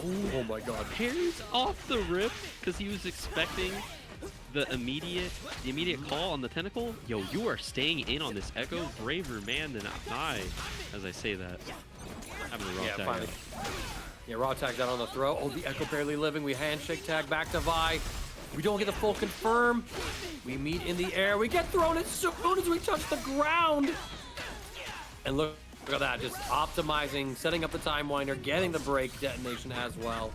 Oh my god. Parries off the rip because he was expecting the immediate call on the tentacle. Yo, you are staying in on this Ekko. Braver man than I, as I say that. Having a raw tag. Finally. Yeah, raw tags out on the throw. Oh, the Ekko barely living. We handshake tag back to Vi. We don't get the full confirm. We meet in the air. We get thrown as soon as we touch the ground. And look at that, just optimizing, setting up the time winder, getting the break detonation as well.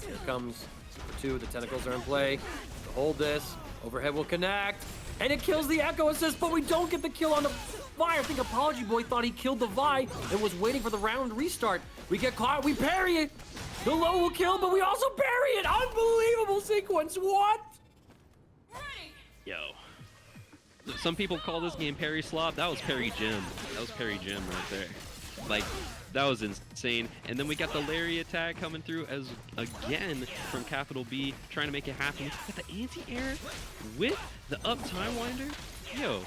Here comes for 2. The tentacles are in play. To hold this, overhead will connect, and it kills the Ekko assist, but we don't get the kill on the Vi. I think ApologyBoy thought he killed the Vi and was waiting for the round restart. We get caught, we parry it. The low will kill, but we also parry it. Unbelievable sequence. What? Yo. Some people call this game Parry Slop. That was Parry Gym. That was Parry Gym right there. Like, that was insane. And then we got the Lariat tag coming through as again from Capital B, trying to make it happen. We got the anti-air with the up time winder. Yo.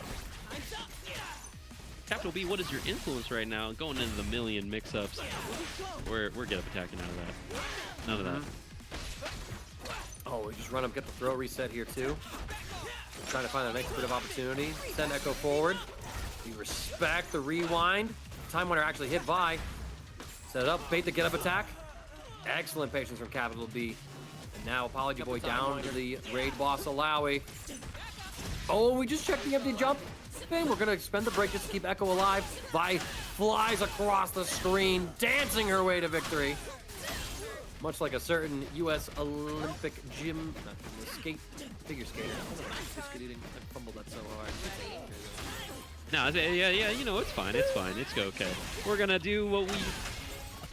Capital B, what is your influence right now? Going into the million mix-ups. We're get up attacking out of that. None of that. Oh, we just run up, get the throw reset here too. Trying to find the next bit of opportunity. Send Ekko forward. We respect the rewind. Time Winder actually hit Vi. Set it up, bait the get up attack. Excellent patience from Capital B. And now ApologyBoy down to the raid boss Illaoi. Oh, we just checked the empty jump. We're gonna expend the break just to keep Ekko alive. Vi flies across the screen, dancing her way to victory. Much like a certain U.S. Olympic figure skater. I fumbled that so hard. No, yeah, you know, it's fine, it's okay. We're gonna do what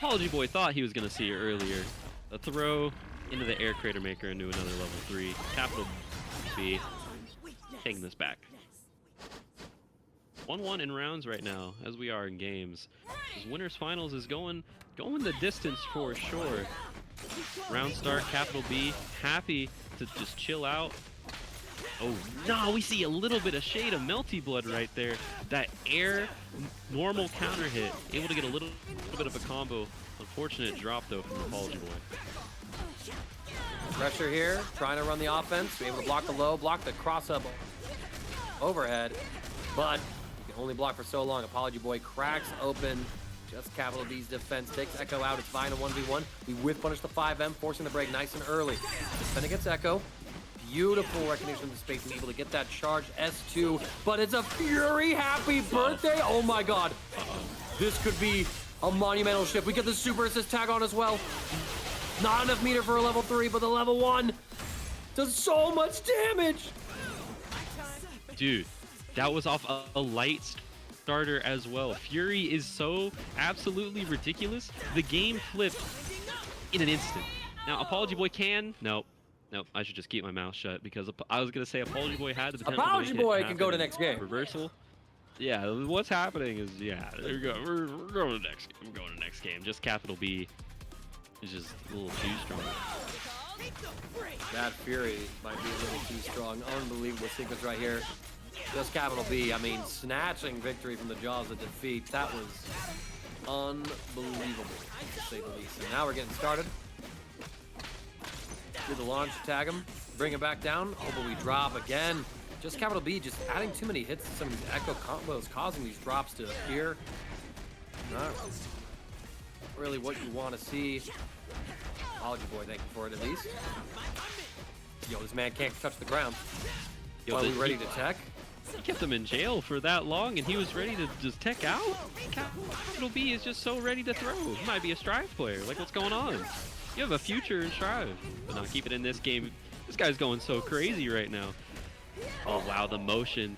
ApologyBoy thought he was gonna see earlier. A throw into the air crater maker into another level 3. Capital B taking this back. 1-1 in rounds right now, as we are in games. This winners finals is going the distance for sure. Round start, Capital B happy to just chill out. Oh no, we see a little bit of shade of Melty Blood right there. That air normal counter hit, able to get a little bit of a combo. Unfortunate drop though from ApologyBoy. Pressure here, trying to run the offense. Be able to block the low, block the cross up overhead, but you can only block for so long. ApologyBoy cracks open just Capital B's defense, takes Ekko out. It's fine a 1v1. We whiff punish the 5M, forcing the break nice and early. Defending against Ekko. Beautiful recognition of the space and able to get that charge S2, but it's a Fury happy birthday. Oh my god. This could be a monumental shift. We get the super assist tag on as well. Not enough meter for a level 3, but the level 1 does so much damage. Dude, that was off a light starter as well. Fury is so absolutely ridiculous. The game flipped in an instant. Now, ApologyBoy can... Nope. Nope, I should just keep my mouth shut because I was going to say ApologyBoy had the potential to make it ApologyBoy can go to happen. next game. Reversal. Yeah, what's happening is, yeah, there we go. We're going to next game. We're going to next game. JustCaptalB is just a little too strong. That Fury might be a little too strong. Unbelievable sequence right here. JustCaptalB, I mean, snatching victory from the jaws of defeat. That was unbelievable, to say the least. And now we're getting started. Do the launch, tag him, bring him back down. Oh, but we drop again. JustCaptalB just adding too many hits to some of these Ekko combos, causing these drops to appear. Not really what you want to see. ApologyBoy, thank you for it at least. Yo, this man can't touch the ground. Yo, Are we ready to tech? He kept him in jail for that long, and he was ready to just tech out? CaptalB is just so ready to throw. He might be a Strive player. Like, what's going on? You have a future in Strive. But not keep it in this game. This guy's going so crazy right now. Oh, wow, the motion.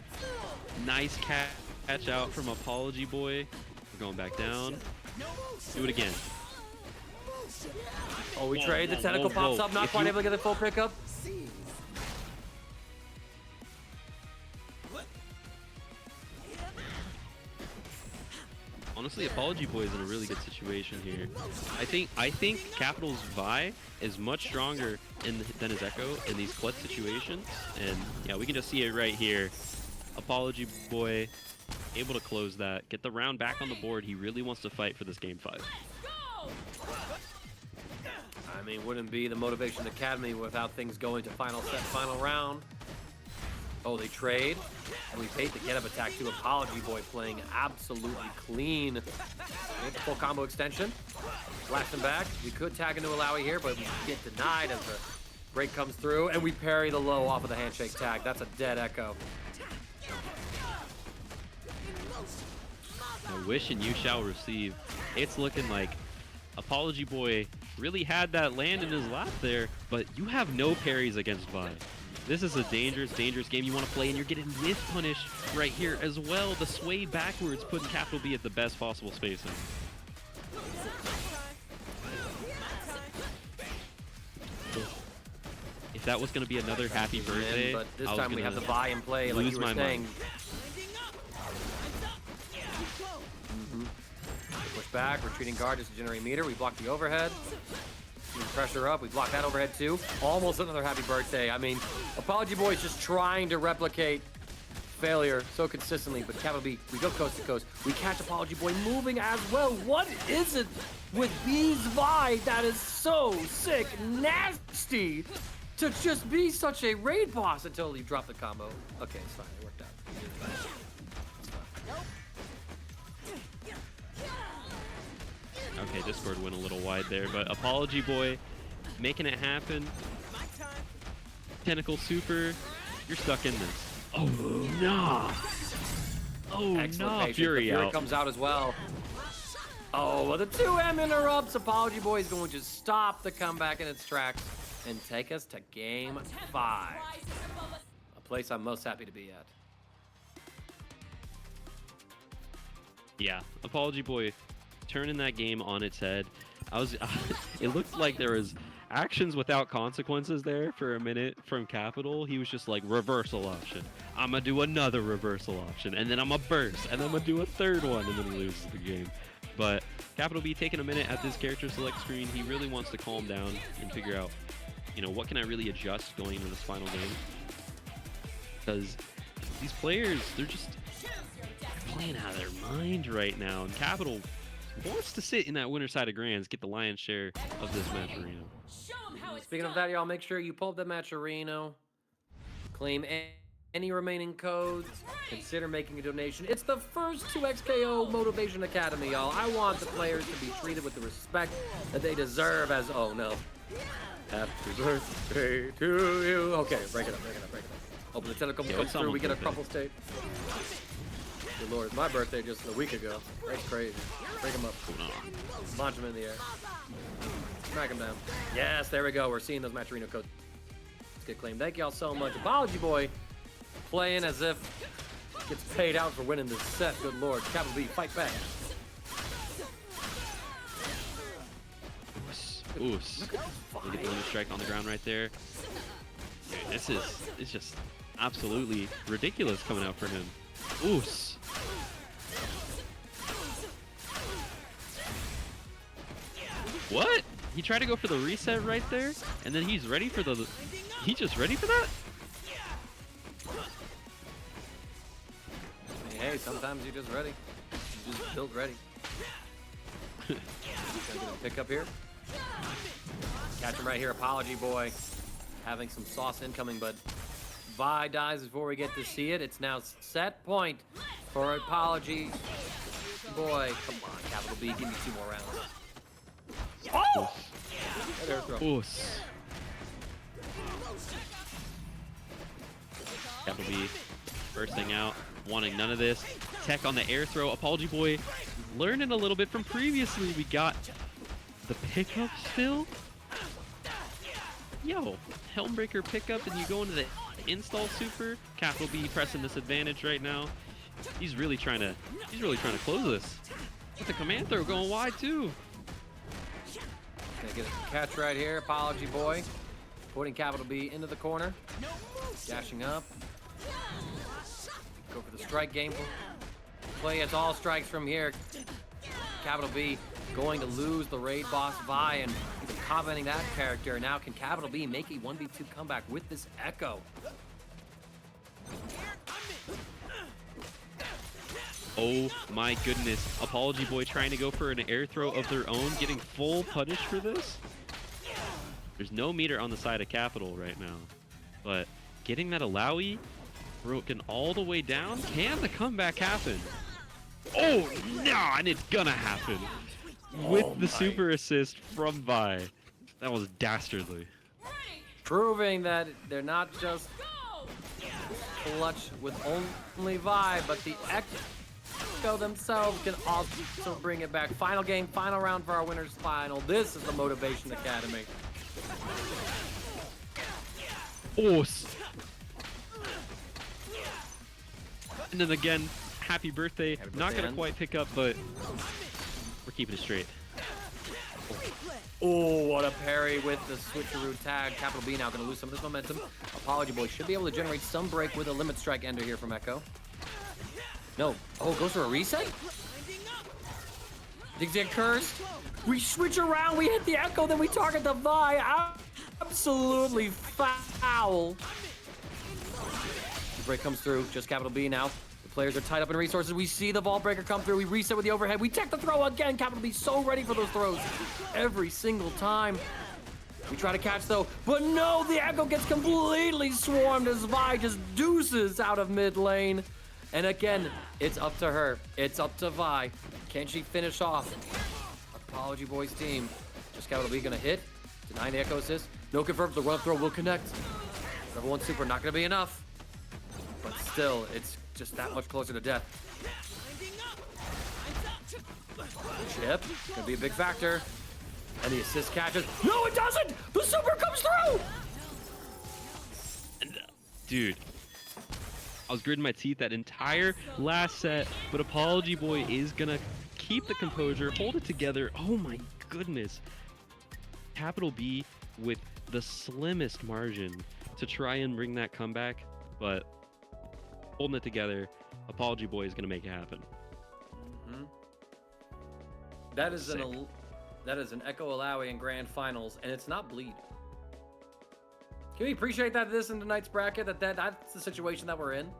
Nice catch out from ApologyBoy. We're going back down. Do it again. Oh, we trade. The tentacle pops up. Not quite able to get the full pickup. Honestly, ApologyBoy is in a really good situation here. I think Capital's Vi is much stronger than his Ekko in these clutch situations, and yeah, we can just see it right here. ApologyBoy able to close that, get the round back on the board. He really wants to fight for this game 5. I mean, wouldn't be the Motivation Academy without things going to final set, final round. Oh, they trade, and we bait the get-up attack to ApologyBoy playing absolutely clean. Full combo extension. Blast him back. We could tag into Illaoi here, but we get denied as the break comes through, and we parry the low off of the handshake tag. That's a dead Ekko. I wish and you shall receive. It's looking like ApologyBoy really had that land in his lap there, but you have no parries against Vi. This is a dangerous, dangerous game you want to play, and you're getting whiff punish right here as well. The sway backwards, putting CaptalB at the best possible spacing. If that was going to be another happy birthday, but this time we have the Vi in play, like you were saying. Push back, retreating guard just to generate meter. We block the overhead. Pressure up, we block that overhead too. Almost another happy birthday. I mean, ApologyBoy is just trying to replicate failure so consistently, but CaptalB, we go coast to coast. We catch ApologyBoy moving as well. What is it with these Vi that is so sick, nasty, to just be such a raid boss until you drop the combo? Okay, it's fine, it worked out. Okay, Discord went a little wide there, but ApologyBoy making it happen. Tentacle super, you're stuck in this. Oh, no. Oh, no. Fury out. Comes out as well. Oh, well, the 2M interrupts. ApologyBoy is going to stop the comeback in its tracks and take us to game 5. A place I'm most happy to be at. Yeah, ApologyBoy turning that game on its head. It looked like there was actions without consequences there for a minute from Capital. He was just like, reversal option. I'm gonna do another reversal option, and then I'm gonna burst, and I'm gonna do a third one, and then he loses the game. But CaptalB taking a minute at this character select screen. He really wants to calm down and figure out, you know, what can I really adjust going into this final game? Because these players, they're just playing out of their mind right now, and Capital wants to sit in that winner side of Grands, get the lion's share of this match arena. Speaking of that, y'all, make sure you pull up the match arena, claim any remaining codes, consider making a donation. It's the first 2XKO Motivation Academy, y'all. I want the players to be treated with the respect that they deserve as, oh no. Happy birthday to you. Okay, break it up, break it up, break it up. Open the tentacle, comes through, we get a crumple state. Good lord, it's my birthday just a week ago. That's crazy. Break him up. Launch him in the air. Smack him down. Yes, there we go. We're seeing those match arena codes get claimed. Thank y'all so much. ApologyBoy playing as if gets paid out for winning this set. Good lord. Capital B, fight back. Oos. Look at the limit strike on the ground right there. Dude, this is just absolutely ridiculous coming out for him. Oos. What? He tried to go for the reset right there, and then he's ready for the... He just ready for that? Hey, sometimes you're just ready. You just built ready. Gonna get a pick up here. Catch him right here, ApologyBoy. Having some sauce incoming, but Vi dies before we get to see it. It's now set point for ApologyBoy. Come on, Capital B, give me 2 more rounds. Oh! That air throw. Oos. Capital B bursting out, wanting none of this. Tech on the air throw. ApologyBoy learning a little bit from previously. We got the pickup still. Yo, Helmbreaker pickup, and you go into the install super. Capital B pressing this advantage right now. He's really trying to close this. With the command throw going wide too. Gonna get a catch right here, ApologyBoy. Putting Capital B into the corner. Dashing up. Go for the strike game. Play, it's all strikes from here. Capital B going to lose the raid boss Vi, and even commenting that character. Now can Capital B make a 1v2 comeback with this Ekko? Oh my goodness. ApologyBoy trying to go for an air throw of their own, getting full punish for this. There's no meter on the side of Capital right now, but getting that Illaoi broken all the way down. Can the comeback happen? Oh no, and it's gonna happen with the super assist from Vi. That was dastardly. Proving that they're not just clutch with only Vi, but the Ekko themselves can also bring it back. Final game, final round for our winners final. This is the Motivation Academy. Oh. And then again, happy birthday. Not gonna quite pick up, but we're keeping it straight. Oh, what a parry with the switcheroo tag. Capital B now gonna lose some of this momentum. ApologyBoy should be able to generate some break with a limit strike ender here from Ekko. No. Oh, goes for a reset? Did he get cursed? We switch around, we hit the Ekko, then we target the Vi. Absolutely foul. The break comes through, just Capital B now. The players are tied up in resources. We see the vault breaker come through. We reset with the overhead. We tech the throw again. Capital B so ready for those throws every single time. We try to catch though, but no, the Ekko gets completely swarmed as Vi just deuces out of mid lane. And again, it's up to her. It's up to Vi. Can she finish off ApologyBoy's team? Just Capital B gonna hit, denying the Ekko assist. No confirmed, the run up throw will connect. Level 1 super not gonna be enough. But still, it's just that much closer to death. Chip, gonna be a big factor. And the assist catches. No, it doesn't! The super comes through! And, dude, I was gritting my teeth that entire last set, but ApologyBoy is gonna keep the composure, hold it together. Oh my goodness. Capital B with the slimmest margin to try and bring that comeback, but holding it together, ApologyBoy is gonna make it happen. Mm-hmm. That is an Ekko Illaoi in grand finals, and it's not bleed. Can we appreciate that this in tonight's bracket, that's the situation that we're in?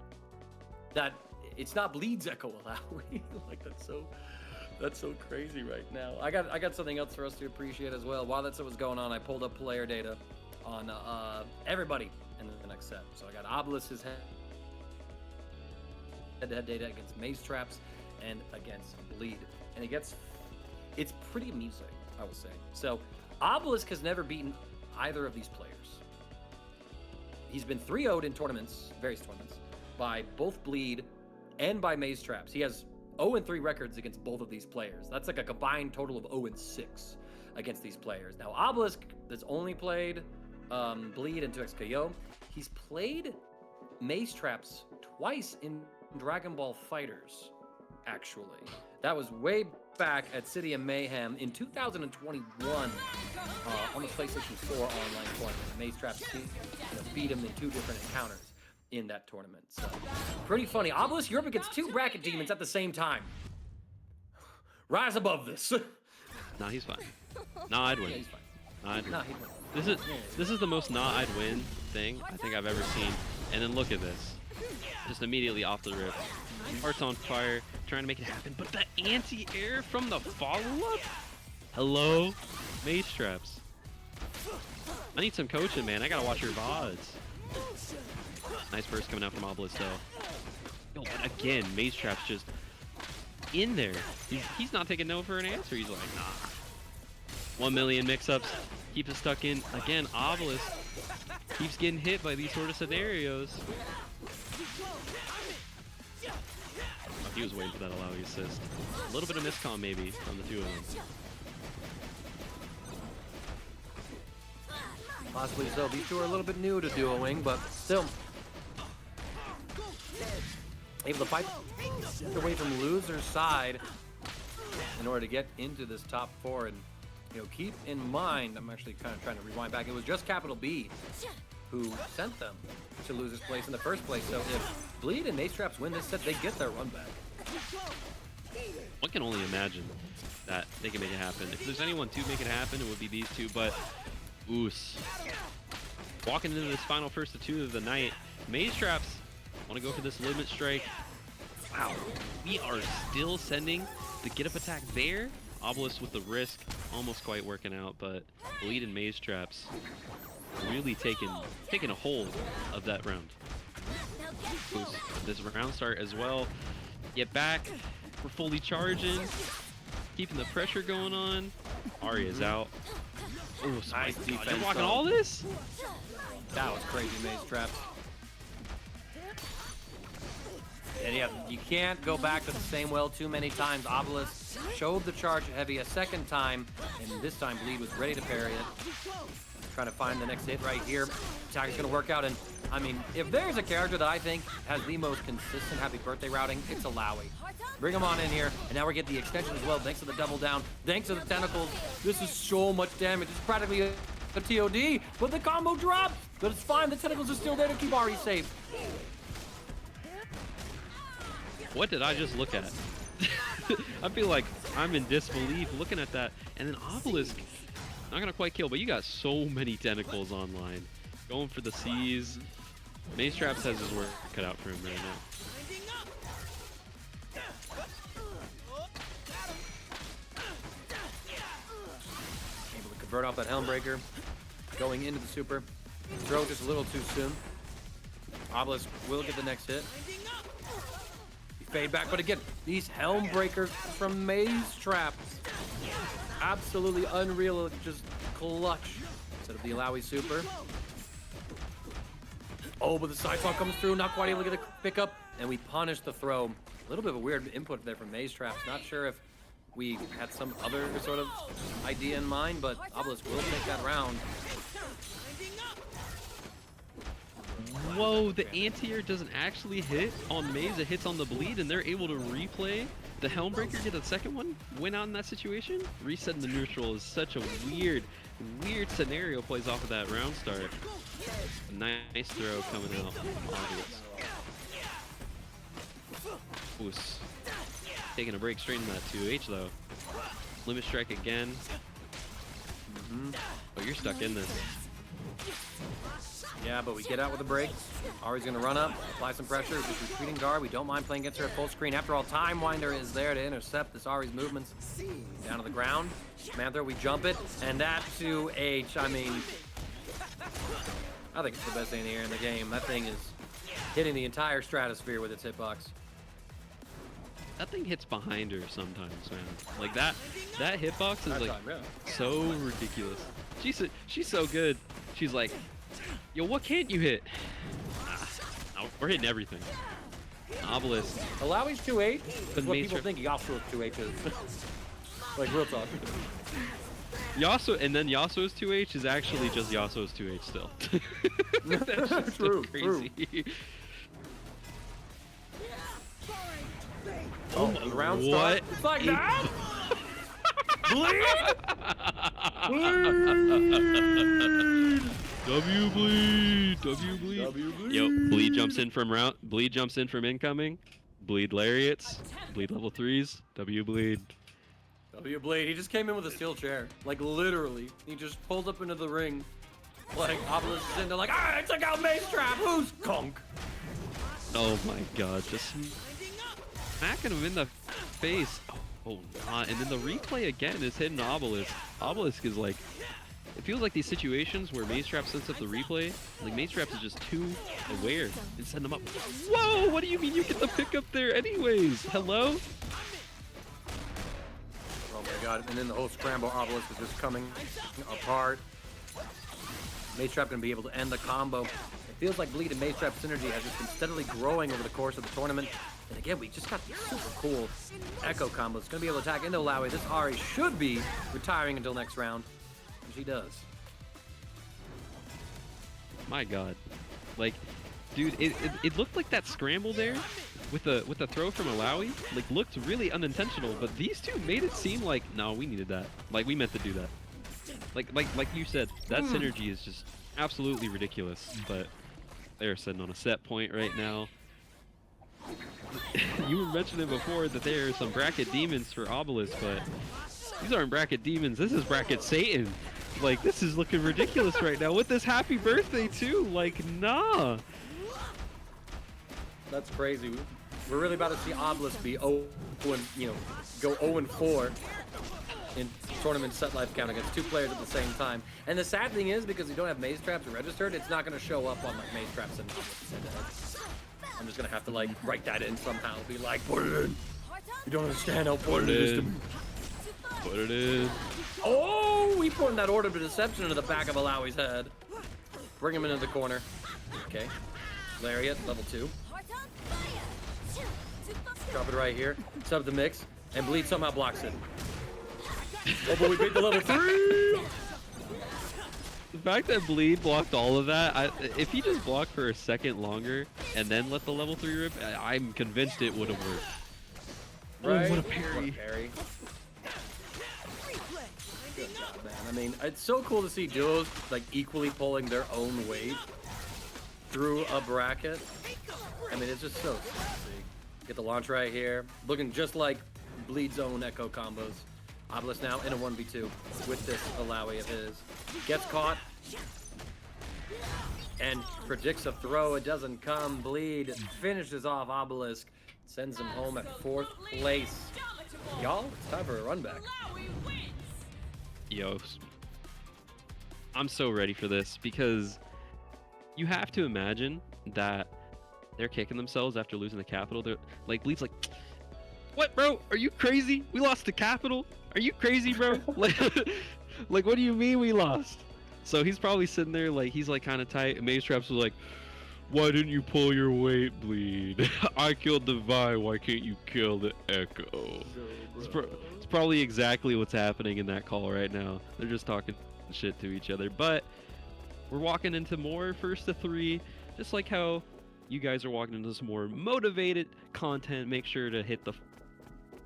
That it's not bleeds Ekko Illaoi. Like that's so crazy right now. I got something else for us to appreciate as well. While that stuff was going on, I pulled up player data on everybody in the next set. So I got Obelisk's head-to-head data against Mazetraps and against Bleed. And it's pretty amusing, I will say. So Obelisk has never beaten either of these players. He's been 3-0'd in tournaments, various tournaments, by both Bleed and by Mazetraps. He has 0-3 records against both of these players. That's like a combined total of 0-6 against these players. Now, Obelisk has only played Bleed and 2x KO. He's played Mazetraps twice in Dragon Ball Fighters, actually. That was way back at City of Mayhem in 2021 on the PlayStation 4 online tournament. Mazetraps beat him in 2 different encounters in that tournament. So, pretty funny. Obelisk, you're up against 2 bracket demons at the same time. Rise above this. Nah, he's fine. Nah, I'd win. Yeah, he's fine. Nah, I'd win. Nah, he'd win. This is the most nah, I'd win thing I think I've ever seen. And then look at this. Just immediately off the rip. Heart's on fire, trying to make it happen. But the anti-air from the follow-up? Hello? Mazetraps. I need some coaching, man. I gotta watch your VODs. Nice burst coming out from Obelisk, though. Yo, but again, Mazetraps just in there. He's not taking no for an answer. He's like, nah. 1 million mix-ups. Keeps it stuck in. Again, Obelisk keeps getting hit by these sort of scenarios. Oh, he was waiting for that Illaoi assist. A little bit of miscom maybe on the 2 of them. Possibly so. These 2 are a little bit new to duoing, but still able to fight their way from loser's side in order to get into this top 4. And keep in mind, I'm actually kind of trying to rewind back. It was JustCaptalB who sent them to loser's place in the first place. So if Bleed and Mazetraps win this set, they get their run back. One can only imagine that they can make it happen. If there's anyone to make it happen, it would be these 2. But Oos. Walking into this final first to 2 of the night, Mazetraps want to go for this limit strike. Wow, we are still sending the get up attack there. Obelisk with the risk, almost quite working out, but Bleed and Mazetraps really taking a hold of that round. Oos. This round start as well. Get back. We're fully charging. Keeping the pressure going on. Ahri is out. Oh, nice defense. You're blocking all this? That was crazy, Mazetraps. And yeah, you can't go back to the same well too many times. Obelisk showed the charge heavy a second time, and this time Bleed was ready to parry it. Trying to find the next hit right here. Attack is going to work out, and I mean, if there's a character that I think has the most consistent happy birthday routing, it's Illaoi. Bring him on in here, and now we're getting the extension as well, thanks to the double down, thanks to the tentacles. This is so much damage. It's practically a TOD, but the combo dropped. But it's fine, the tentacles are still there to keep Ahri safe. What did I just look at? I feel like I'm in disbelief looking at that. And then Obelisk, not gonna quite kill, but you got so many tentacles online. Going for the C's. Mazetraps has his work cut out for him right now. Able to convert off that Helmbreaker. Going into the super. Throw just a little too soon. Obelisk will get the next hit. Fade back, but again, these Helmbreakers from Mazetraps. Absolutely unreal, just clutch. Instead of the Illaoi super. Oh, but the side swap comes through, not quite able to get a pickup, and we punish the throw. A little bit of a weird input there from Mazetraps. Not sure if we had some other sort of idea in mind, but Obelisk will take that round. Whoa, the anti-air doesn't actually hit on Maze, it hits on the Bleed, and they're able to replay. The Helmbreaker get a second one, win out in that situation. Resetting the neutral is such a weird scenario, plays off of that round start. A nice throw coming out. Oos. Taking a break straight in that 2H though. Limit strike again. Oh, you're stuck in this. Yeah, but we get out with a break. Ahri's gonna run up, apply some pressure, just retreating guard. We don't mind playing against her at full screen. After all, Time Winder is there to intercept this Ahri's movements. Down to the ground. Manther, we jump it, and that 2H, I mean, I think it's the best anti-air in the game. That thing is hitting the entire stratosphere with its hitbox. That thing hits behind her sometimes, man. Like that hitbox is like so ridiculous. She's so good. She's like, yo, what can't you hit? No, we're hitting everything. Obelisk. Illaoi's 2H is what people Mazetraps. think Yasuo's 2H is. Like, real talk. Yasuo, and then Yasuo's 2H is actually just Yasuo's 2H still. That's just so True, crazy. Oh, the round start. What? It's like that. Bleed. W bleed. W bleed. W bleed. Yo, bleed jumps in from round. Bleed jumps in from incoming. Bleed lariats. Bleed level 3s. W bleed. W Blade, he just came in with a steel chair. Like, literally. He just pulled up into the ring. Like, Obelisk is in there like, I took out Mazetrap, who's conk? Oh my god, just smacking him in the face. Oh, not. And then the replay again is hitting Obelisk. Obelisk is like, it feels like these situations where Mazetraps sets up the replay, like Mazetraps is just too aware and setting them up. Whoa, what do you mean you get the pick up there anyways? Hello? Oh my god, and then the whole scramble Obelisk is just coming apart. Mazetrap gonna be able to end the combo. It feels like Bleed and Mazetrap synergy has just been steadily growing over the course of the tournament. And again, we just got these super cool Ekko combos. Gonna be able to attack into Illaoi. This Ahri should be retiring until next round. And she does. My god. Like, dude, it looked like that scramble there with the throw from Illaoi, like, looked really unintentional, but these two made it seem like, no, we needed that. Like, we meant to do that. Like you said, that synergy is just absolutely ridiculous, but they're sitting on a set point right now. You were mentioning before that there are some bracket demons for Obelisk, but these aren't bracket demons, this is bracket Satan. Like, this is looking ridiculous right now with this happy birthday too, like, nah. That's crazy. We're really about to see Obelisk be go 0-4 in tournament set life count against two players at the same time. And the sad thing is, because you don't have Mazetraps registered, it's not going to show up on like Mazetraps and I'm just going to have to like write that in somehow. Be like, put it in. You don't understand how important it is to me. Put it in. Oh, we put in that Order of Deception into the back of Illaoi's head. Bring him into the corner. Okay. Lariat, level 2. Drop it right here. Sub the mix. And Bleed somehow blocks it. Oh, but we beat the level 3! The fact that Bleed blocked all of that, if he just blocked for a second longer and then let the level 3 rip, I'm convinced it would have worked. Right? Oh, what a parry. What a parry. Good job, man. I mean, it's so cool to see duos like equally pulling their own weight through a bracket. I mean, it's just so sexy. Get the launch right here. Looking just like Bleed's own Ekko combos. Obelisk now in a 1v2 with this Illaoi of his. Gets caught. And predicts a throw. It doesn't come. Bleed finishes off Obelisk. Sends him home at 4th place. Y'all, it's time for a run back. Yo, I'm so ready for this because you have to imagine that they're kicking themselves after losing the Capital. They're like, Bleed's like, what, bro? Are you crazy? We lost the Capital? Are you crazy, bro? like, what do you mean we lost? So he's probably sitting there like, he's like kind of tight. And Mazetraps was like, why didn't you pull your weight, Bleed? I killed the Vi, why can't you kill the Ekko? It's probably exactly what's happening in that call right now. They're just talking shit to each other. But we're walking into more first to 3, just like how you guys are walking into some more motivated content. Make sure to hit the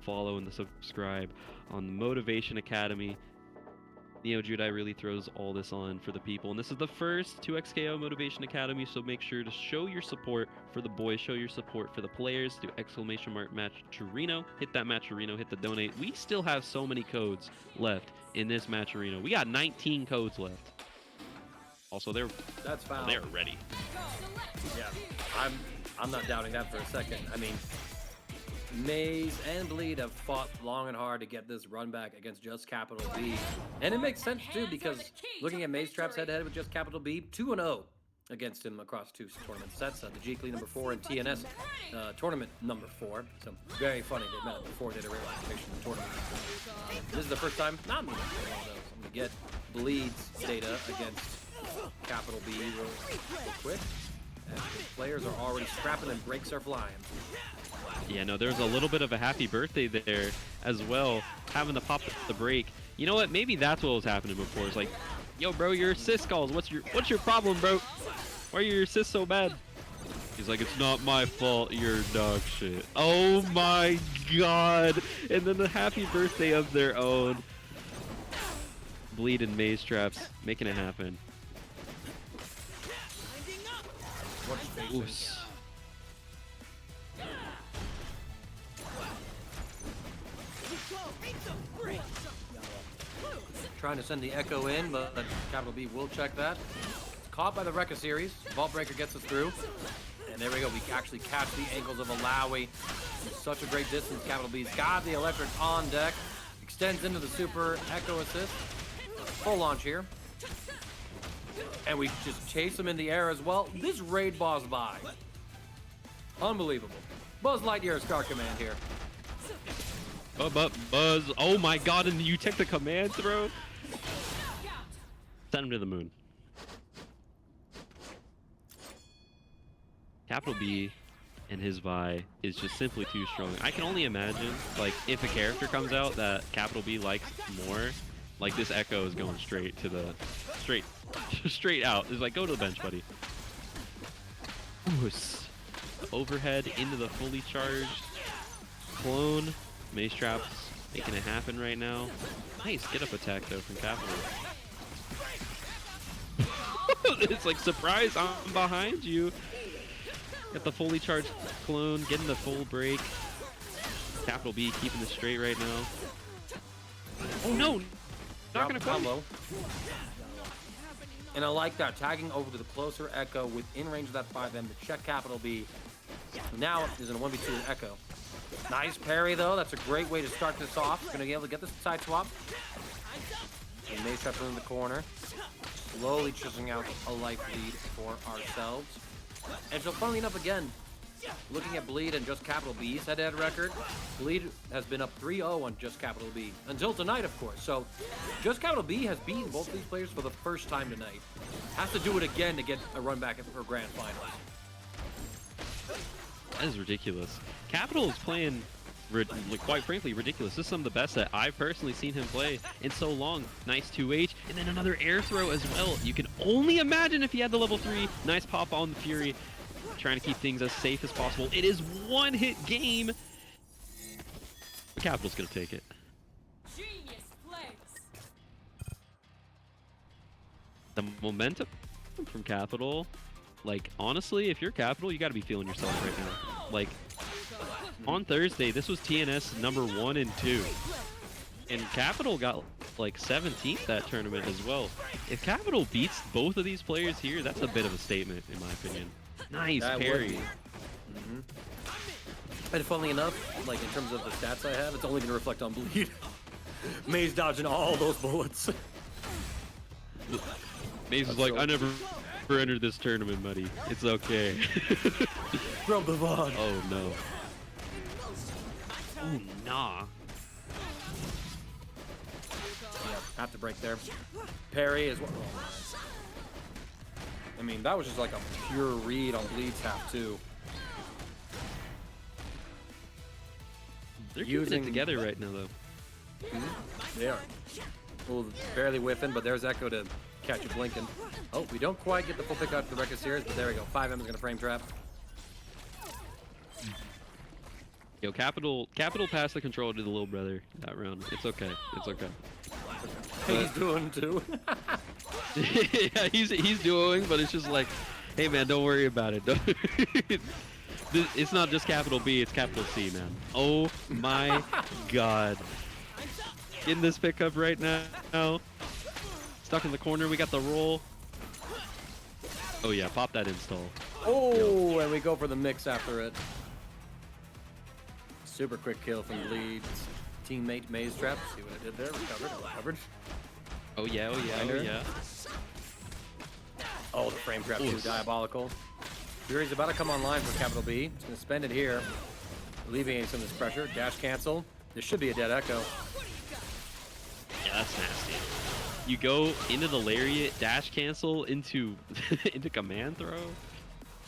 follow and the subscribe on the Motivation Academy. Neo Judai really throws all this on for the people, and this is the first 2xKO Motivation Academy, so make sure to show your support for the boys, show your support for the players. Do ! Match Torino, hit that Matcherino, hit the donate. We still have so many codes left in this Matcherino. We got 19 codes left. Also, that's foul. They're ready. Yeah, I'm not doubting that for a second. I mean, Maze and Bleed have fought long and hard to get this run back against JustCaptalB. And it makes sense too, because looking at Mazetraps head-to-head with JustCaptalB, 2-0 against him across 2 tournament sets. The G-Clee number 4 and TNS tournament number 4. So very funny they met at the 4 data realization tournament. This is the first time, not me, so I'm gonna get Bleed's data against Capital B real quick. And the players are already scrapping and breaks are flying. Yeah, no, there's a little bit of a happy birthday there as well, having to pop the break. You know what? Maybe that's what was happening before. It's like, yo, bro, your assist calls. What's your problem, bro? Why are your assists so bad? He's like, it's not my fault, you're dog shit. Oh my god! And then the happy birthday of their own. Bleed and Mazetraps, making it happen. Oof. Trying to send the Echo in, but Capital B will check that. It's caught by the Rekka series. Vault Breaker gets us through. And there we go. We actually catch the ankles of Illaoi. From such a great distance. Capital B's got the electric on deck. Extends into the super Echo assist. Full launch here. And we just chase him in the air as well. This raid boss buy. Unbelievable. Buzz Lightyear Star Command here. Buzz. Oh my god, and you take the command throw? Send him to the moon. Capital B and his Vi is just simply too strong. I can only imagine, like, if a character comes out that Capital B likes more, like this Echo is going straight to the straight out. It's like, go to the bench, buddy. Oof. The overhead into the fully charged clone. Mazetraps making it happen right now. Nice get up attack though from Capital. It's like, surprise, I'm behind you. Got the fully charged clone, getting the full break. Capital B keeping this straight right now. Oh no! Not gonna combo. And I like that, tagging over to the closer Echo within range of that 5M to check Capital B. Now is in a 1v2 with Echo. Nice parry though, that's a great way to start this off. Gonna be able to get this side swap. And Mazetraps in the corner. Slowly chiseling out a life lead for ourselves. And so funnily enough again, looking at Bleed and JustCaptalB's head-to-head record, Bleed has been up 3-0 on JustCaptalB. Until tonight, of course. So JustCaptalB has beaten both these players for the first time tonight. Has to do it again to get a run back for grand finals. That is ridiculous. Capital is playing, quite frankly, ridiculous. This is some of the best that I've personally seen him play in so long. Nice 2H, and then another air throw as well. You can only imagine if he had the level 3. Nice pop on the Fury. Trying to keep things as safe as possible. It is one-hit game. But Capital's gonna take it. Genius plays. The momentum from Capital, like, honestly, if you're Capital, you gotta be feeling yourself right now. Like, on Thursday, this was TNS number 1 and 2. And Capital got, like, 17th that tournament as well. If Capital beats both of these players here, that's a bit of a statement, in my opinion. Nice That parry. And funnily enough, like in terms of the stats I have, it's only going to reflect on Bleed. Maze dodging all those bullets. Maze is like, I never entered this tournament, buddy. It's okay. From the VOD. Oh no. Oh nah. Yeah, have to break there. Parry as well. I mean, that was just like a pure read on Bleed's half too. They're keeping it together right now, though. They are. Well, barely whiffing, but there's Echo to catch you blinking. Oh, we don't quite get the full pick out to the Rekka series, but there we go. 5M is going to frame trap. Yo, Capital passed the control to the little brother that round. It's okay. It's okay. He's doing too. Yeah, he's doing, but it's just like, hey man, don't worry about it. It's not just capital B, it's capital C, man. Oh my god. Getting this pickup right now. Stuck in the corner, we got the roll. Oh yeah, pop that install. Oh, and we go for the mix after it. Super quick kill from Bleed's teammate Mazetraps. See what I did there? Recovered. Oh yeah, oh yeah, oh yeah. Oh, the frame trap is diabolical. Fury's about to come online for Capital B. He's going to spend it here, alleviating some of this pressure. Dash cancel. This should be a dead Echo. Yeah, that's nasty. You go into the lariat, dash cancel into into command throw.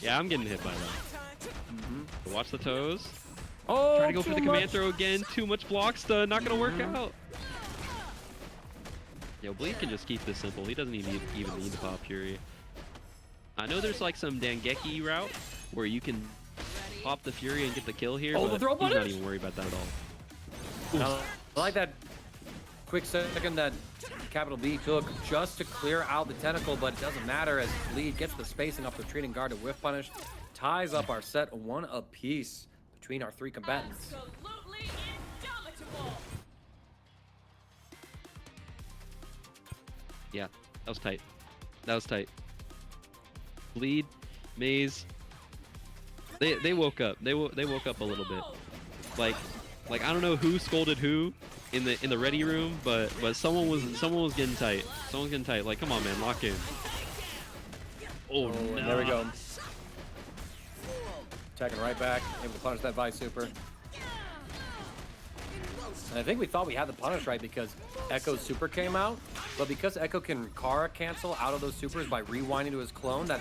Yeah, I'm getting hit by that. Watch the toes. Oh, Try to go for the command throw again. Too much block stun. Not gonna work out. Yo, Bleed can just keep this simple. He doesn't even need to pop Fury. I know there's like some Dangeki route, where you can pop the Fury and get the kill here, Oh, the but throw he's not punish! even worried about that at all. Now, I like that quick second that Capital B took just to clear out the tentacle, but it doesn't matter as Bleed gets the spacing off the retreating guard to whiff punish, ties up our set 1 apiece between our 3 combatants. Absolutely indomitable. Yeah, that was tight. That was tight. Bleed, Maze. They woke up. They woke up a little bit. Like I don't know who scolded who in the ready room, but someone was getting tight. Someone was getting tight. Like, come on, man, lock in. Oh, no. And there we go. Attacking right back, able to punish that Vice Super. And I think we thought we had the punish right because Ekko's super came out, but because Ekko can Kara cancel out of those supers by rewinding to his clone, that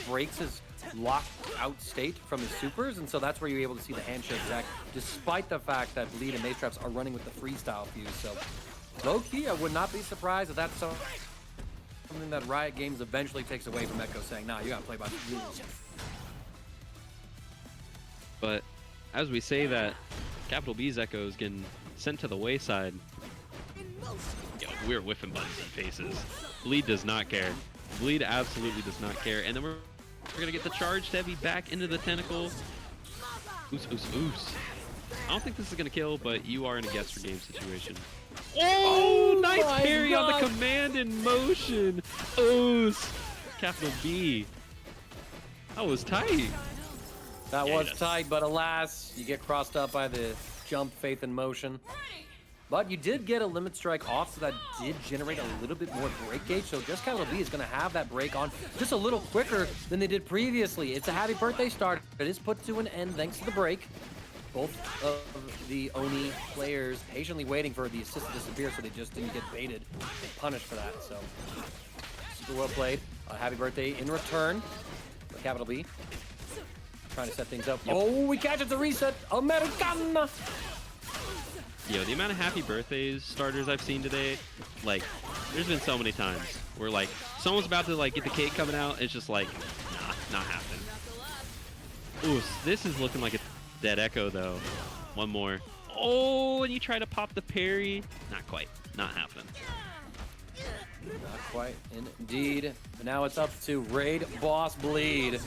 breaks his locked out state from his supers, and so that's where you're able to see the handshake attack, despite the fact that Bleed and Mazetraps are running with the freestyle fuse. So low-key, I would not be surprised if that's something that Riot Games eventually takes away from Ekko, saying, nah, you gotta play by the rules. But as we say that, Capital B's Ekko is getting sent to the wayside. Yo, we're whiffing buttons and faces. Bleed does not care. Bleed absolutely does not care. And then we're gonna get the charged heavy back into the tentacle. Oos, oos, oos. I don't think this is gonna kill, but you are in a guess for game situation. Oh, nice parry on the command in motion. Oos. Capital B. That was tight. That was tight, but alas, you get crossed up by the jump Faith in motion. But you did get a limit strike off, so that did generate a little bit more break gauge. So JustCaptalB is going to have that break on just a little quicker than they did previously. It's a happy birthday start. It is put to an end thanks to the break. Both of the Oni players patiently waiting for the assist to disappear, so they just didn't get baited and punished for that. So super well played. Happy birthday in return for Capital B. Trying to set things up. Yep. Oh, we catch it to reset. Americana. Yo, the amount of happy birthdays starters I've seen today, like, there's been so many times where, like, someone's about to, like, get the cake coming out, it's just like, nah, not happening. Ooh, this is looking like a dead Ekko, though. One more. Oh, and you try to pop the parry. Not quite. Not happening. Not quite, indeed. But now it's up to Raid Boss Bleed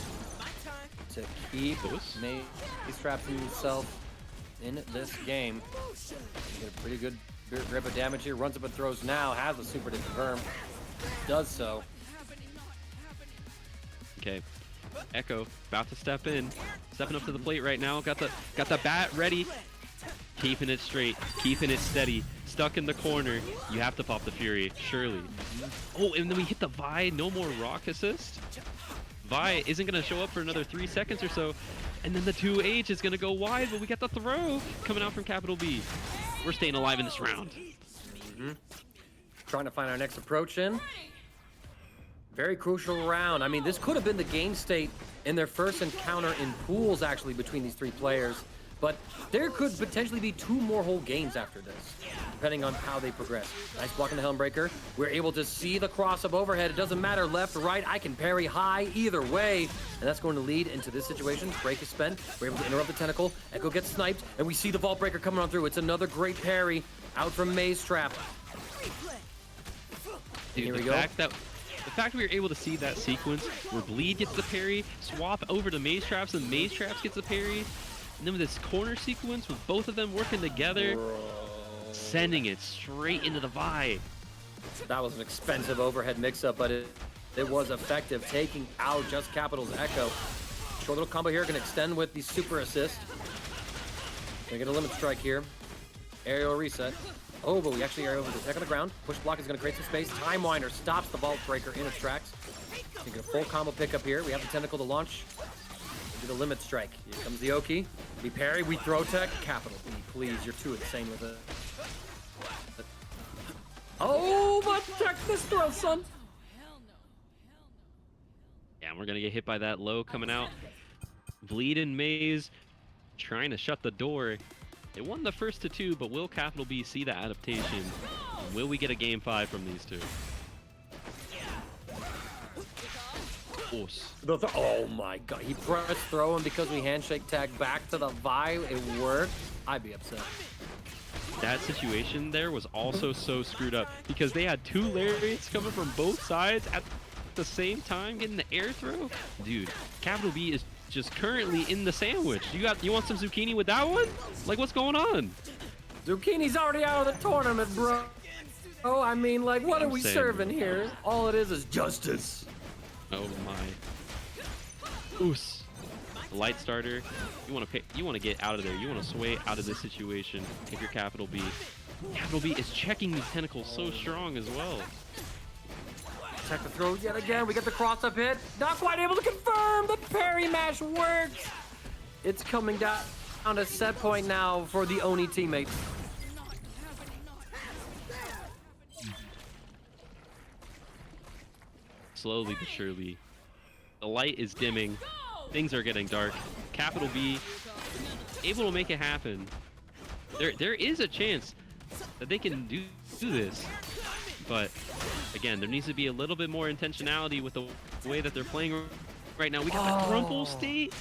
to keep Mazetraps himself in this game. Get a pretty good grip of damage here. Runs up and throws now. Has a super to confirm. Does so. Okay. Ekko about to step in. Stepping up to the plate right now. Got the bat ready. Keeping it straight. Keeping it steady. Stuck in the corner. You have to pop the Fury. Surely. Oh, and then we hit the Vi. No more rock assist. Vi isn't going to show up for another 3 seconds or so. And then the 2H is going to go wide, but we got the throw coming out from Capital B. We're staying alive in this round. Trying to find our next approach in. Very crucial round. I mean, this could have been the game state in their first encounter in pools, actually, between these 3 players. But there could potentially be 2 more whole games after this, depending on how they progress. Nice block in the Helmbreaker. We're able to see the cross-up overhead. It doesn't matter left or right. I can parry high either way. And that's going to lead into this situation. Break is spent. We're able to interrupt the tentacle. Ekko gets sniped. And we see the Vault Breaker coming on through. It's another great parry out from Mazetrap. Dude, Here we the go. fact we were able to see that sequence where Bleed gets the parry, swap over to Mazetraps, and Mazetraps gets the parry. And then with this corner sequence with both of them working together, sending it straight into the Vi. That was an expensive overhead mix-up, but it was effective, taking out JustCaptal's Ekko. Short little combo here, can extend with the super assist. Gonna get a limit strike here. Aerial reset. Oh, but we actually are able to attack on the ground. Push block is gonna create some space. Time Winder stops the Vault Breaker in its tracks. You get a full combo pickup here. We have the tentacle to launch. Do the limit strike. Here comes the Oki. We parry, we throw tech. Capital B, please. You're too insane with it. Oh, but check this throw, son. Yeah, and we're gonna get hit by that low coming out. Bleed and Maze trying to shut the door. They won the first to 2, but will Capital B see the adaptation? Will we get a game 5 from these 2? Oh my god, he pressed throw, and because we handshake tag back to the Vi, it worked. I'd be upset. That situation there was also so screwed up because they had 2 lariats coming from both sides at the same time getting the air throw. Dude, CapitalB is just currently in the sandwich. You want some zucchini with that one? Like, what's going on? Zucchini's already out of the tournament, bro. Oh, I mean, like, what are we serving here? All it is justice. Oh my. Oos. Light starter. You want to get out of there. You want to sway out of this situation if you're CapitalB. CapitalB is checking these tentacles so strong as well. Check the throw yet again. We get the cross up hit. Not quite able to confirm. The parry mash works. It's coming down to set point now for the Oni teammates. Slowly but surely, the light is dimming. Things are getting dark. CapitalB able to make it happen. There is a chance that they can do this, but again, there needs to be a little bit more intentionality with the way that they're playing right now. We got that crumple state.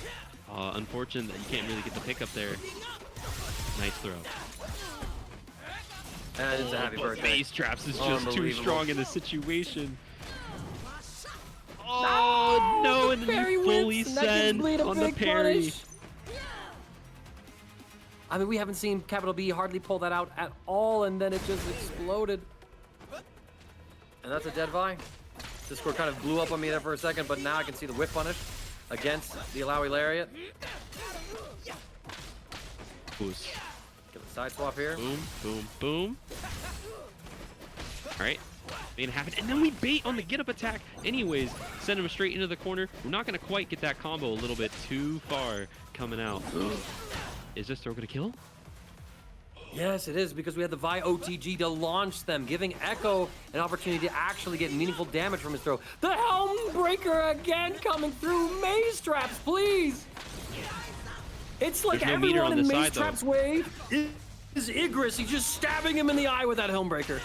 Unfortunate that you can't really get the pickup there. Nice throw. And it's a happy birthday. Mazetraps is just too strong in this situation. Oh no, and then you fully send on the parry. Punish. I mean, we haven't seen CapitalB hardly pull that out at all, and then it just exploded. And that's a dead Vi. This score kind of blew up on me there for a second, but now I can see the whip punish against the Illaoi lariat. Boost. Get the side swap here. Boom, boom, boom. All right. Making it happen, and then we bait on the get-up attack anyways, send him straight into the corner. We're not going to quite get that combo, a little bit too far coming out. Is this throw going to kill? Yes, it is, because we had the Vi OTG to launch them, giving Ekko an opportunity to actually get meaningful damage from his throw. The Helm Breaker again coming through. Mazetraps, please! It's like There's no meter everyone on in this side, Mazetraps' wave is Igris. He's just stabbing him in the eye with that Helm Breaker.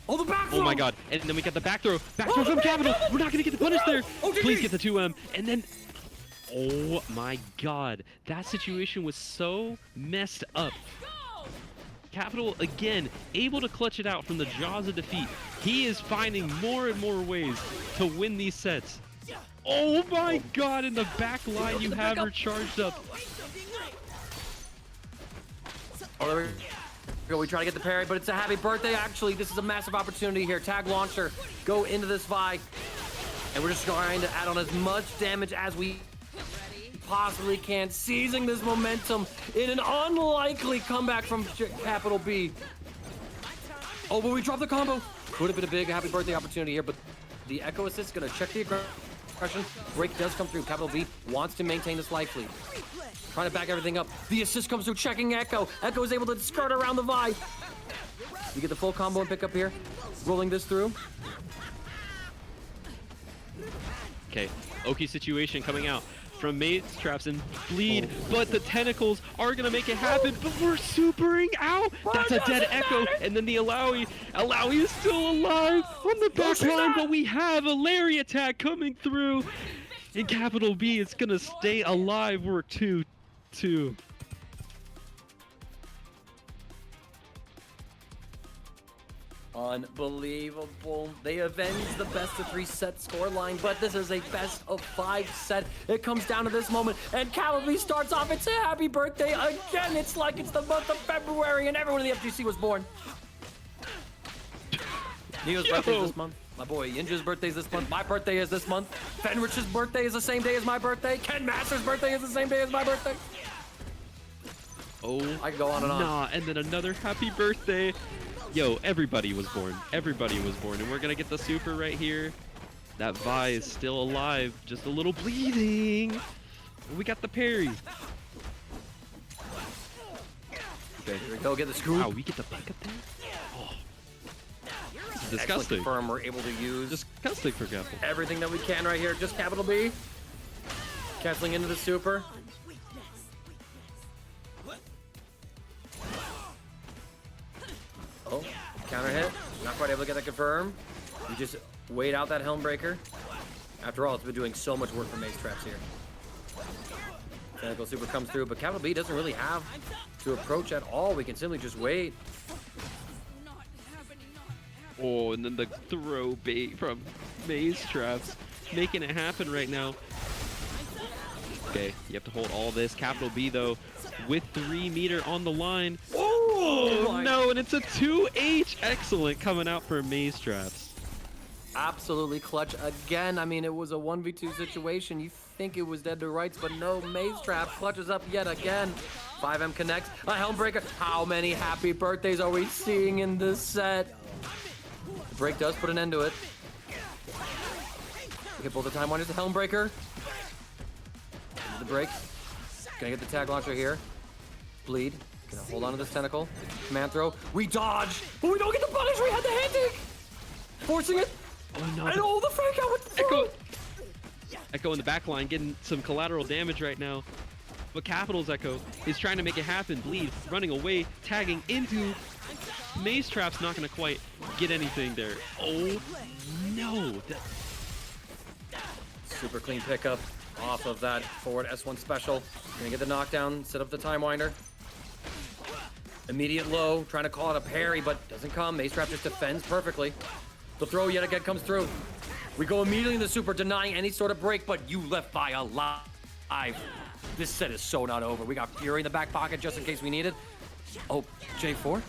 Oh, the back throw! Oh my god, and then we got the back throw. Back throw from Capital. We're not going to get the punish there. Please get the 2M. And then, oh my god, that situation was so messed up. Capital, again, able to clutch it out from the jaws of defeat. He is finding more and more ways to win these sets. Oh my god, in the back line you have her charged up. Oh, there we go. We try to get the parry, but it's a happy birthday, actually. This is a massive opportunity here. Tag launcher, go into this Vi, and we're just trying to add on as much damage as we possibly can, seizing this momentum in an unlikely comeback from CapitalB. Oh, but we dropped the combo. Could have been a big happy birthday opportunity here, but the Ekko assist is going to check the aggression. Break does come through. CapitalB wants to maintain this life lead. Trying to back everything up. The assist comes through, checking Ekko. Ekko is able to skirt around the Vi. You get the full combo and pick up here. Rolling this through. Okay, Oki situation coming out from Mazetraps and bleed, but the tentacles are gonna make it happen, but we're supering out. That's a dead Ekko, and then the Illaoi is still alive on the back line, but we have a lariat attack coming through, and CapitalB is gonna stay alive. We're 2-2. Unbelievable. They avenged the best of 3 set scoreline, but this is a best of 5 set. It comes down to this moment, and CapitalB starts off. It's a happy birthday again. It's like it's the month of February, and everyone in the FGC was born. Neo's birthday is this month. My boy Yinja's birthday is this month. My birthday is this month. Fenrich's birthday is the same day as my birthday. Ken Master's birthday is the same day as my birthday. Oh, I can go on and on. Nah, and then another happy birthday. Yo, everybody was born. Everybody was born, and we're gonna get the super right here. That Vi is still alive, just a little bleeding. We got the parry. Okay, here we go. Get the scoop. Wow, we get the pickup there. Oh, this is disgusting. Confirm we're able to use Disgusting for Capital. everything that we can right here. Just CapitalB. Canceling into the super. Oh, counter hit. Not quite able to get that confirmed. We just wait out that Helm Breaker. After all, it's been doing so much work for Mazetraps here. Tentacle Super comes through, but CaptalB doesn't really have to approach at all. We can simply just wait. Oh, and then the throw bait from Mazetraps, making it happen right now. Okay, you have to hold all this. CaptalB, though, with 3 meter on the line. Oh, no, and it's a 2H. Excellent coming out for Mazetraps. Absolutely clutch again. I mean, it was a 1v2 situation. You think it was dead to rights, but no. Mazetraps clutches up yet again. 5M connects. A Helmbreaker. How many happy birthdays are we seeing in this set? The break does put an end to it. We hit both the time winders. The Helmbreaker. Into the break. Gonna get the tag launcher here. Bleed. Gonna hold on to this tentacle. Command throw. We dodge, but we don't get the punish. We had the hand take. Forcing it. Oh, no. And all the fake out with the throw. Ekko. Ekko in the back line getting some collateral damage right now. But Capital's Ekko is trying to make it happen. Bleed running away, tagging into Mazetraps, not going to quite get anything there. Oh, no. Super clean pickup off of that forward S1 special. Gonna get the knockdown, set up the time winder. Immediate low, trying to call it a parry, but doesn't come. Mazetrap just defends perfectly. The throw yet again comes through. We go immediately in the super, denying any sort of break, but you left by alive. This set is so not over. We got Fury in the back pocket just in case we need it. Oh, J4.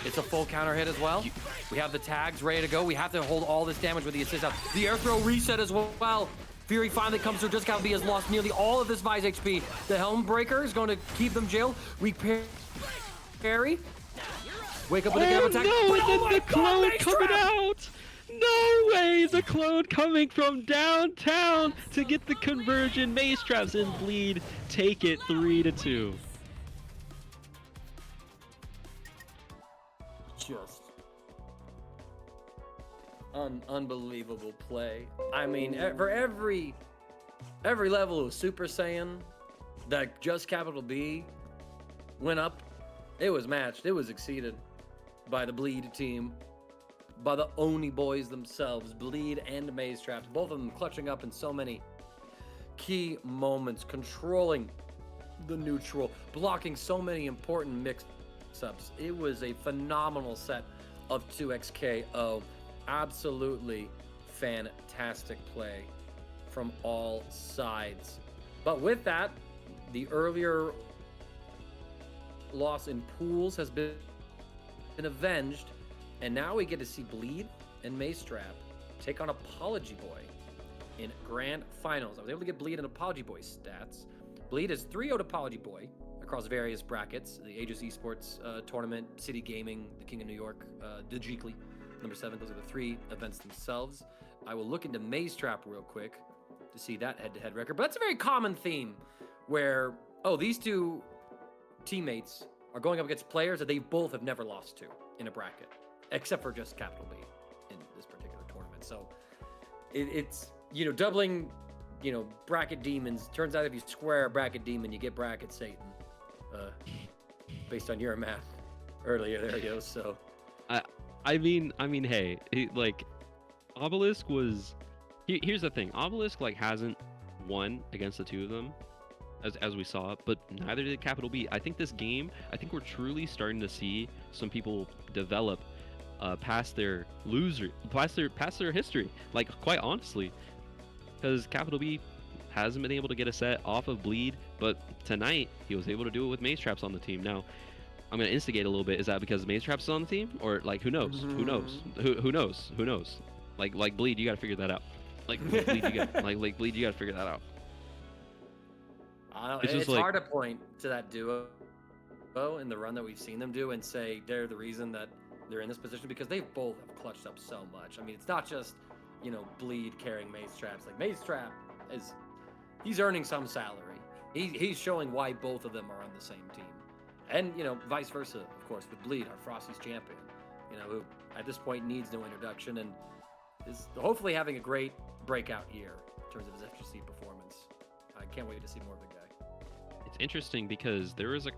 It's a full counter hit as well. We have the tags ready to go. We have to hold all this damage with the assist out. The air throw reset as well. Fury finally comes through. JustCaptalB has lost nearly all of this Vise HP. The Helmbreaker is going to keep them jailed. We parry. Wake up with a Oh, attack. no, But, and oh then the clone Mazetrap! coming out. No way, the clone coming from downtown to get the conversion. Mazetraps and Bleed take it 3-2. Just unbelievable play. I mean, for every level of Super Saiyan that JustCaptalB went up, it was matched. It was exceeded by the Bleed team, by the Oni boys themselves, Bleed and Mazetraps, both of them clutching up in so many key moments, controlling the neutral, blocking so many important mix-ups. It was a phenomenal set of 2xKO. Absolutely fantastic play from all sides. But with that, the earlier loss in pools has been avenged, and now we get to see Bleed and Mazetrap take on ApologyBoy in grand finals. I was able to get Bleed and ApologyBoy stats. Bleed is 3-0 to ApologyBoy across various brackets: the Aegis Esports tournament, City Gaming, the King of New York, the Geekly, number 7. Those are the 3 events themselves. I will look into Mazetrap real quick to see that head-to-head record. But that's a very common theme where, these two teammates are going up against players that they both have never lost to in a bracket, except for JustCaptalB in this particular tournament. So it's, doubling, bracket demons. Turns out if you square a bracket demon, you get bracket Satan, based on your math earlier there, yo. So I mean, hey, Obelisk was. Here's the thing: Obelisk hasn't won against the two of them, as we saw, but neither did CaptalB. I think this game, we're truly starting to see some people develop past their history. Quite honestly, because CaptalB hasn't been able to get a set off of Bleed, but tonight he was able to do it with Mazetraps on the team. Now, I'm gonna instigate a little bit. Is that because Mazetraps is on the team, or who knows? Who knows? Who knows? Like Bleed, you gotta figure that out. Bleed, you gotta figure that out. It's hard to point to that duo in the run that we've seen them do and say they're the reason that they're in this position, because they both have clutched up so much. I mean, it's not just, Bleed carrying Mazetraps. Mazetrap he's earning some salary. He's showing why both of them are on the same team. And, vice versa, of course, with Bleed, our Frosties champion, who at this point needs no introduction and is hopefully having a great breakout year in terms of his FGC performance. I can't wait to see more of the guy. It's interesting because there was a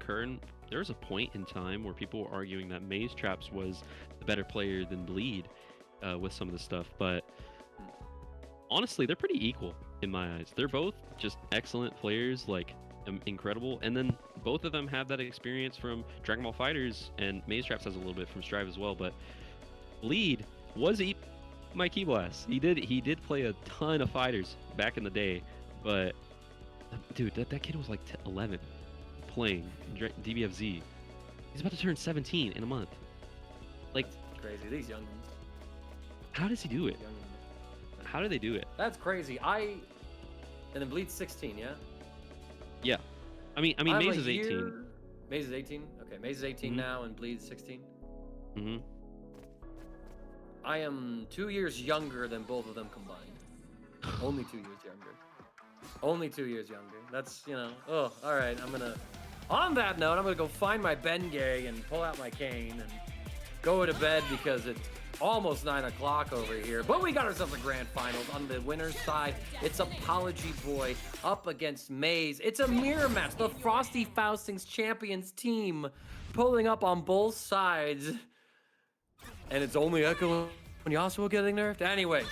point in time where people were arguing that Mazetraps was the better player than Bleed with some of the stuff, but honestly, they're pretty equal in my eyes. They're both just excellent players, like incredible. And then both of them have that experience from Dragon Ball Fighters, and Mazetraps has a little bit from Strive as well. But Bleed was my Key Blast. He did play a ton of fighters back in the day, but dude, that kid was like 11 playing DBFZ. He's about to turn 17 in a month. Like, Crazy. These young. how does he do it? young How do they do it? That's crazy. And then Bleed's 16, yeah? Yeah. I mean, I'm Maze a is 18. year- Maze is 18? Okay, Maze is 18 Mhm. now and Bleed's 16. Hmm. I am 2 years younger than both of them combined. Only 2 years younger. Only 2 years younger. That's, oh, all right. On that note, I'm going to go find my Bengay and pull out my cane and go to bed because it's almost 9 o'clock over here. But we got ourselves a grand finals. On the winner's side, it's ApologyBoy up against Maze. It's a mirror match. The Frosty Faustings Champions team pulling up on both sides. And it's only Ekko and Yasuo getting nerfed. Anyway,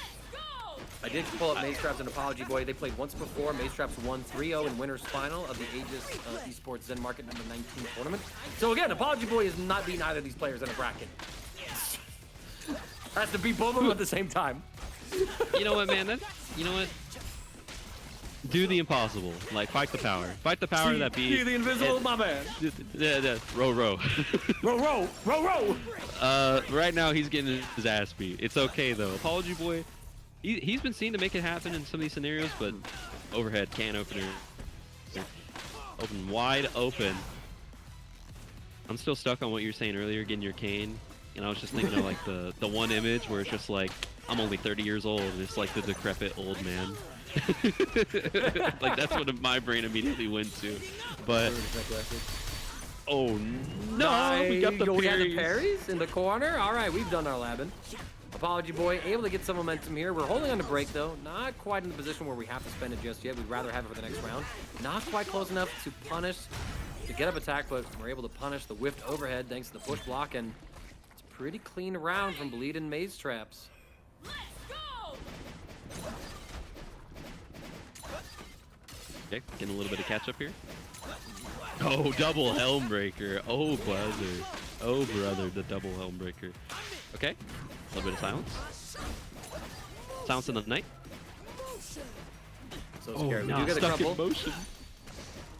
I did pull up Mazetraps and ApologyBoy. They played once before. Mazetraps won 3-0 in winner's final of the Aegis Esports Zen Market number 19 tournament. So again, ApologyBoy has not beaten either of these players in a bracket. Has to beat both of them at the same time. You know what, man? You know what? Do the impossible. Like, fight the power. Fight the power that be. See the invisible, my man. Yeah. Row. Row. Right now he's getting his ass beat. It's okay though. ApologyBoy, he's been seen to make it happen in some of these scenarios, but overhead can opener, open wide open. I'm still stuck on what you were saying earlier, getting your cane, and I was just thinking of like the one image where it's just like I'm only 30 years old, and it's like the decrepit old man. Like that's what my brain immediately went to. But oh no, we got the parries in the corner. All right, we've done our labbing. ApologyBoy able to get some momentum here. We're holding on to break though. Not quite in the position where we have to spend it just yet. We'd rather have it for the next round. Not quite close enough to punish, to get up attack, but we're able to punish the whiffed overhead thanks to the push block, and it's a pretty clean round from Bleed and Mazetraps. Okay, getting a little bit of catch up here. Oh, double helm breaker. Oh, brother. Oh, brother, the double helm breaker. Okay, a little bit of silence. Silence in the night. So Oh, scared. We no, do get a stuck in crumble. motion.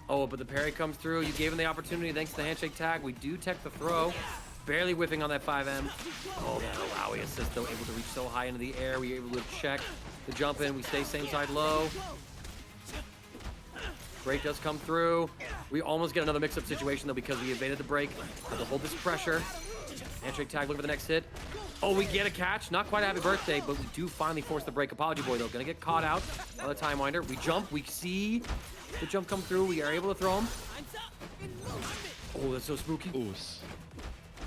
Oh, but the parry comes through. You gave him the opportunity thanks to the handshake tag. We do tech the throw. Barely whiffing on that 5M. Oh, that Illaoi assist though, able to reach so high into the air. We were able to check the jump in. We stay same side low. Break does come through. We almost get another mix-up situation though because we evaded the break. Have to hold this pressure. Handshake tag, look for the next hit. Oh, we get a catch. Not quite a happy birthday, but we do finally force the break. ApologyBoy though, gonna get caught out on the time winder. We jump, we see the jump come through. We are able to throw him. Oh, that's so spooky. Oos.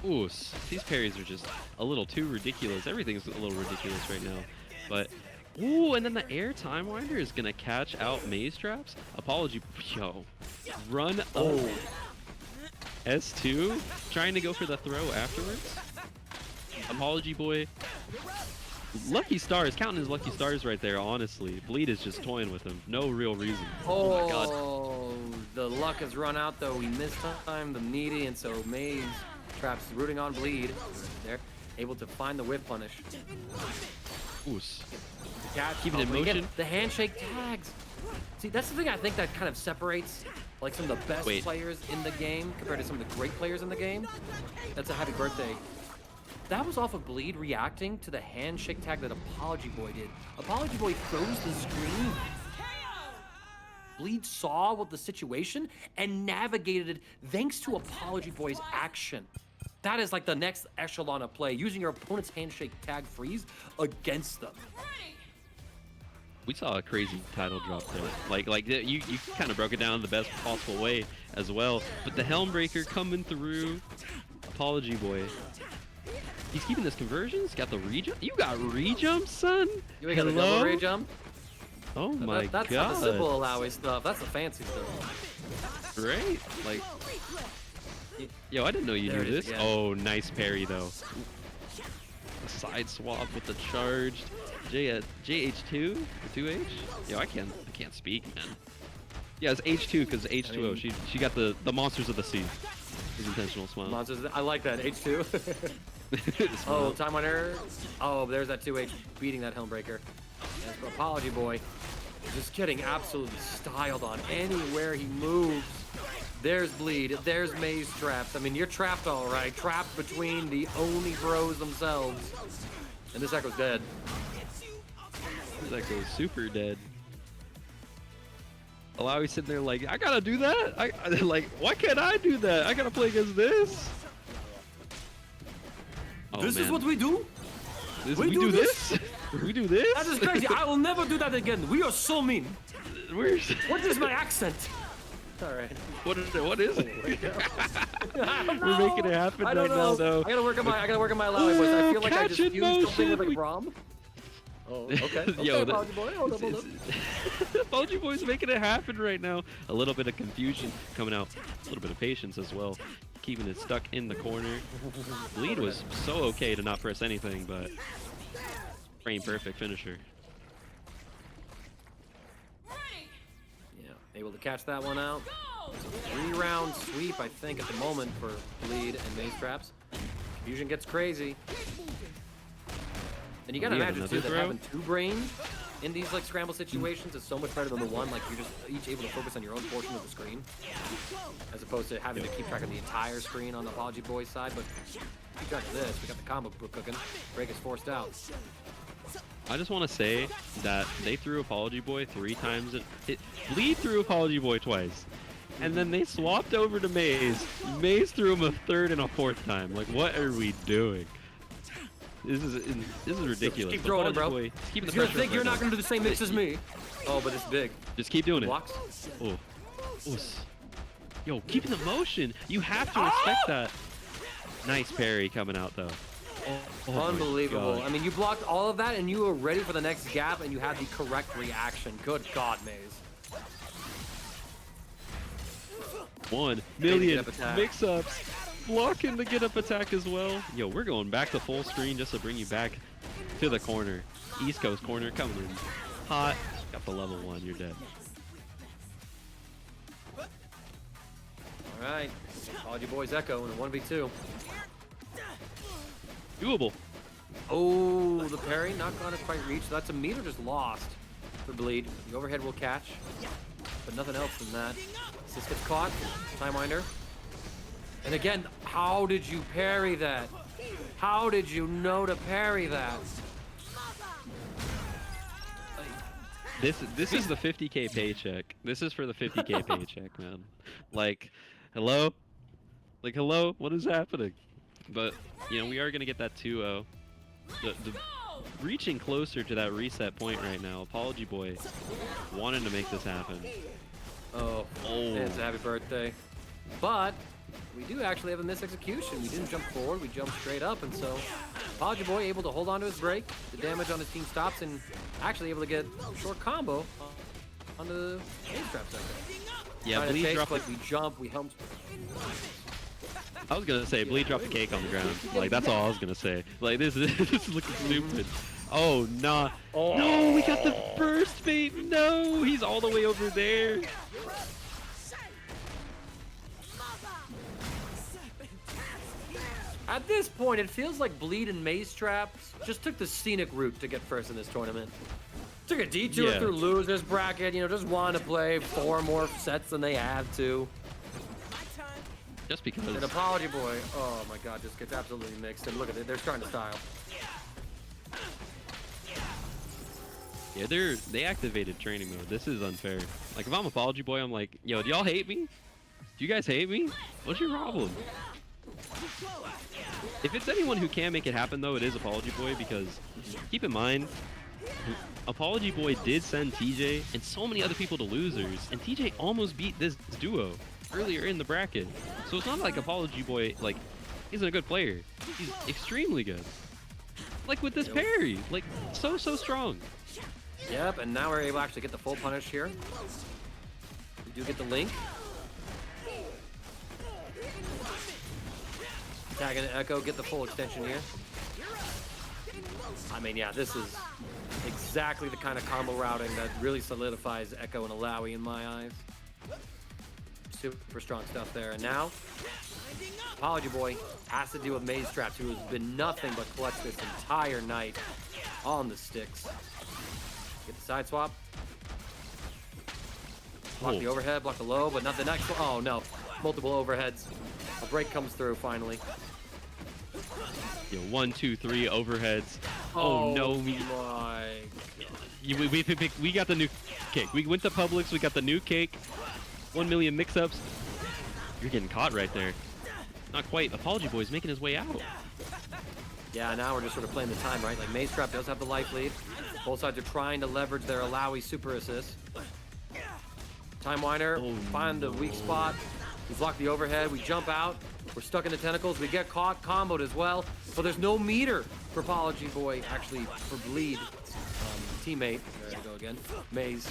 Oos. These parries are just a little too ridiculous. Everything's a little ridiculous right now. But, ooh, and then the air time winder is gonna catch out Mazetraps. Yo. Run up. Oh. S2, trying to go for the throw afterwards. ApologyBoy. Lucky stars, counting his lucky stars right there, honestly. Bleed is just toying with him. No real reason. Oh my god. Oh, the luck has run out though. We missed time the meaty, and so Mazetraps rooting on Bleed. There, able to find the whip punish. Oos. Catch, Keep it in but again, motion. the handshake tags. See, that's the thing I think that kind of separates like some of the best players in the game compared to some of the great players in the game. That's a happy birthday. That was off of Bleed reacting to the handshake tag that ApologyBoy did. ApologyBoy froze the screen. Bleed saw what the situation and navigated it thanks to ApologyBoy's action. That is like the next echelon of play, using your opponent's handshake tag freeze against them. We saw a crazy title drop there. Like you kind of broke it down the best possible way as well. But the helm breaker coming through. ApologyBoy. He's keeping this conversion. He's got the rejump. You got rejump, son? You got a double rejump? Oh my that's god. not the simple Illaoi stuff. That's the fancy stuff. Great. Like, yo, I didn't know you There knew it is this. again. Oh, nice parry though. A side swap with the charged. JH2 or 2H? Yo, I can't speak, man. Yeah, it's H2 because H2O. She got the monsters of the sea. His intentional smile. Monsters. I like that. H2. Oh, time on error. Oh, there's that 2H beating that Helmbreaker. And for ApologyBoy, just getting absolutely styled on anywhere he moves. There's bleed. There's Mazetraps. I mean, you're trapped all right. Trapped between the Oni bros themselves. And this Ekko's dead. This Ekko's super dead. Illaoi sitting there like, I gotta do that? Like, why can't I do that? I gotta play against this? Oh, This is man. what we do? We do this? We do this? That is crazy. I will never do that again. We are so mean. Where's... What is my accent? All right. What is it? We're making it happen I right don't know. now, though. I gotta work on my Illaoi voice. I feel like I just catch in fused something with like motion. Braum. Oh, okay. Yo, Okay, ApologyBoy. Hold up, hold up. ApologyBoy's making it happen right now. A little bit of confusion coming out. A little bit of patience as well. Keeping it stuck in the corner. Bleed was so okay to not press anything, but frame perfect finisher. Ready, Yeah, able to catch that one out. go! 3-round sweep, I think, at the moment for Bleed and Mazetraps. Confusion gets crazy. And you gotta We have imagine too another that throw? having 2 brains in these like scramble situations is so much better than the one. Like you're just each able to focus on your own portion of the screen, as opposed to having to keep track of the entire screen on the ApologyBoy side. But keep track of this. We got the combo book cooking. Break is forced out. I just want to say that they threw ApologyBoy 3 times. Bleed threw ApologyBoy twice. And then they swapped over to Maze. Maze threw him a 3rd and a 4th time. Like, what are we doing? This is ridiculous. Keep throwing it, bro. ApologyBoy, he's keeping the You're pressure gonna think up you're right not now. gonna do the same mix as me. Oh, but it's big. Just keep doing it. Blocks. Oh. Yo, keeping the motion. You have to respect that. Nice parry coming out, though. Oh my Unbelievable. God. I mean, you blocked all of that and you were ready for the next gap and you had the correct reaction. Good God, Maze. 1 million Get up attack. mix-ups. Blocking the get-up attack as well. Yo, we're going back to full screen just to bring you back to the corner. East Coast corner coming in hot. Got the level 1. You're dead. All right. ApologyBoy's Ekko in a 1v2. Doable. Oh, the parry not gonna quite reach. That's a meter just lost for Bleed. The overhead will catch, but nothing else than that. This gets caught. Timewinder. And again, how did you parry that? How did you know to parry that? This is the 50K paycheck. This is for the 50K paycheck, man. Like, hello? Like, hello? What is happening? But, you know, we are gonna get that 2-0. The reaching closer to that reset point right now. ApologyBoy wanted to make this happen. Oh, it's a happy birthday. But we do actually have a misexecution. We didn't jump forward, we jumped straight up, and so ApologyBoy able to hold on to his break. The damage on his team stops, and actually able to get a short combo on the Mazetraps sector. Yeah, Trying to Bleed chase, dropped like we jump, we hump. I was gonna say, Bleed dropped the cake on the ground. Like, that's all I was gonna say. Like, this is looking stupid. Oh, nah. No, we got the burst bait. No, he's all the way over there. At this point, it feels like Bleed and Mazetraps just took the scenic route to get first in this tournament. Took a detour Yeah. through losers bracket, you know, just wanted to play 4 more sets than they had to. Just because. And ApologyBoy, oh my god, just gets absolutely mixed. And look at it, they're starting to style. Yeah, they activated training mode. This is unfair. Like, if I'm ApologyBoy, I'm like, yo, do y'all hate me? Do you guys hate me? What's your problem? If it's anyone who can make it happen, though, it is ApologyBoy, because keep in mind, ApologyBoy did send TJ and so many other people to losers, and TJ almost beat this duo earlier in the bracket. So it's not like ApologyBoy, like, isn't a good player. He's extremely good. Like with this parry, like, so strong. Yep, and now we're able to actually get the full punish here. We do get the link. Tagging Ekko, get the full extension here. I mean, yeah, this is exactly the kind of combo routing that really solidifies Ekko and Illaoi in my eyes. Super strong stuff there. And now, ApologyBoy has to deal with Mazetraps, who has been nothing but clutch this entire night on the sticks. Get the side swap. Block the overhead, block the low, but not the next one. Oh no, multiple overheads. A break comes through finally. Yo, 1, 2, 3 overheads. Oh no, my God. we got the new cake. We went to Publix, we got the new cake. 1 million mix-ups. You're getting caught right there. Not quite. ApologyBoy's making his way out. Yeah, now we're just sort of playing the time, right? Like Mazetrap does have the life lead. Both sides are trying to leverage their Illaoi super assist. Time Winder, find the weak spot. We block the overhead, we jump out. We're stuck in the tentacles, we get caught, comboed as well. But there's no meter for ApologyBoy, actually for Bleed. Teammate, there we go again. Maze.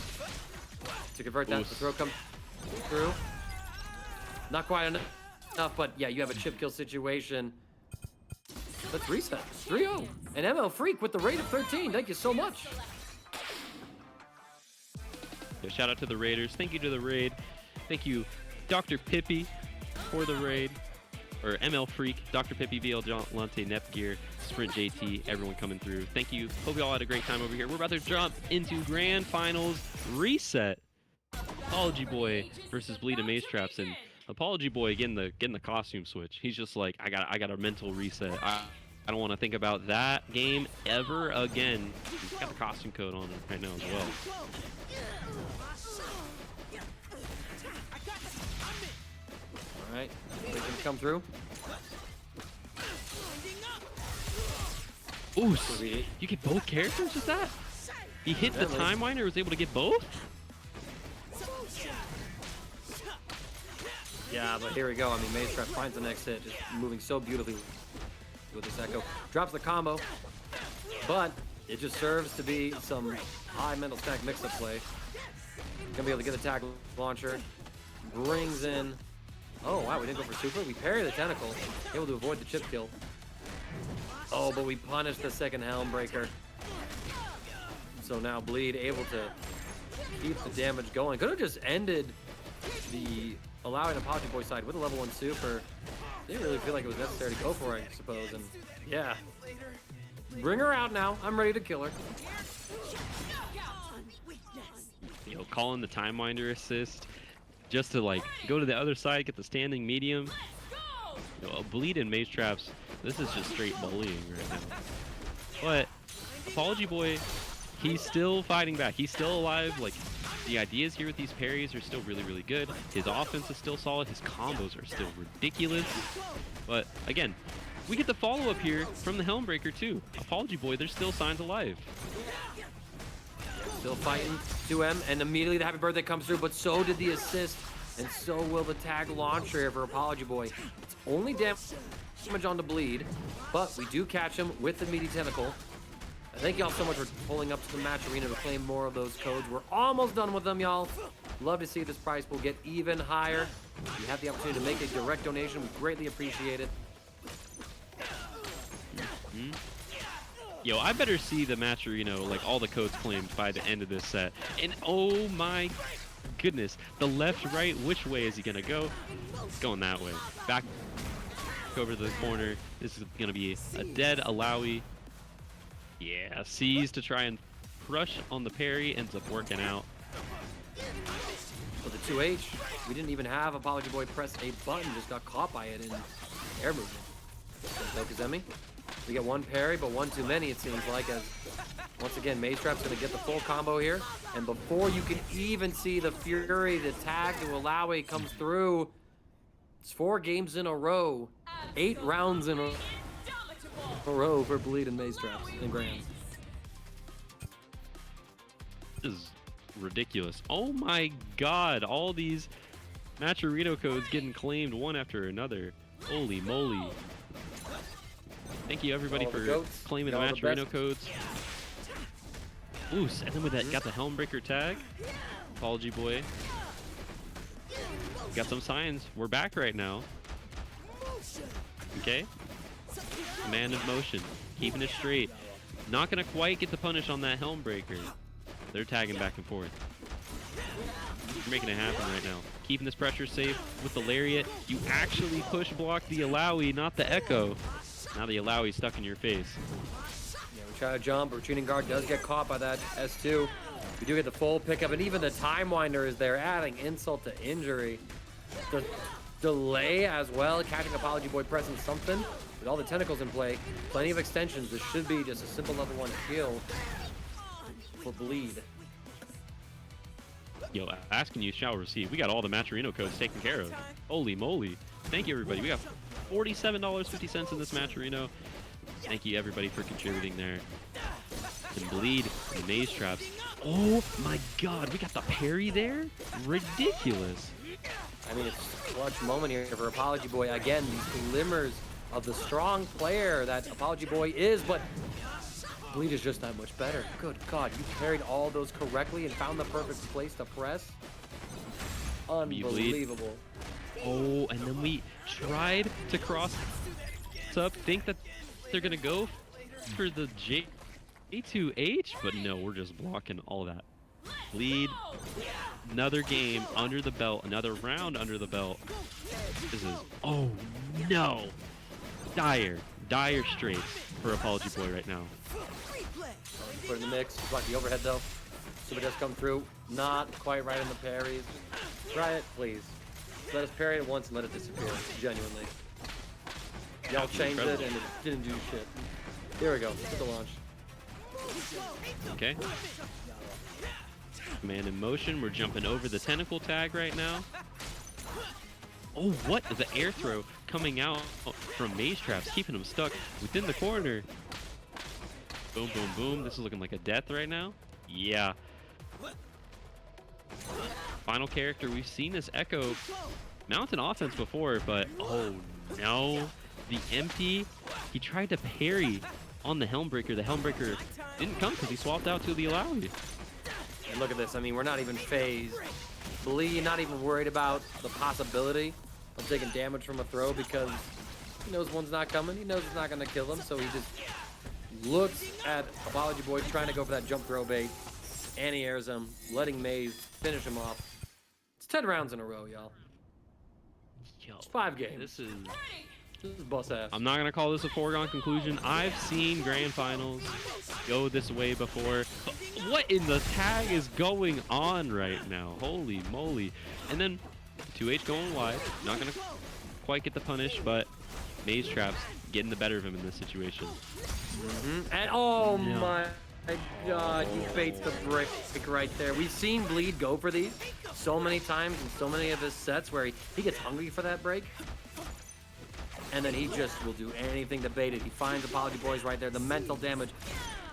To convert that, the throw comes through. Not quite enough, but yeah, you have a chip kill situation. Let's reset. 3-0. And ML Freak with the rate of 13. Thank you so much. Yeah, shout out to the Raiders. Thank you to the raid. Thank you, Dr. Pippi, for the raid. Or ML Freak, Dr. Pippi, Violante, Nepgear, Sprint JT, everyone coming through. Thank you. Hope you all had a great time over here. We're about to jump into Grand Finals reset. ApologyBoy versus Bleed and Mazetraps, and ApologyBoy getting the costume switch. He's just like, I got a mental reset. I don't want to think about that game ever again. He's got the costume code on right now as well. All right, they can come through. Ooh, you get both characters with that? He hit the Time Winder, was able to get both? Yeah, but here we go. I mean, Mazetrap finds the next hit, just moving so beautifully with this Ekko. Drops the combo, but it just serves to be some high mental stack mix-up play. Gonna be able to get the tag launcher. Brings in... Oh, wow, we didn't go for super. We parry the tentacle, able to avoid the chip kill. Oh, but we punished the second Helm Breaker. So now Bleed able to keep the damage going. Could have just ended the allowing ApologyBoy side with a level 1 super. Didn't really feel like it was necessary to go for it, I suppose. And yeah, bring her out now. I'm ready to kill her. You know, calling the Time Winder assist just to like go to the other side, get the standing medium. You know, a Bleed and Mazetraps. This is just straight bullying right now. But ApologyBoy, he's still fighting back. He's still alive. Like, the ideas here with these parries are still really, really good. His offense is still solid. His combos are still ridiculous. But again, we get the follow-up here from the Helmbreaker too. ApologyBoy, there's still signs alive. Still fighting 2M, and immediately the happy birthday comes through, but so did the assist, and so will the tag launcher here for ApologyBoy. It's only damage on the Bleed, but we do catch him with the meaty tentacle. Thank y'all so much for pulling up to the match arena to claim more of those codes. We're almost done with them, y'all. Love to see this prize pool get even higher. If you have the opportunity to make a direct donation, we greatly appreciate it. Yo, I better see the match arena, like all the codes claimed by the end of this set. And oh my goodness, the left, right, which way is he gonna go? It's going that way. Back over to the corner. This is gonna be a dead Illaoi. Yeah, C's to try and crush on the parry, ends up working out. With the 2H, we didn't even have ApologyBoy press a button, just got caught by it in air movement. Dokazemi, we get one parry, but one too many it seems like, as once again, Mazetrap's gonna get the full combo here, and before you can even see the Fury, the tag to Illaoi comes through. It's 4 games in a row, 8 rounds in a row for Bleed and Mazetraps and Grands. This is ridiculous. Oh my god, all these Matcherito codes getting claimed one after another. Holy moly. Thank you everybody for claiming the Matcherito codes. Ooh, and then with that, got the Helmbreaker tag. ApologyBoy. Got some signs. We're back right now. Okay. Command of motion. Keeping it straight. Not gonna quite get the punish on that Helm Breaker. They're tagging back and forth. You're making it happen right now. Keeping this pressure safe with the Lariat. You actually push block the Illaoi, not the Ekko. Now the Illaoi's stuck in your face. Yeah, we try to jump. Retreating guard does get caught by that S2. We do get the full pickup, and even the Time Winder is there, adding insult to injury. The delay as well, catching ApologyBoy pressing something. With all the tentacles in play, plenty of extensions. This should be just a simple level 1 kill for Bleed. Yo, asking you shall receive. We got all the Maturino codes taken care of. Holy moly. Thank you, everybody. We got $47.50 in this Maturino. Thank you, everybody, for contributing there. And Bleed, the Mazetraps. Oh my god, we got the parry there? Ridiculous. I mean, it's a clutch moment here for ApologyBoy. Again, these glimmers of the strong player that ApologyBoy is, but Bleed is just that much better. Good God, you carried all those correctly and found the perfect place to press. Unbelievable. Oh, and then we tried to cross up, think that they're gonna go for the J2H, but no, we're just blocking all that. Bleed, another game under the belt, another round under the belt. This is, oh no, dire straits for ApologyBoy right now. Put in the mix, block the overhead though. Super does come through, not quite right in the parries. Try it, please. Let us parry it once and let it disappear, genuinely. Y'all changed it and it didn't do shit. Here we go, to the launch. Okay. Man in motion, we're jumping over the tentacle tag right now. Oh, what? The air throw coming out from Mazetraps, keeping him stuck within the corner. Boom, boom, boom. This is looking like a death right now. Yeah. Final character. We've seen this Ekko mount an offense before, but oh no. The empty. He tried to parry on the Helmbreaker. The Helmbreaker didn't come because he swapped out to the Illaoi. And look at this. I mean, we're not even phased. Bleed, not even worried about the possibility of taking damage from a throw because he knows one's not coming. He knows it's not going to kill him, so he just looks at ApologyBoy trying to go for that jump throw bait. And he airs him, letting Maze finish him off. It's 10 rounds in a row, y'all. Yo, It's 5 games. This is bust ass. I'm not going to call this a foregone conclusion. I've seen grand finals go this way before. What in the tag is going on right now? Holy moly. And then 2H going wide. Not going to quite get the punish, but Mazetraps getting the better of him in this situation. And oh my god, he baits the break right there. We've seen Bleed go for these so many times in so many of his sets where he gets hungry for that break. And then he just will do anything to bait it. He finds ApologyBoys right there. The mental damage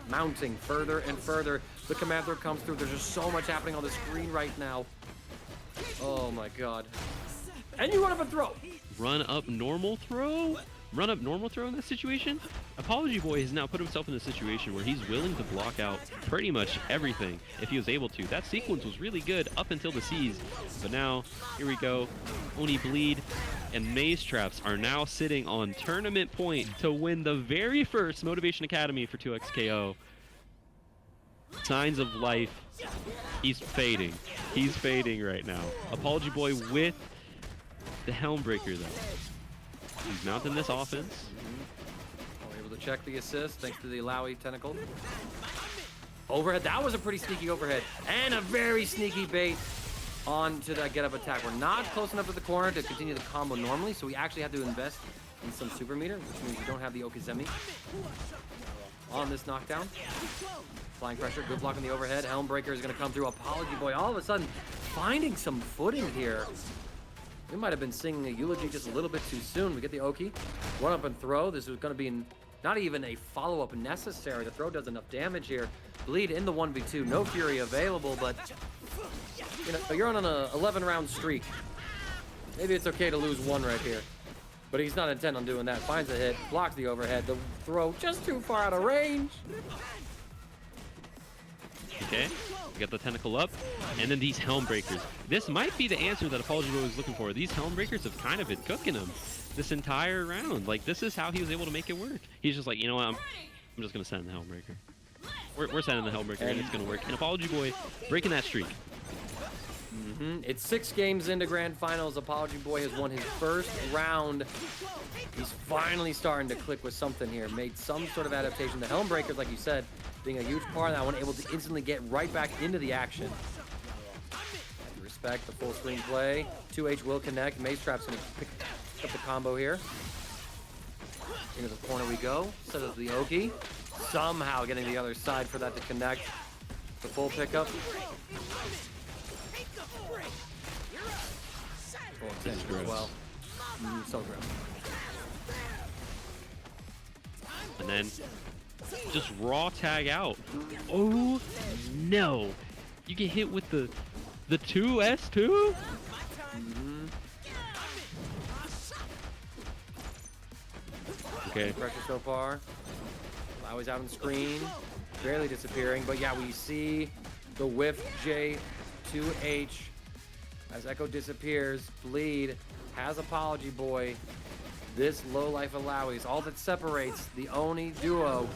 mounting further and further. The commander comes through. There's just so much happening on the screen right now. Oh my god. And you run up and throw. Run up normal throw? Run up normal throw in this situation? ApologyBoy has now put himself in a situation where he's willing to block out pretty much everything if he was able to. That sequence was really good up until the C's. But now, here we go. Oni Bleed and Mazetraps are now sitting on tournament point to win the very first Motivation Academy for 2XKO. Signs of life. He's fading. He's fading right now. ApologyBoy with the Helmbreaker though. He's mounting this offense. Able to check the assist thanks to the Illaoi tentacle. Overhead. That was a pretty sneaky overhead. And a very sneaky bait onto that get up attack. We're not close enough to the corner to continue the combo normally, so we actually have to invest in some super meter, which means we don't have the Okizemi on this knockdown. Flying pressure, good block on the overhead. Helmbreaker is going to come through. ApologyBoy all of a sudden finding some footing here. We might have been singing a eulogy just a little bit too soon. We get the Oki, run up and throw. This is going to be not even a follow-up necessary. The throw does enough damage here. Bleed in the 1v2. No Fury available, but you know, you're on an 11-round streak. Maybe it's okay to lose one right here. But he's not intent on doing that. Finds a hit, blocks the overhead. The throw just too far out of range. Okay, we got the tentacle up, and then these Helmbreakers. This might be the answer that ApologyBoy was looking for. These Helmbreakers have kind of been cooking him this entire round. Like, this is how he was able to make it work. He's just like, you know what, I'm just gonna send the Helmbreaker. We're sending the Helmbreaker, and it's gonna work. And ApologyBoy breaking that streak. It's 6 games into Grand Finals. ApologyBoy has won his first round. He's finally starting to click with something here. Made some sort of adaptation. The Helmbreakers, like you said, being a huge part of that one, able to instantly get right back into the action. Have to respect the full screen play. 2H will connect. Mazetraps gonna pick up the combo here. Into the corner we go. Set up the Oki. Somehow getting the other side for that to connect. The full pickup. Full attention as well. So gross. And then just raw tag out. Oh no! You get hit with the 2S2? Okay. Pressure so far. Illaoi's out on the screen. Barely disappearing, but yeah, we see the whiff J2H as Ekko disappears. Bleed has ApologyBoy. This low life Illaoi is all that separates the Oni duo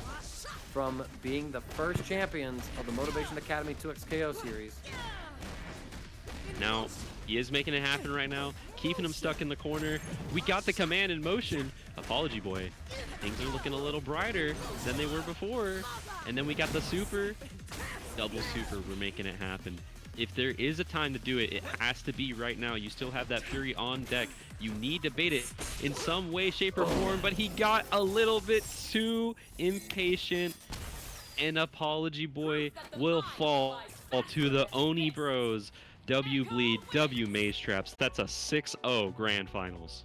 from being the first champions of the Motivation Academy 2XKO series. Now, he is making it happen right now, keeping him stuck in the corner. We got the command in motion. ApologyBoy, things are looking a little brighter than they were before. And then we got the super. Double super, we're making it happen. If there is a time to do it, it has to be right now. You still have that Fury on deck. You need to bait it in some way, shape, or form, but he got a little bit too impatient, and ApologyBoy will fall to the Oni Bros. W Bleed, W Mazetraps. That's a 6-0 Grand Finals.